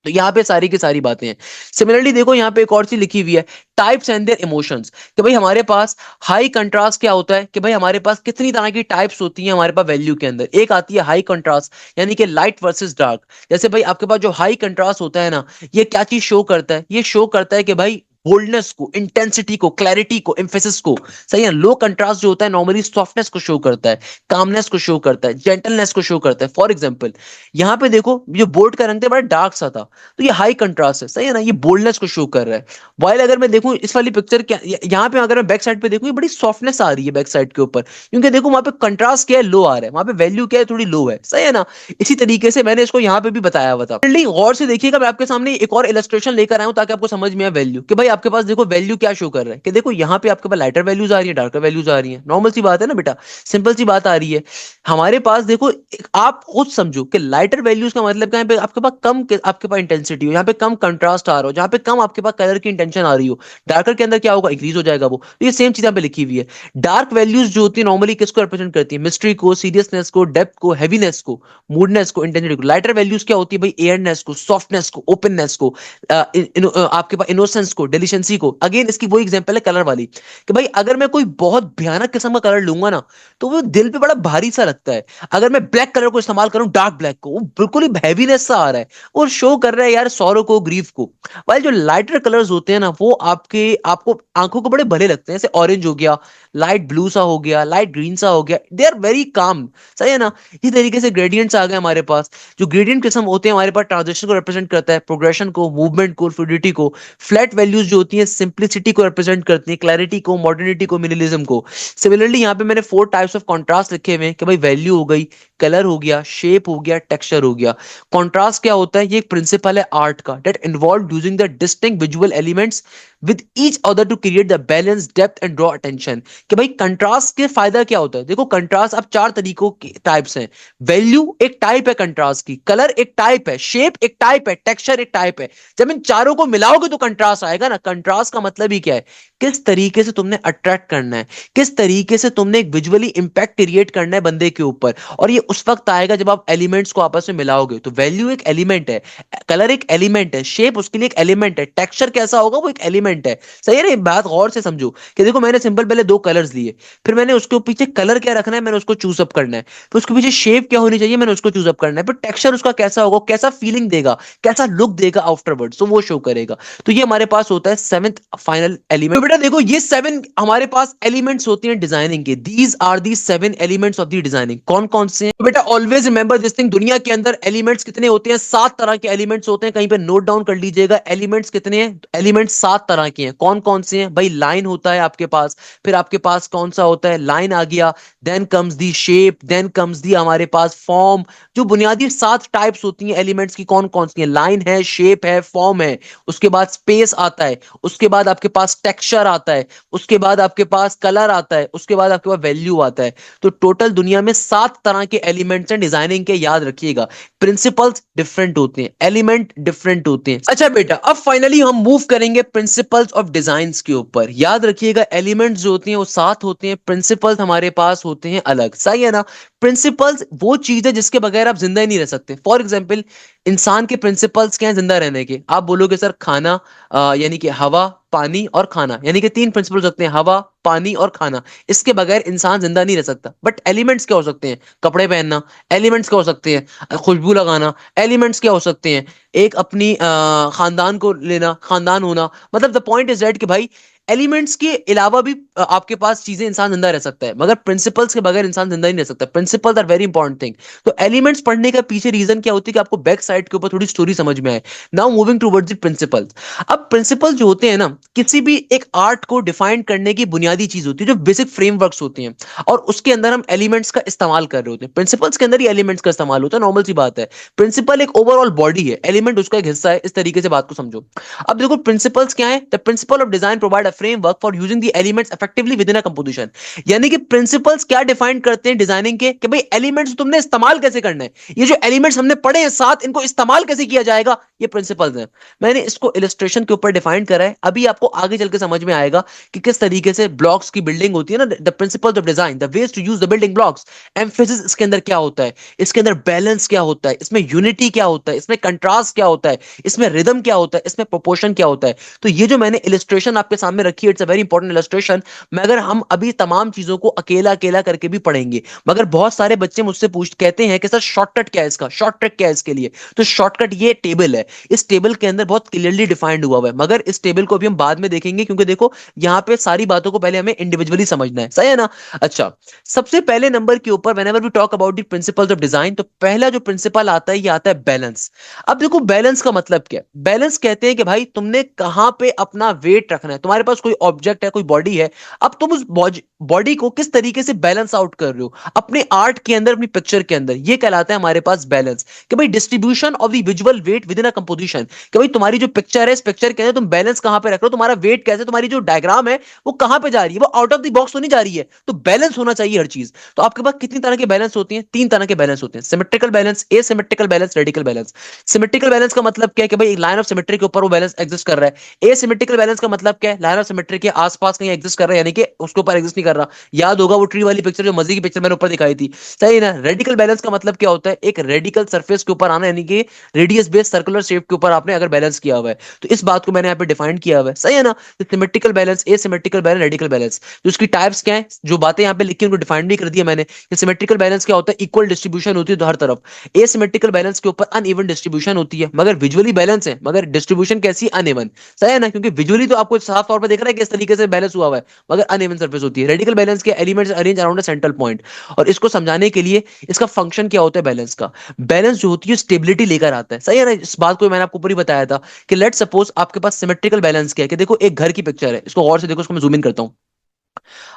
तो यहाँ पे सारी की सारी बातें हैं। सिमिलरली देखो, यहाँ पे एक और चीज लिखी हुई है, टाइप्स एंड देयर इमोशंस, कि भाई हमारे पास हाई कंट्रास्ट क्या होता है, कि भाई हमारे पास कितनी तरह की टाइप्स होती हैं हमारे पास वैल्यू के अंदर। एक आती है हाई कंट्रास्ट, यानी कि लाइट वर्सेस डार्क। जैसे भाई आपके पास जो हाई कंट्रास्ट होता है ना, ये क्या चीज शो करता है? ये शो करता है कि भाई बोल्डनेस को, इंटेंसिटी को, क्लैरिटी को, एम्फेसिस को। सही है? लो कंट्रास्ट जो होता है नॉर्मली सॉफ्टनेस को शो करता है, कामनेस को शो करता है, जेंटलनेस को शो करता है। फॉर एग्जाम्पल, यहाँ पे देखो, जो बोर्ड का रंग था बड़ा डार्क सा था, तो ये हाई कंट्रास्ट है। सही है ना? ये बोल्डनेस को शो कर रहा है। वाइल अगर मैं देखूं इस वाली पिक्चर क्या, यहाँ पे अगर मैं बैक साइड पे देखूं, ये बड़ी सॉफ्टनेस आ रही है बैक साइड के ऊपर, क्योंकि देखो वहां पे कंट्रास्ट क्या है, लो आ रहा है, वहां पे वैल्यू क्या है, थोड़ी लो है। सही है ना? इसी तरीके से मैंने इसको यहाँ पे भी बताया हुआ था। गौर से देखिएगा, मैं आपके सामने एक और इलस्ट्रेशन लेकर आया हूं ताकि आपको समझ में आए वैल्यू, कि भाई आपके पास देखो वैल्यू क्या शो कर रहा है, कि देखो यहाँ पे आपके पास लाइटर वैल्यूज आ रही है, डार्कर वैल्यूज आ रही है। नॉर्मल सी बात है ना बेटा, सिंपल सी बात आ रही है। हमारे पास देखो, आप खुद समझो कि लाइटर वैल्यूज का मतलब क्या है? आपके पास कम, आपके पास इंटेंसिटी हो, यहाँ पे कम कंट्रास्ट आ रहा हो, जहाँ पे कम आपके पास कलर की इंटेंशन आ रही हो। डार्कर के अंदर क्या होगा? इंक्रीज हो जाएगा वो। तो ये सेम चीज यहाँ पे लिखी हुई है। डार्क वैल्यूज जो होती है नॉर्मली किसको रिप्रेजेंट करती है? मिस्ट्री को, सीरियसनेस को, डेप्थ को, हैवीनेस को, मूडनेस को, इंटेंसिटी को। लाइटर वैल्यूज क्या होती है भाई? एयरनेस को, सॉफ्टनेस को, ओपननेस को, आपके पास इनोसेंस को, डिलीशंसी को। अगेन इसकी वो एग्जांपल है कलर वाली, कि भाई अगर मैं कोई बहुत भयानक किस्म का कलर लूंगा ना, तो वो दिल पे बड़ा भारी सा लगता है। अगर मैं ब्लैक कलर को इस्तेमाल करूं, डार्क ब्लैक को, वो बिल्कुल ही हैवीनेस सा आ रहा है, और शो कर रहा है यार सौरों को, ग्रीफ को। वाइल जो लाइटर कलर्स होते हैं ना, वो आपको आंखों को बड़े भले लगते हैं। जैसे ऑरेंज हो गया, लाइट ब्लू सा हो गया, लाइट ग्रीन सा हो गया, दे आर वेरी काम। सही है ना? इसी तरीके से ग्रेडियंट्स आ गए हमारे पास। जो ग्रेडियंट किस्म होते हैं हमारे पास, ट्रांजिशन को रिप्रेजेंट करता है, प्रोग्रेशन को, मूवमेंट को, फ्लूइडिटी को। फ्लैट वैल्यूज जो होती हैं सिंप्लिसिटी को रिप्रेजेंट करती हैं, क्लैरिटी को, मॉडर्निटी को, मिनिमलिज्म को। सिमिलरली यहाँ पे मैंने 4 टाइप्स ऑफ कॉन्ट्रास्ट लिखे हुए हैं, कि भाई वैल्यू हो गई, कलर हो गया, शेप हो गया, टेक्सचर हो गया। कॉन्ट्रास्ट क्या होता है? ये एक प्रिंसिपल है आर्ट का, that involve using the distinct visual elements with each other to create the balance, depth and draw attention. कि भाई कंट्रास्ट के फायदा क्या होता है? देखो, कंट्रास्ट अब 4 तरीकों के टाइप्स हैं। वैल्यू एक टाइप है कंट्रास्ट की, कलर एक टाइप है, शेप एक टाइप है, टेक्सचर एक टाइप है। जब इन चारों को मिलाओगे तो कंट्रास्ट आएगा ना। कंट्रास्ट का मतलब ही क्या है? किस तरीके से तुमने अट्रैक्ट करना है, किस तरीके से तुमने एक विजुअली इंपैक्ट क्रिएट करना है बंदे के ऊपर। और ये उस वक्त आएगा जब आप एलिमेंट्स को आपस में मिलाओगे। तो वैल्यू एक एलिमेंट है, कलर एक एलिमेंट है, शेप उसके लिए एक एलिमेंट है, टेक्सचर कैसा होगा वो एक एलिमेंट है। सही है ना? ये बात गौर से समझो, कि देखो मैंने सिंपल पहले 2 कलर्स लिए, फिर मैंने उसके पीछे कलर क्या रखना है, मैंने उसको चूज अप करना है। फिर उसके पीछे शेप क्या होनी चाहिए, मैंने उसको चूज अप करना है। फिर टेक्सचर उसका कैसा होगा, कैसा फीलिंग देगा, कैसा लुक देगा आफ्टरवर्ड, तो वो शो करेगा। तो ये हमारे पास होता है 7th फाइनल एलिमेंट। तो बेटा देखो, ये 7 हमारे पास एलिमेंट्स होती हैं डिजाइनिंग के। These are the 7 elements of the designing. कौन कौन से हैं? तो बेटा ऑलवेज रिमेंबर दिस थिंग, दुनिया के अंदर एलिमेंट्स कितने होते हैं? 7 तरह के एलिमेंट्स होते हैं। कहीं पे नोट डाउन कर लीजिएगा, एलिमेंट्स कितने हैं? एलिमेंट्स 7 तरह के हैं। कौन कौन से हैं भाई? लाइन होता है आपके पास, फिर आपके पास कौन सा होता है? लाइन आ गया, then comes the shape, then comes the हमारे पास फॉर्म। जो बुनियादी 7 टाइप्स होती हैं एलिमेंट्स की, कौन कौन सी हैं? लाइन है, शेप है, फॉर्म है, उसके बाद स्पेस आता है, उसके बाद आपके पास टेक्सचर आता है, उसके बाद आपके पास कलर आता है, उसके बाद आपके पास वैल्यू आता है। तो टोटल दुनिया में 7 तरह के एलिमेंट्स हैं डिजाइनिंग के, याद रखिएगा। प्रिंसिपल्स डिफरेंट होते हैं, एलिमेंट डिफरेंट होते हैं। अच्छा बेटा, अब फाइनली हम मूव करेंगे प्रिंसिपल्स ऑफ डिजाइंस के ऊपर। याद रखिएगा, एलिमेंट्स जो होती हैं वो 7 होते हैं, प्रिंसिपल्स हमारे पास होते हैं अलग। सही है ना? प्रिंसिपल्स वो चीज है जिसके बगैर आप जिंदा ही नहीं रह सकते। फॉर एग्जाम्पल, इंसान के प्रिंसिपल्स क्या हैं जिंदा रहने के? आप बोलोगे सर खाना, यानी कि हवा, पानी और खाना, यानी कि तीन प्रिंसिपल हो सकते हैं, हवा, पानी और खाना। इसके बगैर इंसान जिंदा नहीं रह सकता। बट एलिमेंट्स क्या हो सकते हैं? कपड़े पहनना, एलिमेंट्स क्या हो सकते हैं? खुशबू लगाना, एलिमेंट्स क्या हो सकते हैं? एक अपनी खानदान को लेना, खानदान होना। मतलब द पॉइंट इज दैट कि भाई एलिमेंट्स के अलावा भी आपके पास चीजें, इंसान जिंदा रह सकता है, मगर प्रिंसिपल्स के बगैर इंसान जिंदा नहीं रह सकता। Principles are very important thing. तो एलिमेंट्स पढ़ने का पीछे रीजन क्या होती है कि आपको बैक साइड के ऊपर थोड़ी स्टोरी समझ में आए। Now moving towards the principles. अब प्रिंसिपल जो होते हैं ना, किसी भी एक आर्ट को डिफाइन करने की बुनियादी चीज होती है, जो बेसिक फ्रेमवर्क्स होते हैं, और उसके अंदर हम एलिमेंट्स का इस्तेमाल कर रहे होते हैं। प्रिंसिपल्स के अंदर ही एलिमेंट्स का इस्तेमाल होता है, नॉर्मल सी बात है। प्रिंसिपल एक ओवरऑल बॉडी है, एलिमेंट उसका एक हिस्सा है। इस तरीके से बात को समझो। अब देखो प्रिंसिपल्स क्या है? The principal of design provide a framework for using the elements effectively with in a composition. यानी कि प्रिंसिपल्स क्या डिफाइन करते हैं डिजाइनिंग के, कि भाई एलिमेंट्स तुमने इस्तेमाल कैसे करना है। ये जो एलिमेंट्स हमने पढ़े हैं साथ, इनको इस्तेमाल कैसे किया जाएगा, ये प्रिंसिपल्स हैं। मैंने इसको इलस्ट्रेशन के ऊपर डिफाइन करा है। अभी आपको आगे चल के समझ में आएगा कि किस तरीके से ब्लॉक्स की बिल्डिंग होती है ना, the principles of design, the ways to use the building blocks. Emphasis इसके अंदर क्या होता है, इसके अंदर बैलेंस क्या होता है, इसमें यूनिटी क्या होता है, इसमें कंट्रास्ट क्या होता है, इसमें रिदम क्या होता है, इसमें प्रोपोर्शन क्या होता है। तो ये जो मैंने इलस्ट्रेशन आपके सामने रखी है, it's a very important illustration. मगर हम अभी तमाम चीजों को अकेला अकेला करके भी पढ़ेंगे। मगर बहुत सारे बच्चे मुझसे पूछ कहते हैं कि सर शॉर्टकट क्या है इसका, शॉर्टकट क्या है इसके लिए? तो शॉर्टकट ये टेबल है। इस टेबल के अंदर बहुत क्लियरली डिफाइंड हुआ हुआ है, मगर इस टेबल को भी हम बाद में देखेंगे, क्योंकि देखो यहाँ पे सारी बातों को पहले हमें इंडिविजुअली समझना है। सही है ना? अच्छा, सबसे पहले नंबर के ऊपर whenever we talk about the principles of design, तो पहला जो प्रिंसिपल आता है, ये आता है बैलेंस। अब देखो बैलेंस का मतलब क्या है? बैलेंस कहते हैं कि भाई तुमने कहां पे अपना वेट रखना है। तुम्हारे पास कोई ऑब्जेक्ट है, कोई बॉडी है, अब तुम उस बॉडी को किस तरीके से बैलेंस आउट कर रहे हो अपने आर्ट के अंदर, अपनी पिक्चर के अंदर, ये कहलाता है हमारे पास बैलेंस। कि भाई distribution of the visual weight within a composition, कि भाई तुम्हारी जो पिक्चर है, इस पिक्चर के अंदर तुम बैलेंस कहां पे रख रहे हो, तुम्हारा वेट कैसे, तुम्हारी जो डायग्राम है वो कहां पे जा रही है, वो आउट ऑफ द बॉक्स तो नहीं जा रही है। तो बैलेंस होना चाहिए हर चीज। तो आपके पास कितनी तरह के बैलेंस होती हैं? तीन तरह के बैलेंस होते हैं, symmetrical balance, asymmetrical balance, radical balance. Symmetrical balance का मतलब क्या है? कि भाई एक लाइन ऑफ सिमेट्री के ऊपर वो बैलेंस एग्जिस्ट कर रहा है। एसिमेट्रिकल बैलेंस का मतलब क्या है? लाइन ऑफ सिमेट्री के आसपास कहीं एग्जिस्ट कर रहा है, यानी कि उसके ऊपर एग्जिस्ट नहीं कर रहा। याद होगा वो ट्री वाली पिक्चर, जो मजे की पिक्चर मैंने ऊपर दिखाई थी। सही ना? रेडिकल बैलेंस का मतलब क्या होता है? एक रेडिकल सरफेस के ऊपर आना, यानी कि रेडियस बेस्ड सर्कुलर शेप के ऊपर आपने अगर बैलेंस किया हुआ है, तो इस बात को मैंने यहाँ पे डिफाइन किया हुआ है। सही है ना? Symmetrical balance, asymmetrical balance, radical balance, तो उसकी टाइप्स क्या है, जो बातें यहाँ पे लिखी उनको डिफाइन भी कर दिया मैंने। सिमेट्रिकल बैलेंस क्या होता है? इक्वल डिस्ट्रीब्यूशन होती है हर तरफ। एसिमेट्रिकल बैलेंस के ऊपर अनइवन डिस्ट्रीब्यूशन होती है, मगर विजुअली बैलेंस है, मगर डिस्ट्रीब्यूशन कैसी? अनइवन। सही है ना? क्योंकि विजुअली तो आपको साफ तौर पर देख रहा है कि इस तरीके से बैलेंस हुआ हुआ है, मगर अनइवन सरफेस होती है। रेडिकल बैलेंस के elements arrange around a central point. और इसको समझाने के लिए इसका फंक्शन क्या होता है बैलेंस का? बैलेंस जो होती है स्टेबिलिटी लेकर आता है। सही है ना? इस बात को मैंने आपको ऊपर ही बताया था कि लेट सपोज आपके पास सिमेट्रिकल बैलेंस क्या है, कि देखो एक घर की पिक्चर है, इसको गौर से देखो, इसको मैं जूम इन करता हूं।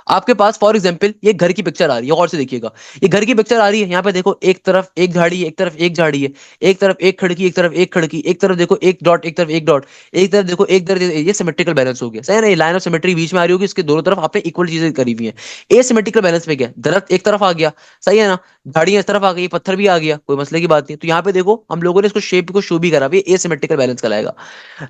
आपके पास फॉर एग्जांपल ये घर की पिक्चर आ रही है, और से देखिएगा। ये घर की पिक्चर आ रही है, यहाँ पे देखो एक तरफ एक झाड़ी है, एक तरफ एक झाड़ी है, एक तरफ एक खिड़की, एक तरफ एक खिड़की, एक तरफ देखो एक डॉट, एक तरफ एक डॉट, एक तरफ देखो एक तरफ। ये सिमेट्रिकल बैलेंस हो गया। सही है ना? ये लाइन ऑफ सिमेट्री बीच में आ रही होगी, इसके दोनों तरफ आपने इक्वल चीजें करी हुई है। एसिमेट्रिकल बैलेंस में क्या है? दरख्त एक तरफ आ गया, सही है ना, झाड़ियां इस तरफ आ गई, पत्थर भी आ गया, कोई मसले की बात नहीं। तो यहाँ पे देखो हम लोगों ने इसको शेप को शो भी करा, एसिमेट्रिकल बैलेंस कहलाएगा।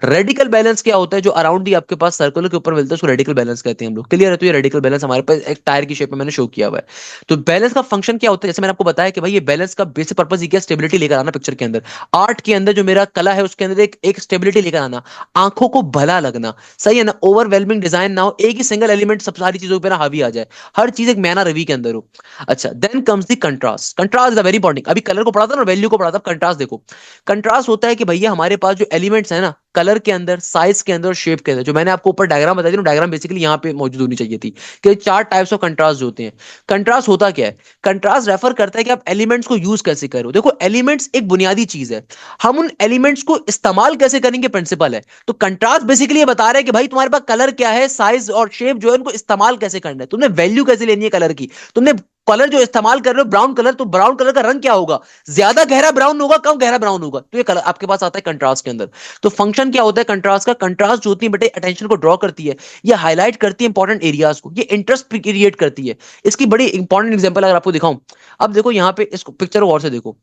रेडिकल बैलेंस क्या होता है? जो अराउंड दी आपके पास सर्कल के ऊपर मिलता है, उसको रेडिकल बैलेंस कहते हैं हम लोग। क्लियर है? तो ये रेडिकल बैलेंस हमारे पास एक टायर की शेप में मैंने शो किया हुआ है। तो बैलेंस का फंक्शन क्या होता है? जैसे मैंने आपको बताया कि भाई ये बैलेंस का बेसिक पर्पस ये क्या? स्टेबिलिटी लेकर आना पिक्चर के अंदर। आर्ट के अंदर जो मेरा कला है उसके अंदर एक स्टेबिलिटी लेकर आना, आंखों को भला लगना। सही है ना? ओवरवेलमिंग डिजाइन ना हो, एक ही सिंगल एलिमेंट सब सारी चीजों पर हावी आ जाए, हर चीज एक मैना रवि के अंदर हो। अच्छा, then comes the contrast. Contrast is very important. अभी कलर को पढ़ा था ना, वैल्यू को पढ़ा था, कंट्रास्ट देखो। कंट्रास्ट होता है कि भैया हमारे पास जो एलिमेंट्स है ना, कलर के अंदर, साइज के अंदर और शेप के अंदर, जो मैंने आपको ऊपर डायग्राम बताई थी, डायग्राम बेसिकली यहाँ पे मौजूद होनी चाहिए थी, कि चार टाइप्स ऑफ कंट्रास्ट जो होते हैं। कंट्रास्ट होता क्या है? कंट्रास्ट रेफर करता है कि आप एलिमेंट्स को यूज कैसे करो। देखो एलिमेंट्स एक बुनियादी चीज है, हम उन एलिमेंट्स को इस्तेमाल कैसे करेंगे प्रिंसिपल है। तो कंट्रास्ट बेसिकली ये बता रहा है कि भाई तुम्हारे पास कलर क्या है, साइज और शेप जो है, उनको इस्तेमाल कैसे करना है, तुमने वैल्यू कैसे लेनी है कलर की। तुमने कलर जो इस्तेमाल कर रहे हो ब्राउन कलर, तो ब्राउन कलर का रंग क्या होगा? ज्यादा गहरा ब्राउन होगा, कम गहरा ब्राउन होगा। तो ये कलर आपके पास आता है कंट्रास्ट के अंदर। तो फंक्शन क्या होता है कंट्रास्ट का? कंट्रास्ट जो होती है बेटे, अटेंशन को ड्रॉ करती है, ये हाईलाइट करती है इंपॉर्टेंट एरियाज को, ये इंटरेस्ट क्रिएट करती है। इसकी बड़ी इंपॉर्टेंट एग्जांपल अगर आपको दिखाऊं, अब देखो यहाँ पे इसको पिक्चर और से देखो।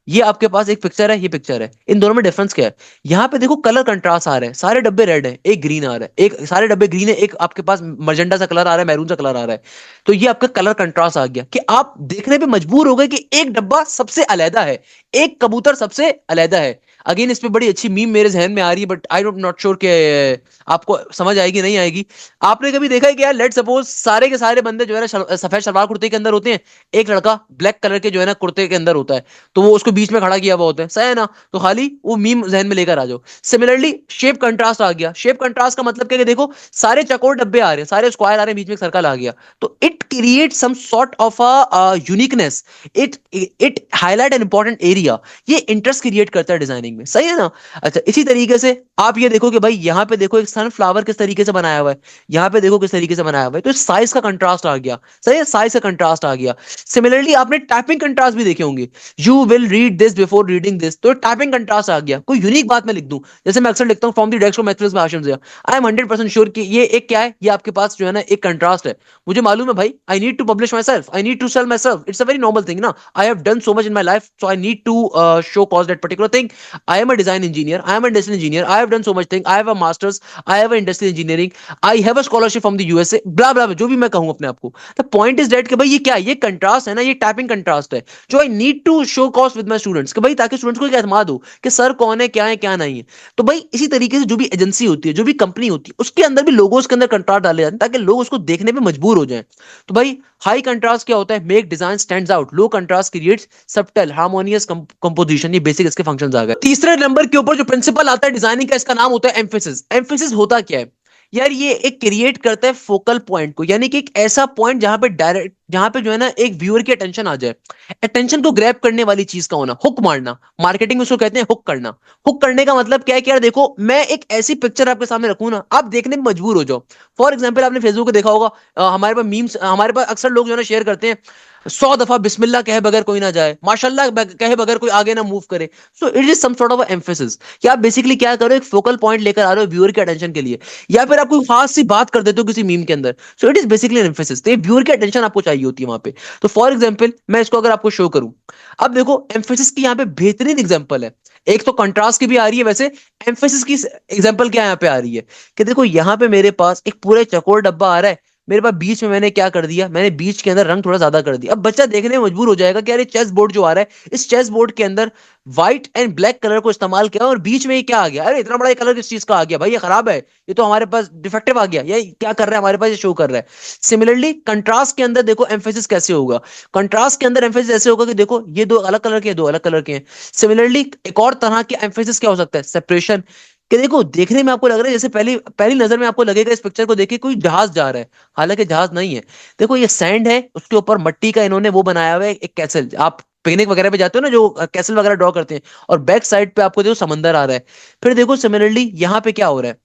ये आपके पास एक पिक्चर है, ये पिक्चर है, इन दोनों में डिफरेंस क्या है? यहाँ पे देखो कलर कंट्रास्ट आ रहा है, सारे डब्बे रेड है, एक ग्रीन आ रहा है, एक सारे डब्बे ग्रीन है, एक आपके पास मजेंडा सा कलर आ रहा है, मैरून सा कलर आ रहा है। तो ये आपका कलर कंट्रास्ट आ गया कि आप देखने पे मजबूर हो गए कि एक डब्बा सबसे अलहदा है, एक कबूतर सबसे अलहदा है। अगेन इस पे बड़ी अच्छी मीम मेरे जहन में आ रही है, but I don't not sure कि आपको समझ आएगी नहीं आएगी। आपने कभी देखा है कि यार लेट सपोज सारे के सारे बंदे जो है ना सफेद सलवार कुर्ते के अंदर होते हैं, एक लड़का ब्लैक कलर के जो है ना कुर्ते के अंदर होता है, तो वो उसको बीच में खड़ा किया हुआ होता है, सही है ना? तो खाली वो मीम जहन में लेकर आ जाओ। सिमिलरली शेप कंट्रास्ट आ गया। शेप कंट्रास्ट का मतलब क्या है कि देखो सारे चकोर डब्बे आ रहे हैं, सारे स्क्वायर आ रहे हैं, बीच में एक सर्कल आ गया, तो it create some sort of a uniqueness. It highlight an important area. ये इंटरेस्ट क्रिएट करता है डिजाइनिंग में, सही है ना? अच्छा, इसी तरीके से आप ये देखो कि भाई यहाँ पे देखो एक सनफ्लावर किस तरीके से बनाया हुआ है, यहाँ पे देखो किस तरीके से बनाया हुआ है, तो साइज का कंट्रास्ट आ गया, सही है, साइज का कंट्रास्ट आ गया। सिमिलरली आपने टाइपिंग कंट्रास्ट भी देखे होंगे, you will read this before reading this, तो टाइपिंग कंट्रास्ट आ गया। कोई यूनिक बात मैं लिख दूं, जैसे मैं अक्सर लिखता हूं from the desk of mathematics by Hashim Zia, I am 100% sure कि ये एक क्या है, ये आपके पास जो है ना एक कंट्रास्ट है। मुझे मालूम है भाई, I need to publish myself, I need to sell myself, it's a very normal thing ना, I have done so much in my life, so I need to show cause that particular thing. I am a design engineer, I am a industrial engineer, I have done so much thing, I have a masters, I have a industrial engineering, I have a scholarship from the USA, ब्ला ब्ला, जो भी मैं कहूं अपने आप को। The point is that कि भाई ये क्या है, ये कंट्रास्ट है ना, ये टाइपिंग कंट्रास्ट है, जो I need to show cause with my students, कि भाई ताकि स्टूडेंट्स को एतमाद हो कि सर कौन है क्या नहीं है। तो भाई इसी तरीके से जो भी एजेंसी होती है, जो भी कंपनी होती है, उसके अंदर भी लोगोस के अंदर कंट्रास्ट डाले जाते हैं ताकि लोग उसको देखने पे मजबूर हो जाएं। तो भाई हाई कंट्रास्ट क्या होता है? Make design stands out, low contrast creates subtle harmonious composition. ये बेसिक इसके फंक्शंस आ गए। तीसरे नंबर के ऊपर जो प्रिंसिपल आता है डिजाइनिंग का, इसका नाम होता है एम्फेसिस। एम्फेसिस होता क्या है यार? ये एक क्रिएट करता है फोकल पॉइंट को, यानी कि एक ऐसा पॉइंट जहां पे डायरेक्ट, जहां पे जो है ना एक व्यूअर की अटेंशन आ जाए, अटेंशन को ग्रैब करने वाली चीज का होना, हुक मारना, मार्केटिंग में उसको कहते हैं हुक करना। हुक करने का मतलब क्या है कि यार देखो मैं एक ऐसी पिक्चर आपके सामने रखूं ना, आप देखने में मजबूर हो जाओ। फॉर एग्जाम्पल आपने फेसबुक पे देखा होगा, हमारे पास मीम्स, हमारे पास अक्सर लोग जो है ना शेयर करते हैं, 100 दफा बिस्मिल्लाह कहे बगैर कोई ना जाए, माशाल्लाह कहे बगैर कोई आगे ना मूव करे। So it is some sort of emphasis कि आप बेसिकली क्या करो, एक फोकल पॉइंट लेकर आ रहे हो व्यूअर के अटेंशन के लिए, या फिर आप कोई खास सी बात कर देते हो किसी मीम के अंदर। सो it is basically N emphasis. तो व्यूअर की अटेंशन आपको चाहिए होती है वहां पे। तो फॉर एग्जाम्पल मैं इसको अगर आपको शो करूं, अब देखो एम्फेसिस की यहाँ पे बेहतरीन एग्जाम्पल है। एक तो कंट्रास्ट की भी आ रही है, वैसे एम्फेसिस की एग्जाम्पल क्या यहाँ पे आ रही है कि देखो यहाँ पे मेरे पास एक पूरे चकोर डब्बा आ रहा है, मेरे पास बीच में मैंने क्या कर दिया, मैंने बीच के अंदर रंग थोड़ा ज्यादा कर दिया। अब बच्चा देखने में मजबूर हो जाएगा कि यार चेस बोर्ड जो आ रहा है, इस चेस बोर्ड के अंदर व्हाइट एंड ब्लैक कलर को इस्तेमाल किया और बीच में ये क्या आ गया, अरे इतना बड़ा कलर किस चीज का आ गया भाई, ये खराब है, ये तो हमारे पास डिफेक्टिव आ गया, ये क्या कर रहा है हमारे पास, ये शो कर रहा है। सिमिलरली कंट्रास्ट के अंदर देखो एम्फेसिस कैसे होगा, कंट्रास्ट के अंदर एम्फेसिस ऐसे होगा कि देखो ये दो अलग कलर के, दो अलग कलर के हैं। सिमिलरली एक और तरह के एम्फेसिस क्या हो सकता है, सेपरेशन, कि देखो देखने में आपको लग रहा है जैसे पहली पहली नजर में आपको लगेगा इस पिक्चर को देखे कोई जहाज जा रहा है, हालांकि जहाज नहीं है। देखो ये सैंड है, उसके ऊपर मिट्टी का इन्होंने वो बनाया हुआ है एक कैसल, आप पिकनिक वगैरह पे जाते हो ना जो कैसल वगैरह ड्रॉ करते हैं, और बैक साइड पे आपको देखो समंदर आ रहा है। फिर देखो सिमिलरली यहाँ पे क्या हो रहा है,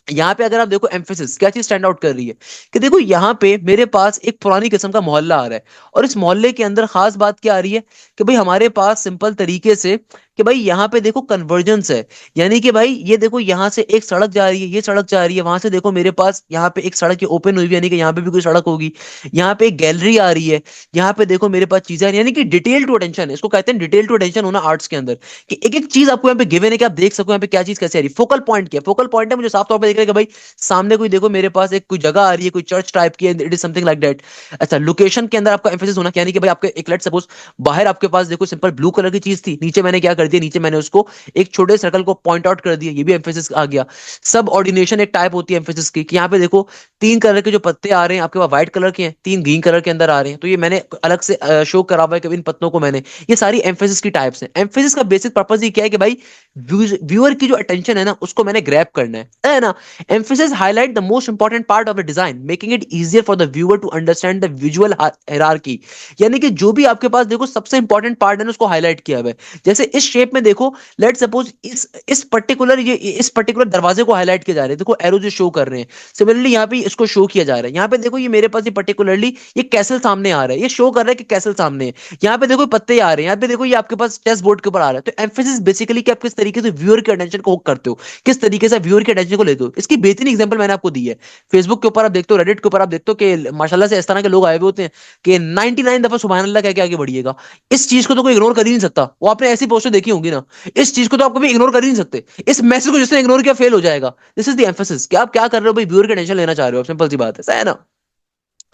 यहाँ पे अगर आप देखो एम्फेसिस क्या चीज स्टैंड आउट कर रही है कि देखो यहाँ पे मेरे पास एक पुरानी किस्म का मोहल्ला आ रहा है, और इस मोहल्ले के अंदर खास बात क्या आ रही है कि भाई हमारे पास सिंपल तरीके से कि भाई यहाँ पे देखो कन्वर्जेंस है, यानी कि भाई ये देखो यहाँ से एक सड़क जा रही है, ये सड़क जा रही है, वहां से देखो मेरे पास यहाँ पे एक सड़क ओपन हुई है, यानी कि यहाँ पे भी कोई सड़क होगी, यहाँ पे एक गैलरी आ रही है, यहाँ पे देखो मेरे पास चीजें, यानी कि डिटेल टू अटेंशन है, इसको कहते हैं डिटेल टू अटेंशन होना आर्ट्स के अंदर, कि एक एक चीज आपको यहाँ पे गिवन है कि आप देख सको यहाँ पे क्या चीज कैसे आ रही है। फोकल पॉइंट क्या है? फोकल पॉइंट है मुझे साफ तौर पर दिख रहा है कि भाई सामने कोई देखो मेरे पास एक कोई जगह आ रही है, कोई चर्च टाइप की है, it is something like that. अच्छा, लोकेशन के अंदर आपका एम्फेसिस होना, यानी कि भाई आपके एक लेट सपोज बाहर आपके पास देखो सिंपल ब्लू कलर की चीज थी, नीचे मैंने क्या कर दिया, नीचे मैंने उसको एक छोटे सर्कल को पॉइंट आउट कर दिया, ये भी एम्फेसिस आ गया। सब ऑर्डिनेशन एक टाइप होती है एम्फेसिस की, कि यहाँ पे देखो 3 कलर के जो पत्ते आ रहे हैं आपके पास व्हाइट कलर के हैं, 3 ग्रीन कलर के अंदर आ रहे हैं, तो ये मैंने अलग से शो करा हुआ है कि इन पत्तों को मैंने, ये सारी एम्फेसिस की टाइप्स हैं। एम्फेसिस का बेसिक पर्पज ये क्या है कि भाई व्यूअर की जो अटेंशन है ना उसको मैंने ग्रैब करना है ना। Emphasis highlight the most important part of the design, making it easier for the viewer to understand the visual hierarchy, यानी कि जो भी आपके पास देखो सबसे इंपॉर्टेंट पार्ट है ना उसको हाईलाइट किया हुआ है। जैसे इस शेप में देखो, लेट सपोज इस पर्टिकुलर दरवाजे को हाईलाइट किया जा रहा है, देखो एरो जो शो कर रहे हैं। सिमिलरली यहाँ पे इसको शो किया जा रहा है, यहाँ पे देखो ये मेरे पास ये पर्टिकुलरली ये कैसल सामने आ रहा है, ये शो कर रहा है कि कैसल सामने है। यहाँ पे देखो पत्ते आ रहे हैं, यहाँ पे देखो ये आपके पास चेस बोर्ड के ऊपर आ रहा है। तो एम्फेसिस बेसिकली कि आप किस तरीके से व्यूअर के अटेंशन को हुक करते हो, किस तरीके से व्यूअर के अटेंशन को लेते हो। इसकी बेहतरीन एग्जांपल मैंने आपको दी है। फेसबुक के ऊपर आप देखते हो, रेडिट के ऊपर आप देखते हो कि माशाल्लाह से इस तरह के लोग आए हुए होते हैं कि 99 दफा सुभान अल्लाह कह के आगे बढ़िएगा। इस चीज को तो कोई इग्नोर कर ही नहीं सकता। वो आपने ऐसी पोस्टर देखी होंगी ना, इस चीज को तो आप कभी इग्नोर कर ही नहीं सकते। इस मैसेज को जिसने इग्नोर किया फेल हो जाएगा। दिस इज द एम्फेसिस कि आप क्या कर रहे हो भाई, व्यूअर का टेंशन लेना चाह रहे हो, सिंपल सी बात है, सही है ना।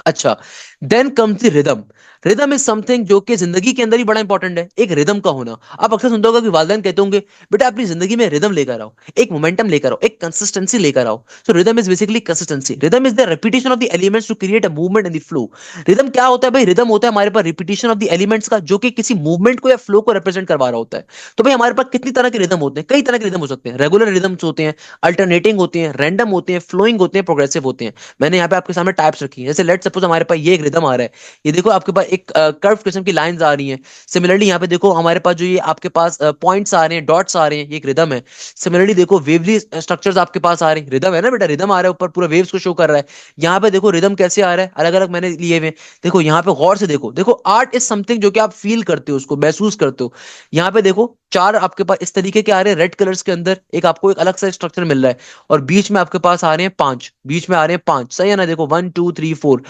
अच्छा, then comes the rhythm. Rhythm is something जो कि जिंदगी के अंदर ही बड़ा इंपॉर्टेंट है, एक रिदम का होना। आप अक्सर सुनते होगा कि वालिदैन कहते होंगे बेटा अपनी जिंदगी में रिदम लेकर आओ, एक मोमेंटम लेकर आओ, एक कंसिस्टेंसी लेकर आओ। So rhythm is basically consistency. Rhythm is the repetition of the elements to create a movement in the flow. Rhythm क्या होता है भाई, रिदम होता है हमारे पास रिपीटिशन ऑफ द एलिमेंट्स का, जो कि किसी मूवमेंट को या फ्लो को रिप्रेजेंट करवा रहा होता है। तो भाई हमारे पास कितनी तरह के रिदम होते हैं, कई तरह के रिदम हो सकते हैं। रेगुलर रिदम्स होते हैं, अल्टरनेटिंग होते हैं, रैंडम होते हैं, फ्लोइंग होते हैं, प्रोग्रेसिव होते हैं। मैंने यहाँ पे आपके सामने टाइप्स रखी है। जैसे लेट सपोज हमारे पास ये एक रिदम आ रहा है, ये देखो आपके पास एक कर्व किस्म की लाइंस आ रही हैं। सिमिलरली यहाँ पे देखो हमारे पास जो ये आपके पास पॉइंट्स आ रहे हैं, डॉट्स आ रहे हैं, ये एक रिदम है। सिमिलरली देखो वेवली स्ट्रक्चर्स आपके पास आ रहे हैं, रिदम है ना बेटा, रिदम आ रहा है ऊपर पूरा वेव्स को शो कर रहा है। यहाँ पे देखो रिदम कैसे आ रहा है, अलग अलग मैंने लिए हुए। देखो यहाँ पे गौर से देखो, देखो आर्ट इज समथिंग जो कि आप फील करते हो, उसको महसूस करते हो। यहाँ पे देखो चार आपके पास इस तरीके के आ रहे हैं रेड कलर्स के अंदर, एक आपको एक अलग सा स्ट्रक्चर मिल रहा है। और बीच में आपके पास आ रहे हैं पांच, बीच में आ रहे हैं पांच, सही है ना। देखो 1 2 3 4,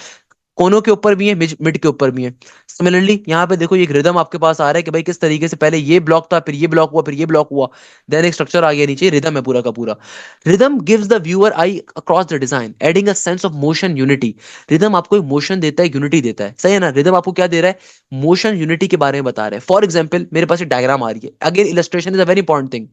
कोनों के ऊपर भी है, मिड के ऊपर भी है। सिमिलरली यहाँ पे देखो ये एक रिदम आपके पास आ रहा है कि भाई किस तरीके से पहले ये ब्लॉक था, फिर ये ब्लॉक हुआ, फिर ये ब्लॉक हुआ, देन एक स्ट्रक्चर आ गया नीचे, रिदम है पूरा का पूरा। Rhythm gives the viewer I across the design adding a sense of motion unity. Rhythm आपको एक मोशन देता है, यूनिटी देता है, सही है ना। रिदम आपको क्या दे रहा है, मोशन यूनिटी के बारे में बता रहा है। फॉर एग्जाम्पल मेरे पास एक डायग्राम आ रही है, again illustration is a very important thing.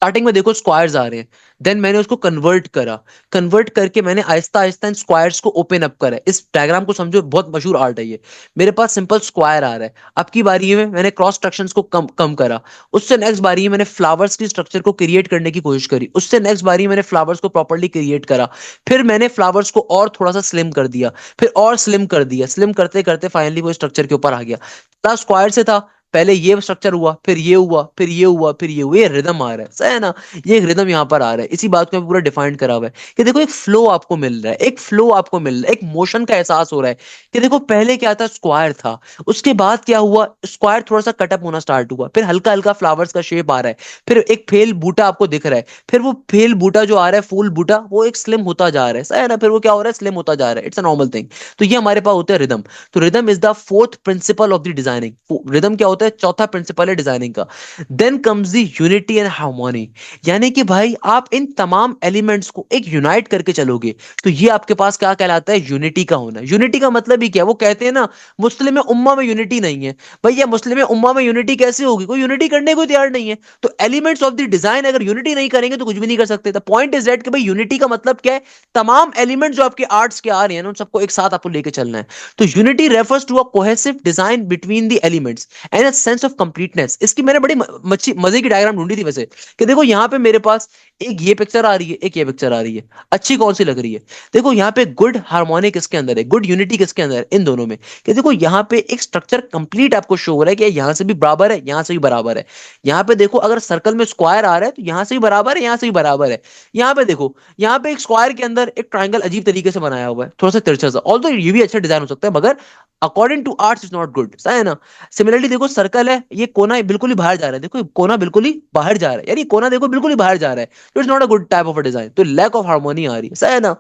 Starting में देखो स्क्वायर्स आ रहे हैं, देन मैंने उसको कन्वर्ट करा, कन्वर्ट करके मैंने आहिस्ता आहिस्ता इन स्क्वायर्स को ओपन अप करा। इस डायग्राम को समझो, बहुत मशहूर आर्ट है ये। मेरे पास सिंपल स्क्वायर आ रहा है, अब की बारी में मैंने क्रॉस सेक्शंस को कम कम करा। उससे नेक्स्ट बारी में मैंने फ्लावर्स की स्ट्रक्चर को क्रिएट करने की कोशिश करी। उससे नेक्स्ट बारी में मैंने फ्लावर्स को प्रॉपर्ली क्रिएट करा। फिर मैंने फ्लावर्स को और थोड़ा सा स्लिम कर दिया, फिर और स्लिम कर दिया, स्लिम करते करते फाइनली वो स्ट्रक्चर के ऊपर आ गया। स्क्वायर से था, पहले ये स्ट्रक्चर हुआ, फिर ये हुआ, फिर ये हुआ, फिर ये हुआ, ये रिदम आ रहा है, सही है ना। ये एक रिदम यहाँ पर आ रहा है, इसी बात को मैं पूरा डिफाइन करा हुआ है कि देखो एक फ्लो आपको मिल रहा है, एक फ्लो आपको मिल रहा है, एक मोशन का एहसास हो रहा है कि देखो पहले क्या था, स्क्वायर था, उसके बाद क्या हुआ, स्क्वायर थोड़ा सा कटअप होना स्टार्ट हुआ, फिर हल्का हल्का फ्लावर्स का शेप आ रहा है, फिर एक फेल बूटा आपको दिख रहा है, फिर वो फेल बूटा जो आ रहा है, फूल बूटा, वो एक स्लिम होता जा रहा है, सही है ना। फिर वो क्या हो रहा है, स्लिम होता जा रहा है, इट्स अ नॉर्मल थिंग। तो ये हमारे पास होता है रिदम। तो rhythm is the fourth principle of the designing. Rhythm क्या होता है, चौथा प्रिंसिपल है डिजाइनिंग का। Then comes the unity and harmony, यानी कि भाई आप इन तमाम एलिमेंट्स को एक यूनाइट करके चलोगे तो ये आपके पास क्या कहलाता है, यूनिटी का होना। यूनिटी का मतलब ही क्या, वो कहते हैं ना मुस्लिम उम्मा में यूनिटी नहीं है। भैया मुस्लिम उम्मा में यूनिटी कैसे होगी, कोई यूनिटी करने को तैयार नहीं है। तो एलिमेंट्स ऑफ द डिजाइन अगर यूनिटी नहीं करेंगे तो कुछ भी नहीं कर सकते। द पॉइंट इज दैट कि भाई यूनिटी का मतलब क्या है, तमाम एलिमेंट्स जो आपके आर्ट्स के आ रहे हैं ना, उन सबको एक साथ आपको लेके चलना है। तो unity refers to a cohesive design between the elements and a sense of completeness. इसकी मैंने बड़ी मजे की डायग्राम ढूंढी थी वैसे, कि देखो यहाँ पे मेरे पास एक ये पिक्चर आ रही है, एक ये पिक्चर आ रही है, अच्छी कौन सी लग रही है। देखो यहाँ पे गुड हार्मोनिक किसके अंदर है, गुड यूनिटी किसके अंदर है, इन दोनों में। कि देखो यहाँ पे एक स्ट्रक्चर कंप्लीट आपको शो हो रहा है कि यहाँ से भी बराबर है, यहाँ से भी बराबर है। यहाँ पे देखो अगर सर्कल में स्क्वायर आ रहा है तो यहाँ से भी बराबर है, यहाँ से भी बराबर है। यहाँ पे देखो, यहाँ पे एक स्क्वायर के अंदर एक ट्राइंगल अजीब तरीके से बनाया हुआ है, थोड़ा सा तिरछा सा, ऑल्दो ये भी अच्छा डिजाइन हो सकता है, मगर according to arts is not good, है ना। सिमिलरली देखो सर्कल है, ये कोना बिल्कुल ही बाहर जा रहा है, देखो कोना बिल्कुल ही बाहर जा रहा है, यानी कोना देखो बिल्कुल ही बाहर जा रहा है। तो it's not a good type of a design, तो लैक ऑफ हार्मोनी आ रही है, सही है ना।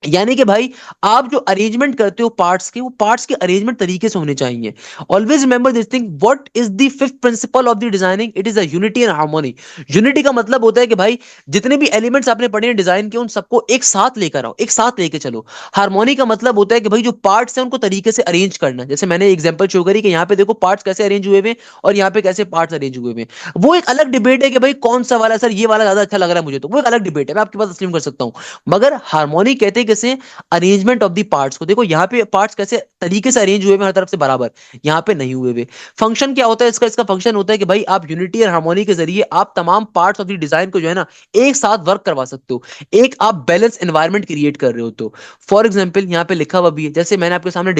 यानी कि भाई आप जो अरेंजमेंट करते हो पार्ट्स के, वो पार्ट्स के अरेंजमेंट तरीके से होने चाहिए। Always remember this thing, what is the fifth principal of the designing, it is a unity and harmony. Unity का मतलब होता है कि भाई जितने भी एलिमेंट्स आपने पढ़े हैं डिजाइन के, उन सबको एक साथ लेकर आओ, एक साथ लेके चलो। हार्मोनी का मतलब होता है कि भाई जो पार्ट्स हैं उनको तरीके से अरेंज करना। जैसे मैंने एग्जांपल शो करी कि यहाँ पे देखो पार्ट्स कैसे अरेंज हुए हुए और यहाँ पे कैसे पार्ट्स अरेंज हुए हुए। वो एक अलग डिबेट है कि भाई कौन सा वाला सर, ये वाला ज्यादा अच्छा लग रहा है मुझे, तो वो एक अलग डिबेट है, मैं आपके पास तस्लीम कर सकता हूँ। मगर हार्मोनी कहते हैं तरीके से अरेंजमेंट ऑफ द पार्ट्स को देखो, यहाँ पे पार्ट्स कैसे तरीके से अरेंज हुए हैं हर तरफ से बराबर, यहाँ पे नहीं हुए हुए। फंक्शन क्या होता है इसका? इसका फंक्शन होता है कि भाई आप यूनिटी और हार्मोनी के जरिए आप तमाम पार्ट्स ऑफ द डिजाइन को जो है ना एक साथ वर्क करवा सकते हो, एक आप बैलेंस एनवायरनमेंट क्रिएट कर रहे हो। तो फॉर एग्जाम्पल यहाँ पे लिखा हुआ भी है, जैसे मैंने आपके सामने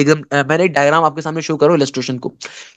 मैंने एक डायग्राम आपके सामने शो करो इलस्ट्रेशन को,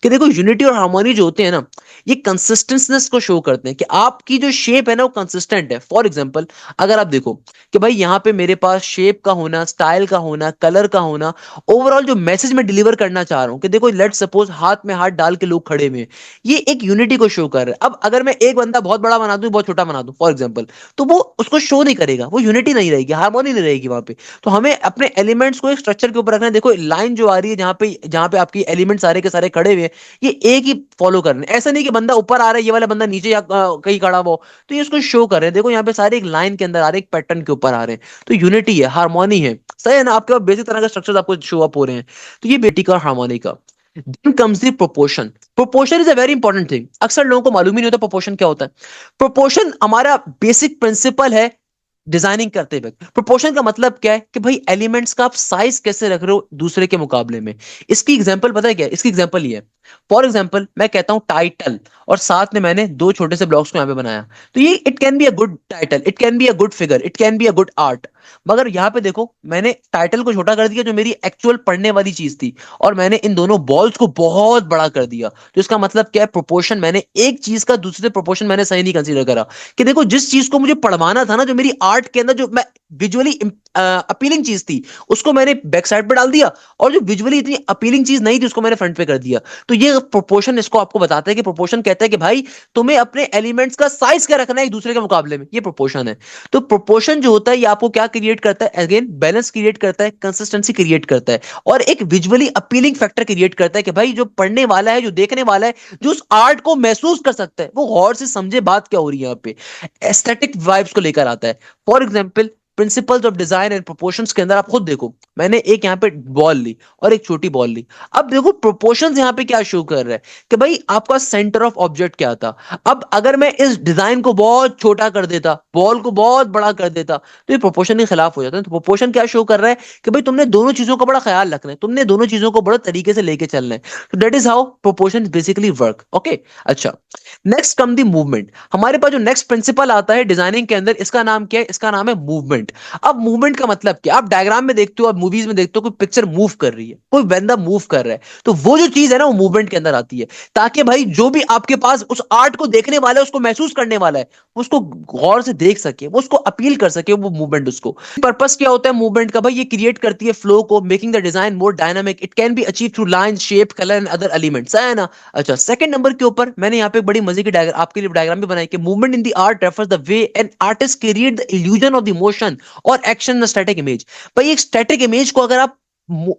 कि देखो यूनिटी और हार्मोनी जो होते हैं ना, ये कंसिस्टेंटनेस को शो करते हैं कि आपकी जो शेप है ना वो कंसिस्टेंट है। फॉर एग्जाम्पल अगर आप देखो कि भाई यहाँ पे मेरे पास शेप का होना, स्टाइल का होना, कलर का होना, ओवरऑल जो मैसेज मैं डिलीवर करना चाह रहा हूं कि देखो लेट्स सपोज हाथ में हाथ डाल के लोग खड़े हुए हैं, ये एक यूनिटी को शो कर रहा है। अब अगर मैं एक बंदा बहुत बड़ा बना दूं, बहुत छोटा बना दूं फॉर एग्जाम्पल, तो वो उसको शो नहीं करेगा, वो यूनिटी नहीं रहेगी, हार्मोनी नहीं रहेगी वहां पे। तो हमें अपने एलिमेंट्स को एक स्ट्रक्चर के ऊपर रखना है। देखो लाइन जो आ रही है जहां पे आपकी एलिमेंट सारे के सारे खड़े हुए हैं, ये एक ही फॉलो कर रहे हैं। ऐसा नहीं कि बंदा ऊपर आ रहा है, ये वाला बंदा नीचे या कहीं खड़ा हो, तो ये उसको शो कर रहे हैं। देखो यहाँ पे सारे एक लाइन के अंदर आ रहे हैं, एक पैटर्न के ऊपर आ रहे हैं, तो यूनिटी है, हार्मोनी है। सही है ना? आपके पास बेसिक तरह के स्ट्रक्चर आपको शो अप हो रहे हैं, तो ये बेटी का हार्मोनी का। Then comes the proportion. Proportion is a very important thing. अक्सर लोगों को मालूम ही नहीं होता proportion क्या होता है। proportion हमारा बेसिक प्रिंसिपल है डिजाइनिंग करते वक्त। प्रोपोर्शन का मतलब क्या है कि भाई एलिमेंट्स का आप साइज कैसे रख रहे हो दूसरे के मुकाबले में। इसकी एग्जांपल पता है क्या है? इसकी एग्जांपल ये है, फॉर एग्जांपल मैं कहता हूं टाइटल, और साथ में मैंने दो छोटे से ब्लॉक्स को यहां पे बनाया, तो ये it can be a good title, it can be a good figure, it can be a good art. मगर यहां पे देखो मैंने टाइटल को छोटा कर दिया जो मेरी एक्चुअल पढ़ने वाली चीज थी, और मैंने इन दोनों बॉल्स को बहुत बड़ा कर दिया। तो इसका मतलब क्या है? प्रोपोर्शन, मैंने एक चीज का दूसरे प्रोपोर्शन मैंने सही नहीं कंसीडर करा, कि देखो जिस चीज को मुझे पढ़वाना था ना, जो मेरी आर्ट के अंदर जो मैं विजुअली अपीलिंग चीज थी, उसको मैंने बैक साइड पे डाल दिया, और जो विजुअली इतनी अपीलिंग चीज नहीं थी उसको मैंने फ्रंट पे कर दिया। तो ये प्रोपोर्शन इसको आपको बताता है कि प्रोपोर्शन कहता है कि भाई तुम्हें अपने एलिमेंट्स का साइज क्या रखना है एक दूसरे के मुकाबले में, ये प्रोपोर्शन है। तो प्रोपोर्शन जो होता है ये आपको क्या क्रिएट करता है? अगेन बैलेंस क्रिएट करता है, कंसिस्टेंसी क्रिएट करता है, और एक विजुअली अपीलिंग फैक्टर क्रिएट करता है कि भाई जो पढ़ने वाला है, जो देखने वाला है, जो उस आर्ट को महसूस कर सकता है, वो गौर से समझे बात क्या हो रही है यहाँ पे, एस्थेटिक वाइब्स को लेकर आता है। For example principles of design and proportions के अंदर आप खुद देखो, मैंने एक यहाँ पे बॉल ली और एक छोटी बॉल ली। अब देखो प्रोपोर्शंस यहाँ पे क्या शो कर रहा है कि भाई आपका सेंटर ऑफ ऑब्जेक्ट क्या था। अब अगर मैं इस डिजाइन को बहुत छोटा कर देता, बॉल को बहुत बड़ा कर देता, तो ये प्रोपोर्शन के खिलाफ हो जाता है। तो प्रोपोर्शन क्या शो कर रहा है कि भाई तुमने दोनों चीजों का बड़ा ख्याल रखना है, तुमने दोनों चीजों को बड़े तरीके से लेके चलना है। तो that is how proportion basically work. Okay, अच्छा, नेक्स्ट कम दी मूवमेंट। हमारे पास जो नेक्स्ट प्रिंसिपल आता है डिजाइनिंग के अंदर, इसका नाम क्या है? इसका नाम है मूवमेंट। अब मूवमेंट का मतलब क्या? आप डायग्राम में देखते हो, आप मूवीज में देखते हो, कोई पिक्चर मूव कर रही है, कोई बंदा मूव कर रहा है, तो वो जो चीज है ना वो मूवमेंट के अंदर आती है, ताकि भाई जो भी आपके पास उस आर्ट को देखने वाला है, उसको महसूस करने वाला है, उसको गौर से देख सके, वो उसको अपील कर सके, वो मूवमेंट उसको। पर्पस क्या होता है मूवमेंट का? भाई ये क्रिएट करती है फ्लो को, making the design more dynamic. It can be achieve through line, shape, colour and other elements, है ना? अच्छा, सेकंड नंबर के ऊपर मैंने यहाँ पे एक बड़ी मजे की डायग्राम आपके लिए डायग्राम भी बनाई कि movement in the art refers the way an artist create the illusion of the motion और एक्शन स्टैटिक इमेज। भाई एक स्टैटिक इमेज को अगर आप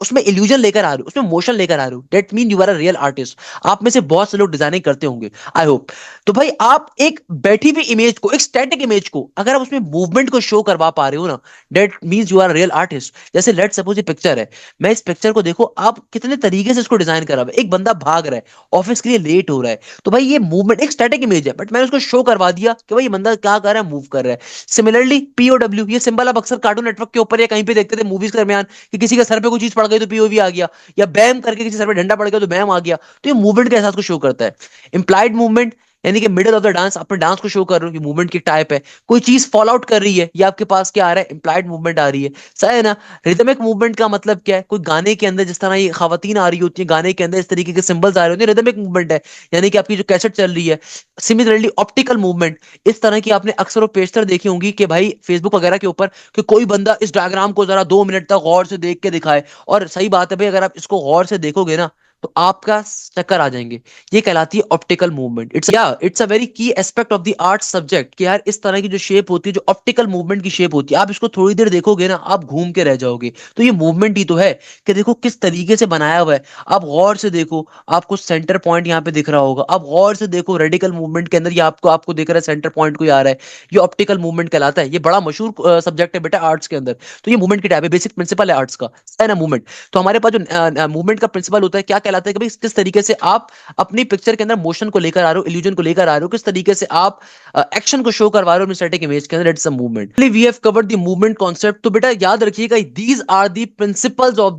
उसमें इल्यूजन लेकर आ रहे हो, उसमें मोशन लेकर आ रहे हो, that mean you are a real artist. आप में से बहुत से लोग डिजाइनिंग करते होंगे, आई होप। तो भाई आप एक बैठी हुई इमेज को, एक स्टैटिक इमेज को अगर आप उसमें मूवमेंट को शो करवा पा रहे हो ना, that means you are real artist. जैसे लेट सपोज ये पिक्चर है, मैं इस पिक्चर को देखो, आप कितने तरीके से इसको डिजाइन करा हुआ है। एक बंदा भाग रहा है, ऑफिस के लिए लेट हो रहा है, तो भाई ये मूवमेंट एक स्टैटिक इमेज है, बट मैंने उसको शो करवा दिया कि भाई ये बंदा क्या कर रहा है, मूव कर रहा है। सिमिलरली पीओडब्ल्यू, ये सिंबल आप अक्सर कार्टून नेटवर्क के ऊपर या कहीं पे देखते थे मूवीज के दरमियान, कि किसी के सर पे कोई चीज पड़ गई तो पीओवी आ गया, या बैम करके किसी सर पे डंडा पड़ गया तो बैम आ गया। तो ये मूवमेंट के एहसास को शो करता है। इंप्लाइड मूवमेंट यानी कि मिडिल ऑफ द डांस, अपने डांस को शो कर रहे हो, कि मूवमेंट की टाइप है। कोई चीज फॉल आउट कर रही है, ये आपके पास क्या आ रहा है? इंप्लाइड मूवमेंट आ रही है, सही है ना? रिदमिक मूवमेंट का मतलब क्या है? कोई गाने के अंदर जिस तरह ये खवातीन आ रही होती है, गाने के अंदर इस तरीके के सिंबल्स आ रहे होते हैं, रिदमिक मूवमेंट है, यानी कि आपकी जो कैसेट चल रही है। सिमिलरली ऑप्टिकल मूवमेंट, इस तरह की आपने अक्सर वो पेशतर देखी होंगी कि भाई फेसबुक वगैरह के ऊपर, कि कोई बंदा इस डायग्राम को जरा 2 मिनट तक गौर से देख के दिखाए, और सही बात है भाई, अगर आप इसको गौर से देखोगे ना तो आपका चक्कर आ जाएंगे। ये कहलाती है optical movement. It's a very key aspect of the art subject, कि यार इस तरह की जो शेप होती है, जो ऑप्टिकल मूवमेंट की शेप होती है, आप इसको थोड़ी देर देखोगे ना, आप घूम के रह जाओगे। तो ये मूवमेंट ही तो है, कि देखो किस तरीके से बनाया हुआ है। आप गौर से देखो, आपको सेंटर पॉइंट यहाँ पे दिख रहा होगा, आप गौर से देखो, रेडिकल मूवमेंट के अंदर ये आपको आपको दिख रहा है, सेंटर पॉइंट को आ रहा है। ये ऑप्टिकल मूवमेंट कहलाता है। ये बड़ा मशहूर सब्जेक्ट है बेटा आर्ट्स के अंदर। तो ये मूवमेंट की टाइप है, बेसिक प्रिंसिपल है आर्ट्स का, है ना, मूवमेंट। तो हमारे पास जो मूवमेंट का प्रिंसिपल होता है क्या कहलाता कहलाता है कि भाई किस तरीके से आप अपनी पिक्चर के अंदर मोशन को लेकर आ रहे हो, इल्यूजन को लेकर आ रहे हो, किस तरीके से आप एक्शन को शो करवा रहे हो अपनी स्टैटिक इमेज के अंदर, it's a movement. We have covered the movement concept. तो बेटा याद रखिएगा, these are the principles of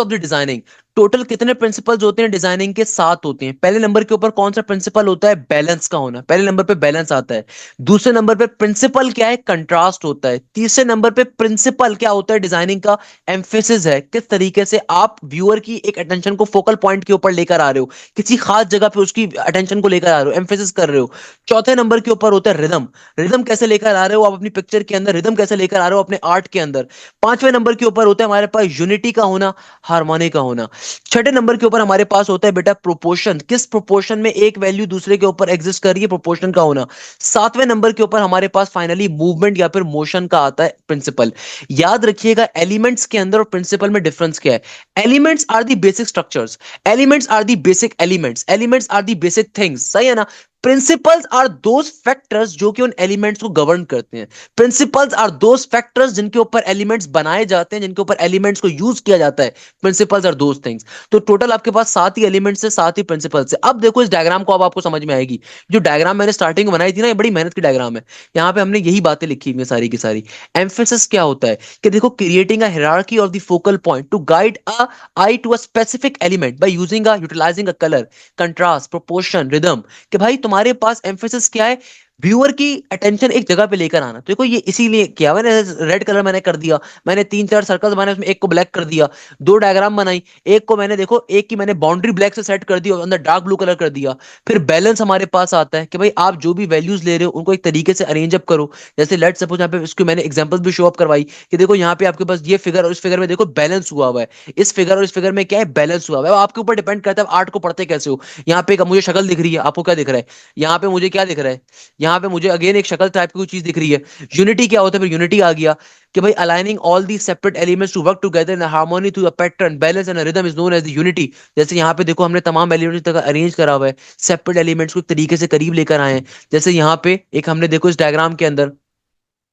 the designing. Total कितने प्रिंसिपल्स होते हैं डिजाइनिंग के? 7 होते हैं। पहले नंबर के ऊपर कौन सा प्रिंसिपल होता है? बैलेंस का होना, पहले नंबर पे बैलेंस आता है। दूसरे नंबर पे प्रिंसिपल क्या है? कंट्रास्ट होता है। तीसरे नंबर पे प्रिंसिपल क्या होता है डिजाइनिंग का? एम्फेसिस है, किस तरीके से आप व्यूअर की एक अटेंशन को फोकल पॉइंट के ऊपर लेकर आ रहे हो, किसी खास जगह पे उसकी अटेंशन को लेकर आ रहे हो, एम्फेसिस कर रहे हो। चौथे नंबर के ऊपर होता है रिदम। रिदम कैसे लेकर आ रहे हो आप अपनी पिक्चर के अंदर, रिदम कैसे लेकर आ रहे हो अपने आर्ट के अंदर। पांचवें नंबर के ऊपर होता है हमारे पास यूनिटी का होना, हार्मोनी का होना। छठे नंबर के ऊपर हमारे पास होता है बेटा प्रोपोर्शन, किस प्रोपोर्शन में एक वैल्यू दूसरे के ऊपर एग्जिस्ट कर रही है, प्रोपोर्शन का होना। सातवें नंबर के ऊपर हमारे पास फाइनली मूवमेंट या फिर मोशन का आता है प्रिंसिपल। याद रखिएगा एलिमेंट्स के अंदर और प्रिंसिपल में डिफरेंस क्या है। Elements are the basic structures, elements are the basic elements, elements are the basic things, सही है ना। प्रिंसिपल्स आर दोज फैक्टर्स जो कि उन एलिमेंट्स को गवर्न करते हैं। प्रिंसिपल्स आर दोज फैक्टर्स जिनके ऊपर एलिमेंट्स बनाए जाते हैं, जिनके ऊपर एलिमेंट्स को यूज किया जाता है। Principles are those things. तो टोटल आपके पास 7 ही एलिमेंट्स है, 7 ही प्रिंसिपल्स है। अब देखो इस डायग्राम को, अब आपको समझ में आएगी। जो डायग्राम मैंने स्टार्टिंग में बनाई थी ना, ये बड़ी मेहनत की डायग्राम है। यहाँ पे हमने यही बातें लिखी हुई हैं सारी की सारी। एम्फेसिस क्या होता है कि देखो, creating a hierarchy of the focal point to guide a eye to a specific element by utilizing a colour, contrast, proportion, rhythm. कि भाई तुम्हारे पास एम्फेसिस क्या है? व्यूअर की अटेंशन एक जगह पे लेकर आना। तो देखो ये इसीलिए किया मैंने, रेड कलर मैंने कर दिया, मैंने 3-4 सर्कल्स बनाए, उसमें एक को ब्लैक कर दिया। दो डायग्राम बनाई, एक को मैंने देखो, एक की मैंने बाउंड्री ब्लैक से सेट कर दी और अंदर डार्क ब्लू कलर कर दिया। फिर बैलेंस हमारे पास आता है कि भाई आप जो भी वैल्यूज ले रहे हो उनको एक तरीके से अरेंज अप करो। जैसे लेट सपोज यहाँ पे इसको मैंने एग्जांपल्स भी शो अप करवाई कि देखो यहाँ पे आपके पास ये फिगर और इस फिगर में देखो बैलेंस हुआ हुआ है, इस फिगर और इस फिगर में क्या है? बैलेंस हुआ हुआ है। आपके ऊपर डिपेंड करता है आर्ट को पढ़ते कैसे हो। यहाँ पे मुझे शक्ल दिख रही है, आपको क्या दिख रहा है? यहाँ पे मुझे क्या दिख रहा है? यहाँ पे मुझे अगेन एक शक्ल टाइप की कोई चीज दिख रही है। यूनिटी क्या होता है? फिर यूनिटी आ गया कि भाई aligning all the separate elements to work together in harmony through a pattern, balance and rhythm is known as the unity. जैसे यहाँ पे देखो हमने तमाम एलिमेंट्स तक अरेंज करा हुआ है, सेपरेट एलिमेंट्स को एक तरीके से करीब लेकर आए हैं। जैसे यहाँ पे एक हमने देखो इस डायग्राम के अंदर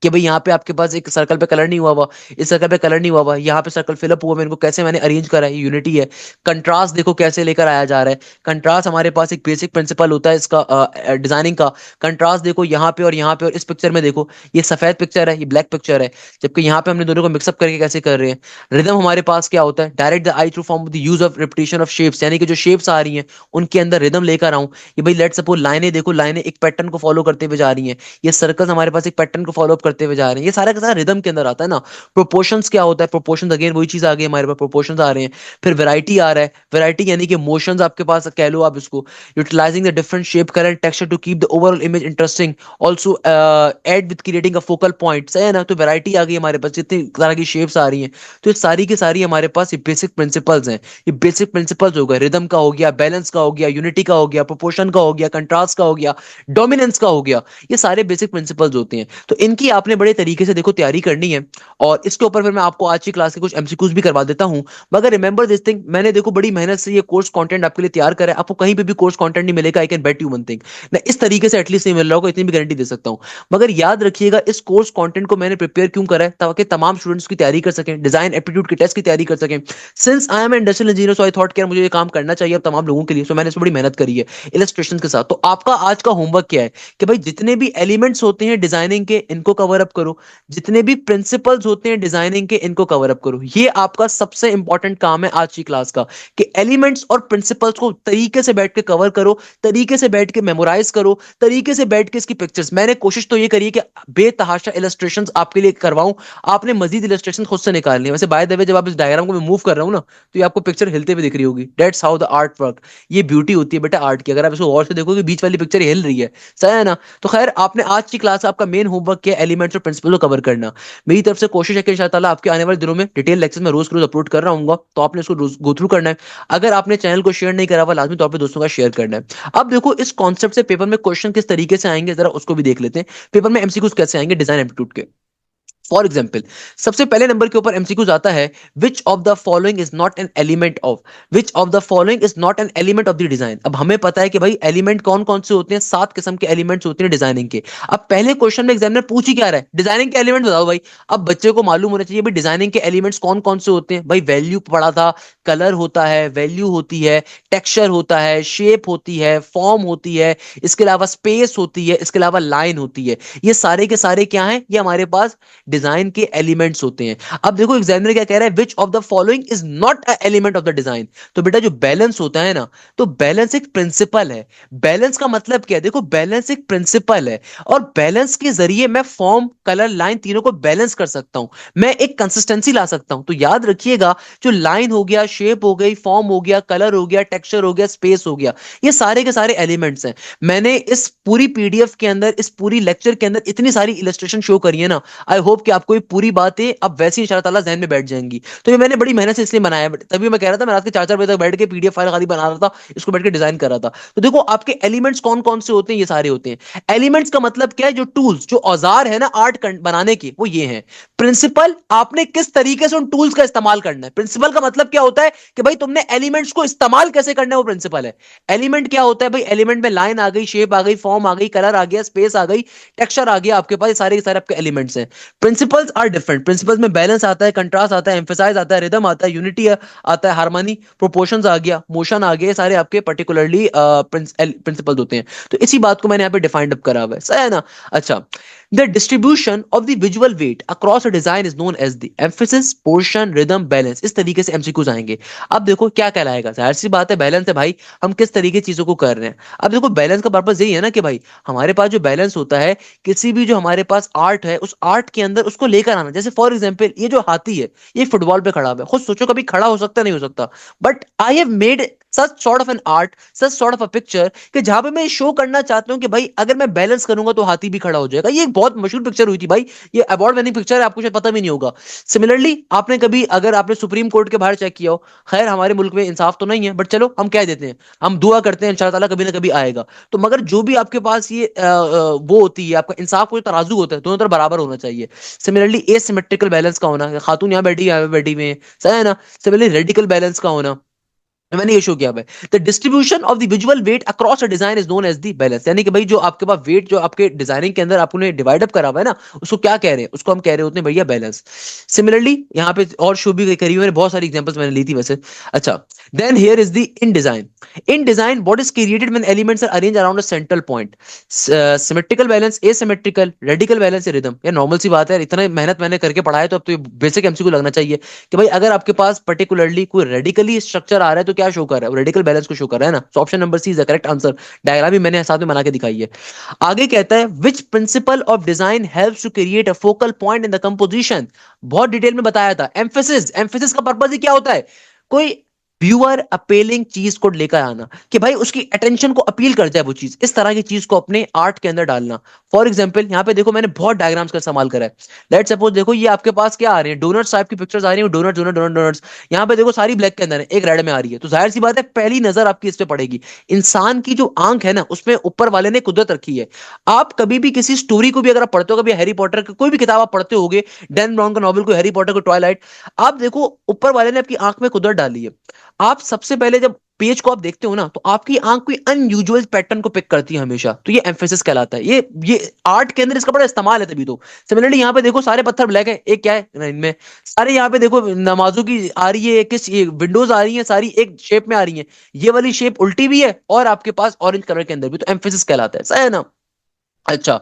कि भाई यहाँ पे आपके पास एक सर्कल पे कलर नहीं हुआ हुआ, इस सर्कल पे कलर नहीं हुआ हुआ, यहाँ पे सर्कल फिलअप हुआ, इनको कैसे मैंने अरेंज करा है, यूनिटी है। कंट्रास्ट देखो कैसे लेकर आया जा रहा है। कंट्रास्ट हमारे पास एक बेसिक प्रिंसिपल होता है इसका डिजाइनिंग का। कंट्रास्ट देखो यहाँ पे और यहाँ पे, और इस पिक्चर में देखो ये सफेद पिक्चर है, ये ब्लैक पिक्चर है, जबकि यहाँ पे हमने दोनों को मिक्सअप करके कैसे कर रहे हैं। रिदम हमारे पास क्या होता है? Direct the I through form the use of repetition of shapes, यानी कि जो शेप्स आ रही हैं उनके अंदर रिदम लेकर आऊं। ये भाई लेट सपोज लाइनें देखो, लाइनें एक पैटर्न को फॉलो करते हुए जा रही हैं, ये सर्कल्स हमारे पास एक पैटर्न को फॉलो अप करते हुए जा रहे हैं। ये सारा का सारा रिदम के अंदर आता है ना। प्रोपोर्शंस क्या होता है? प्रोपोर्शंस अगेन वही चीज आ गई हमारे पास, प्रोपोर्शंस आ रहे हैं। फिर वैरायटी आ रहा है, वैरायटी यानी कि मोशंस आपके पास कह लो आप इसको। Utilising the different shape, colour and texture to keep the overall image interesting, also add with creating a focal point, है ना। तो वैरायटी आ गई हमारे पास, जितनी तरह की शेप्स आ रही हैं। तो ये सारी की सारी हमारे पास ये बेसिक प्रिंसिपल्स हैं। ये बेसिक प्रिंसिपल्स हो गए, रिदम का हो गया, बैलेंस का हो गया, यूनिटी का हो गया, प्रोपोर्शन का हो गया, कंट्रास्ट का हो गया, डोमिनेंस का हो गया। ये सारे बेसिक प्रिंसिपल्स होते हैं। तो इनकी आपने बड़े तरीके से देखो तैयारी करनी है। और इसके ऊपर फिर मैं आपको आज की क्लास के कुछ एमसीक्यूज भी करवा देता हूं। मगर रिमेंबर दिस थिंग, मैंने देखो बड़ी मेहनत से ये कोर्स कंटेंट आपके लिए तैयार करा है। आपको कहीं पे भी कोर्स कंटेंट नहीं मिलेगा, I can bet you one thing. मैं इस तरीके से एटलीस्ट नहीं मिल रहा होगा, इतनी भी गारंटी दे सकता हूं। मगर याद रखिएगा इस कोर्स कंटेंट को मैंने प्रिपेयर क्यों करा है? ताकि तमाम स्टूडेंट्स की तैयारी कर सकें, डिजाइन एप्टीट्यूड के टेस्ट की तैयारी कर सकें। Since I am industrial engineer, so I thought कि यार मुझे ये काम करना चाहिए अब तमाम लोगों के लिए। सो मैंने इसमें बड़ी मेहनत करी है इलस्ट्रेशन के साथ। तो आपका आज का होमवर्क क्या है कि भाई जितने भी एलिमेंट्स होते हैं डिजाइनिंग के, इनको कवर अप करो। जितने भी प्रिंसिपल्स होते हैं डिजाइनिंग के, इनको कवर अप करो। ये आपका सबसे इंपॉर्टेंट काम है आज की क्लास का, कि एलिमेंट्स और प्रिंसिपल्स को तरीके से बैठ के कवर करो, तरीके से बैठ के मेमोराइज करो, तरीके से बैठ के इसकी पिक्चर्स। मैंने कोशिश तो ये करी है कि बेतहाशा इलस्ट्रेशंस आपके लिए करवाऊं, आपने मजीद इलस्ट्रेशन खुद से निकालनी है। वैसे बाय द वे जब आप इस डायग्राम को मैं मूव कर रहा हूं ना, तो ये आपको पिक्चर हिलते हुए दिख रही होगी। That's how the art work. ये ब्यूटी होती है बेटा आर्ट की। अगर आप इसको गौर से देखोगे, बीच वाली पिक्चर हिल रही है, सही है ना। तो खैर, आपने आज की क्लास आपका मेन होमवर्क किया एलिमेंट्स और प्रिंसिपल को कवर करना। मेरी तरफ से कोशिश है कि इंशाअल्लाह आपके आने वाले दिनों में डिटेल लेक्चर में रोज रोज अपलोड कर रहा हूँ, तो आपने इसको गो थ्रू करना है। अगर आपने चैनल को शेयर नहीं करा हुआ, लाजमी तौर पे दोस्तों का शेयर करना है। अब देखो इस कॉन्सेप्ट से पेपर में क्वेश्चन किस तरीके से आएंगे, जरा उसको भी देख लेते हैं। पेपर में एमसीक्यूज कैसे आएंगे डिजाइन एप्टीट्यूड के। फॉर एग्जाम्पल सबसे पहले नंबर के ऊपर एमसीक्यू आता है, which of the following is not an element of, which of the following is not an element of the design. अब हमें पता है कि भाई एलिमेंट कौन कौन से होते हैं, 7 किस्म के एलिमेंट्स होते हैं डिजाइनिंग के। अब पहले क्वेश्चन में एग्जामिनर पूछ ही क्या रहा है, डिजाइनिंग के एलिमेंट बताओ भाई। अब बच्चे को मालूम होना चाहिए भाई डिजाइनिंग के एलिमेंट्स कौन कौन से होते हैं। भाई वैल्यू पढ़ा था, कलर होता है, वैल्यू होती है, टेक्सचर होता है, शेप होती है, फॉर्म होती है, इसके अलावा स्पेस होती है, इसके अलावा लाइन होती है। ये सारे के सारे क्या हैं, ये हमारे पास डिजाइन के एलिमेंट्स होते हैं। अब देखो एग्जामिनर क्या कह रहा है, which of the following is not a element of the design. तो बेटा जो बैलेंस होता है ना, तो बैलेंस एक प्रिंसिपल है। बैलेंस का मतलब क्या है, देखो बैलेंस एक प्रिंसिपल है, और बैलेंस के जरिए मैं फॉर्म, कलर, लाइन तीनों को बैलेंस कर सकता हूं, मैं एक कंसिस्टेंसी ला सकता हूं। तो याद रखिएगा, जो लाइन हो गया, शेप हो गई, फॉर्म हो गया, कलर हो गया, टेक्सचर हो गया, स्पेस हो गया, ये सारे के सारे एलिमेंट्स हैं। मैंने इस पूरी पीडीएफ के अंदर, इस पूरी लेक्चर के अंदर इतनी सारी इलस्ट्रेशन शो करी है ना, आई होप कि आपको ये पूरी बातें अब वैसी इंशाल्लाह ताला जहन में बैठ जाएंगी। तो ये मैंने बड़ी मेहनत से इसलिए बनाया है, तभी मैं कह रहा था मैं रात के 4-4 बजे तक बैठ के पीडीएफ फाइल खाली बना रहा था, इसको बैठ के डिजाइन कर रहा था। तो देखो आपके एलिमेंट्स कौन कौन से होते हैं, ये सारे होते हैं। एलिमेंट्स का मतलब क्या है, जो टूल्स, जो औजार है ना आर्ट बनाने के, वो ये हैं। प्रिंसिपल, आपने किस तरीके से उन टूल्स का इस्तेमाल करना है। प्रिंसिपल का मतलब क्या होता है कि भाई तुमने एलिमेंट्स को इस्तेमाल कैसे करना है, वो प्रिंसिपल है। एलिमेंट क्या होता है भाई, एलिमेंट में लाइन आ गई, शेप आ गई, फॉर्म आ गई, कलर आ गया, स्पेस आ गई, टेक्सचर आ गया, आपके पास ये सारे के सारे आपके एलिमेंट्स हैं। Principles are different. प्रिंसिपल्स में बैलेंस आता है, कंट्रास्ट आता है, एम्फेसाइज आता है, रिदम आता है, यूनिटी आता है, हार्मनी, प्रोपोर्शंस आ गया, मोशन आ गया, सारे आपके पर्टिकुलरली प्रिंसिपल्स होते हैं। तो इसी बात को मैंने यहाँ पे डिफाइंड अप करा हुआ है, सही है ना। अच्छा, the distribution of the visual weight across a design is known as the emphasis, portion, rhythm, balance. इस तरीके से एमसीक्यूज आएंगे। अब देखो क्या कहलाएगा, जाहिर सी बात है बैलेंस है भाई, हम किस तरीके चीजों को कर रहे हैं। अब देखो बैलेंस का पर्पस यही है ना कि भाई हमारे पास जो बैलेंस होता है, किसी भी जो हमारे पास आर्ट है, उस आर्ट के अंदर उसको लेकर आना। जैसे फॉर एग्जांपल ये जो हाथी है, ये फुटबॉल पे खड़ा हुआ है, खुद सोचो कभी खड़ा हो सकता नहीं हो सकता, but I have made such sort of an art, such sort of a picture, कि जहां पे मैं शो करना चाहता हूं कि भाई अगर मैं बैलेंस करूंगा तो हाथी भी खड़ा हो जाएगा। ये एक बहुत मशहूर पिक्चर हुई थी भाई, ये अवार्ड विनिंग पिक्चर है, आपको शायद पता भी नहीं होगा। सिमिलरली आपने कभी, अगर आपने सुप्रीम कोर्ट के बाहर चेक किया हो, खैर हमारे मुल्क में इंसाफ तो नहीं है, बट चलो हम कह देते हैं, हम दुआ करते हैं इंशाल्लाह ताला कभी ना कभी आएगा। तो मगर जो भी आपके पास ये वो होती है, आपका इंसाफ को जो तराजू होता है, दोनों तरफ बराबर होना चाहिए। सिमिलरली एसिमेट्रिकल बैलेंस का होना, खातून यहाँ बैठी, यहाँ पे बैठी हुई है, सही है ना। सिमिलरली रेडिकल बैलेंस का होना, मैंने ये शो किया है। The distribution of the visual weight across a design is known as the balance. यानी कि भाई जो आपके पास वेट, जो आपके डिजाइनिंग के अंदर आपने डिवाइड अप करा हुआ है ना, उसको क्या कह रहे हैं, उसको हम कह रहे होते हैं भैया बैलेंस। सिमिलरली यहाँ पे और शो भी करी हुई है, बहुत सारी एग्जांपल्स मैंने ली थी वैसे। अच्छा, then here is the in design. In design what is created when elements are arranged around a central point. Symmetrical balance, asymmetrical, radical balance या रिदम। ये नॉर्मल सी बात है, इतना मेहनत मैंने करके पढ़ा है तो अब तो ये बेसिक एमसीक्यू लगना चाहिए कि भाई अगर आपके पास पर्टिकुलरली कोई रेडिकली स्ट्रक्चर आ रहा है तो क्या शो कर रहा है, रेडिकल बैलेंस को शो कर रहा है ना। So option number C is the correct answer. Diagram भी मैंने साथ में बना के दिखाई है। आगे कहता है which principle of design helps to create a focal point in the composition. बहुत डिटेल में बताया था। एम्फेसिस, एम्फेसिस का पर्पस ही क्या होता है, कोई व्यूअर अपेलिंग चीज को लेकर आना, कि भाई उसकी अटेंशन को अपील कर जाए वो चीज, इस तरह की चीज को अपने आर्ट के अंदर डालना। फॉर एग्जाम्पल यहाँ पे देखो मैंने बहुत डायग्राम्स का इस्तेमाल करा है। लेट सपोज देखो ये आपके पास क्या आ रही है, डोनट्स टाइप की पिक्चर्स आ रही है, डोनट डोनट डोनट डोनट्स। यहाँ पे देखो सारी ब्लैक के अंदर है, एक रेड में आ रही है, तो जाहिर सी बात है पहली नजर आपकी इस पे पड़ेगी। इंसान की जो आंख है ना, उसमें ऊपर वाले ने कुदरत रखी है। आप कभी भी किसी स्टोरी को भी अगर आप पढ़ते हो, कभी हैरी पॉटर की कोई भी किताब आप पढ़ते होगे, डैन ब्राउन का नॉवल, कोई हैरी पॉटर, को ट्वाइलाइट, आप देखो ऊपर वाले ने आपकी आंख में कुदरत डाली है। आप सबसे पहले जब पेज को आप देखते हो ना, तो आपकी आंख कोई अनयूजुअल पैटर्न को पिक करती है हमेशा, तो ये एम्फेसिस कहलाता है। ये आर्ट के अंदर इसका बड़ा इस्तेमाल है तभी तो। सिमिलरली यहाँ पे देखो सारे पत्थर ब्लैक है, एक क्या है इनमें, सारे यहाँ पे देखो नमाजों की आ रही है, किस विंडोज आ रही है, सारी एक शेप में आ रही है, ये वाली शेप उल्टी भी है, और आपके पास ऑरेंज कलर के अंदर भी, तो एम्फेसिस कहलाता है, सही है ना। अच्छा,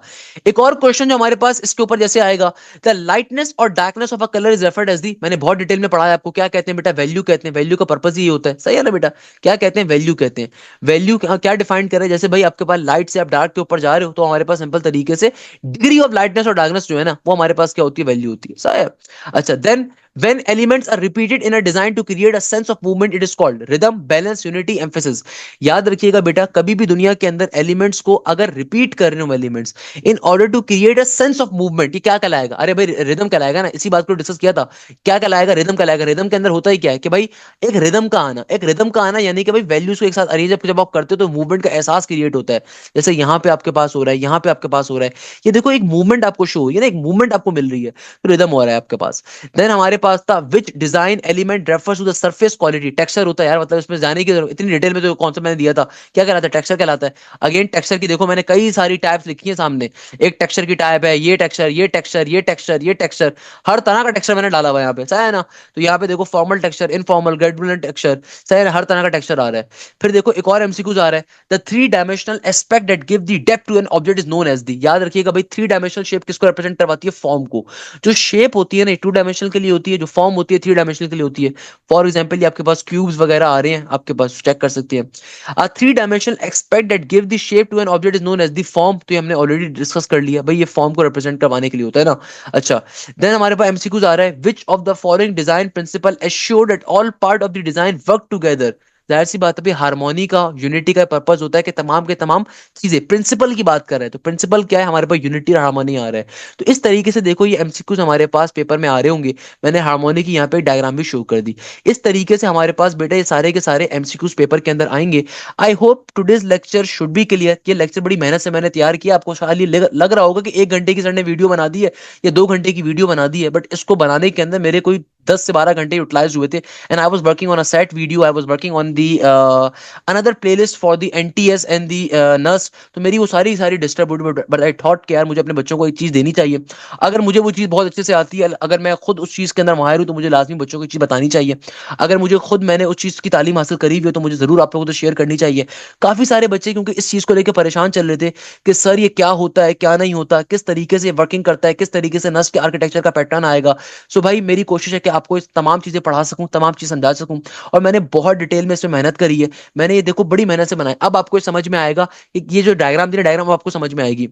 एक और क्वेश्चन जो हमारे पास इसके ऊपर जैसे आएगा, द लाइटनेस और darkness of a colour is referred as the. मैंने बहुत डिटेल में पढ़ा है आपको, क्या कहते हैं बेटा, वैल्यू कहते हैं। वैल्यू का पर्पस ही होता है, सही है ना बेटा। क्या कहते हैं, वैल्यू कहते हैं। वैल्यू क्या डिफाइन करें, जैसे भाई आपके पास लाइट से आप डार्क के ऊपर जा रहे हो, तो हमारे पास सिंपल तरीके से डिग्री ऑफ लाइटनेस और डार्कनेस जो है ना, वो हमारे पास क्या होती है, वैल्यू होती है, सही है। अच्छा, then When elements are repeated in a design to create a sense of movement, it is called rhythm, balance, unity, emphasis. याद रखिएगा बेटा, कभी भी दुनिया के अंदर एलिमेंट्स को अगर रिपीट कर रहे हो elements in order to create a sense of movement, ये क्या कहलाएगा? अरे भाई रिदम कहलाएगा ना, इसी बात को डिस्कस किया था। क्या कहलाएगा? रिदम कहलाएगा। रिदम के अंदर होता ही क्या है कि भाई एक रिदम का आना, एक रिदम का आना यानी कि भाई वैल्यूज को एक साथ अरेंज जब आप करते हो तो मूवमेंट का एहसास क्रिएट होता है। जैसे यहाँ पे आपके पास हो रहा है, यहाँ पे आपके पास हो रहा है, ये देखो एक मूवमेंट आपको शो हो रही है ना, एक मूवमेंट आपको मिल रही है, तो रिदम हो रहा है आपके पास। देन हमारे पास था which design element refers to the surface quality. Texture होता है यार, मतलब इसमें जाने की जरूरत इतनी डिटेल में जो कॉन्सेप्ट मैंने दिया था, क्या कहलाता है? टेक्सचर कहलाता है। अगेन टेक्सचर की देखो मैंने कई सारी टाइप्स लिखी है सामने। एक टेक्सचर की टाइप है ये टेक्सचर, ये टेक्सचर, ये टेक्सचर, ये टेक्सचर, हर तरह का टेक्सचर मैंने डाला हुआ है यहाँ पे, सही है ना? तो यहाँ पे देखो फॉर्मल टेक्सचर, इनफॉर्मल, ग्रेडुलेंट टेक्सचर, सही है ना? हर तरह का टेक्सचर आ रहा है। फिर देखो एक और एमसीक्यूज आ रहा है, the three dimensional aspect that give the depth to an object is known as the. याद रखिएगा भाई, थ्री डायमेंशनल शेप किसको रिप्रेजेंट करवाती है? फॉर्म को। जो शेप होती है ना टू डायमेंशनल के लिए होती है, जो फॉर्म होती है थ्री डायमेंशनल के लिए होती है। फॉर एग्जाम्पल ये आपके पास क्यूब्स वगैरह आ रहे हैं, आपके पास चेक कर सकते हैं। A three-dimensional aspect that give the shape to an object is known as the form। तो ये हमने ऑलरेडी डिस्कस कर लिया भाई, ये फॉर्म को रिप्रेजेंट करवाने के लिए होता है ना। अच्छा, देन हमारे पास एमसीक्यूज आ रहा है, which of the following design principle assure that all part of the design work together. जाहिर सी बात है भाई, हार्मोनी का, यूनिटी का पर्पस होता है कि तमाम के तमाम चीजें, प्रिंसिपल की बात कर रहे हैं तो प्रिंसिपल क्या है? हमारे पास यूनिटी और हार्मोनी आ रहा है। तो इस तरीके से देखो ये एमसीक्यूज हमारे पास पेपर में आ रहे होंगे। मैंने हार्मोनी की यहाँ पे डायग्राम भी शो कर दी। इस तरीके से हमारे पास बेटा ये सारे के सारे एमसीक्यूज पेपर के अंदर आएंगे। I hope today's lecture should be clear. ये लेक्चर बड़ी मेहनत से मैंने तैयार किया, आपको शायद ये लग रहा होगा कि 1 घंटे की सर ने वीडियो बना दी है या 2 घंटे की वीडियो बना दी है, बट इसको बनाने के अंदर मेरे कोई 10 से 12 घंटे यूटिलाइज हुए थे। And I was working on a set video, I was working on the another playlist for the NTS and the nurse. तो मेरी वो सारी सारी डिस्टर्ब हुई, बट आई थॉट कि यार मुझे अपने बच्चों को एक चीज देनी चाहिए। अगर मुझे वो चीज बहुत अच्छे से आती है, अगर मैं खुद उस चीज के अंदर माहिर हूं, तो मुझे लाजमी बच्चों को चीज बतानी चाहिए। अगर मुझे खुद मैंने उस चीज की तालीम हासिल करी हुई है तो मुझे जरूर आप लोगों को तो शेयर करनी चाहिए। काफी सारे बच्चे क्योंकि इस चीज को लेकर परेशान चल रहे थे कि सर ये क्या होता है, क्या नहीं होता, किस तरीके से वर्किंग करता है, किस तरीके से नस्ल के आर्किटेक्चर का पैटर्न आएगा। सो भाई मेरी कोशिश है कि आपको इस तमाम चीजें पढ़ा सकूं, तमाम चीज समझा सकूं। और मैंने बहुत डिटेल में इसमें मेहनत करी है। मैंने ये देखो बड़ी मेहनत से बनाया। अब आपको ये समझ में आएगा कि ये जो डायग्राम दी डायग्राम आपको समझ में आएगी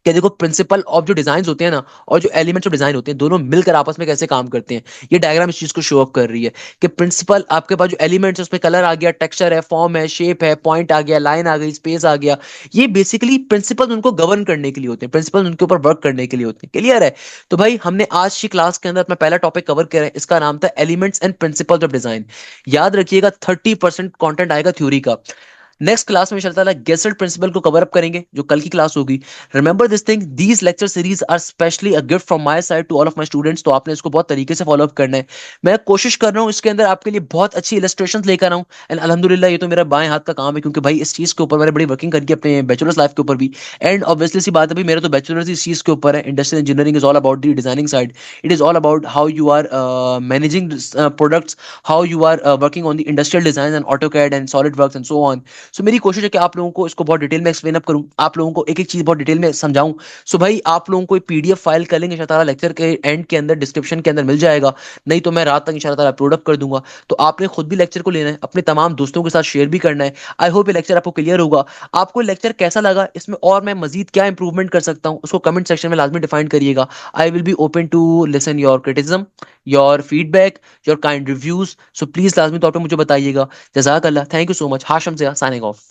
कि देखो प्रिंसिपल ऑफ जो डिजाइन होते हैं ना और जो एलिमेंट्स ऑफ डिजाइन होते हैं, दोनों मिलकर आपस में कैसे काम करते हैं। ये डायग्राम इस चीज को शो अप कर रही है कि प्रिंसिपल आपके पास जो एलिमेंट्स है उसमें कलर आ गया, टेक्सचर है, फॉर्म है, शेप है, पॉइंट आ गया, लाइन आ गई, स्पेस आ गया। ये बेसिकली प्रिंसिपल उनको गवर्न करने के लिए होते हैं, प्रिंसिपल उनके ऊपर वर्क करने के लिए होते हैं। क्लियर है? तो भाई हमने आज की क्लास के अंदर अपना पहला टॉपिक कवर किया है, इसका नाम था elements and principles of design. याद रखिएगा 30% कॉन्टेंट आएगा थ्योरी का। नेक्स्ट क्लास में इंशाल्लाह ताला गेसेट प्रिंसिपल को कवर अप करेंगे जो कल की क्लास होगी। Remember this thing, these lecture series are specially a gift from my side to all of my students. तो आपने इसको बहुत तरीके से फॉलो अप करना है। मैं कोशिश कर रहा हूँ इसके अंदर आपके लिए बहुत अच्छी इलस्ट्रेशंस लेकर आऊँ। एंड अल्हम्दुलिल्लाह ये तो मेरा बाएं हाथ का काम है, क्योंकि भाई इस चीज के ऊपर मैंने बड़ी वर्किंग करी है अपने बैचलर्स लाइफ के ऊपर भी। एंड ऑब्वियसली सी बात है भाई, मेरा तो बैचलर्स इस चीज के ऊपर है। Industrial engineering is all about the designing side. It is all about how you are managing products, how you are working on the industrial design and AutoCAD and SolidWorks and so on. So मेरी कोशिश है कि आप लोगों को इसको बहुत detail में एक्सप्लेन अप करूं, आप लोगों को एक एक चीज बहुत डिटेल में समझाऊं। सो भाई आप लोगों को पीडीएफ फाइल कर लेंगे इंशाल्लाह लेक्चर के एंड के अंदर डिस्क्रिप्शन के अंदर मिल जाएगा। नहीं तो मैं रात तक इंशाल्लाह अपलोड अप कर दूंगा। तो आपने खुद भी लेक्चर को लेना है, अपने तमाम दोस्तों के साथ शेयर भी करना है। आई होप ये लेक्चर आपको क्लियर होगा। आपको लेक्चर कैसा लगा, इसमें और मैं मजीद क्या इंप्रूवमेंट कर सकता हूं, उसको कमेंट सेक्शन में लाजमी डिफाइन करिएगा। I will be open to listen your criticism, your feedback, your kind reviews. So please लाजमी तौर पर मुझे बताइएगा। जज़ाक अल्लाह, thank you so much. Hashim Zia signing of.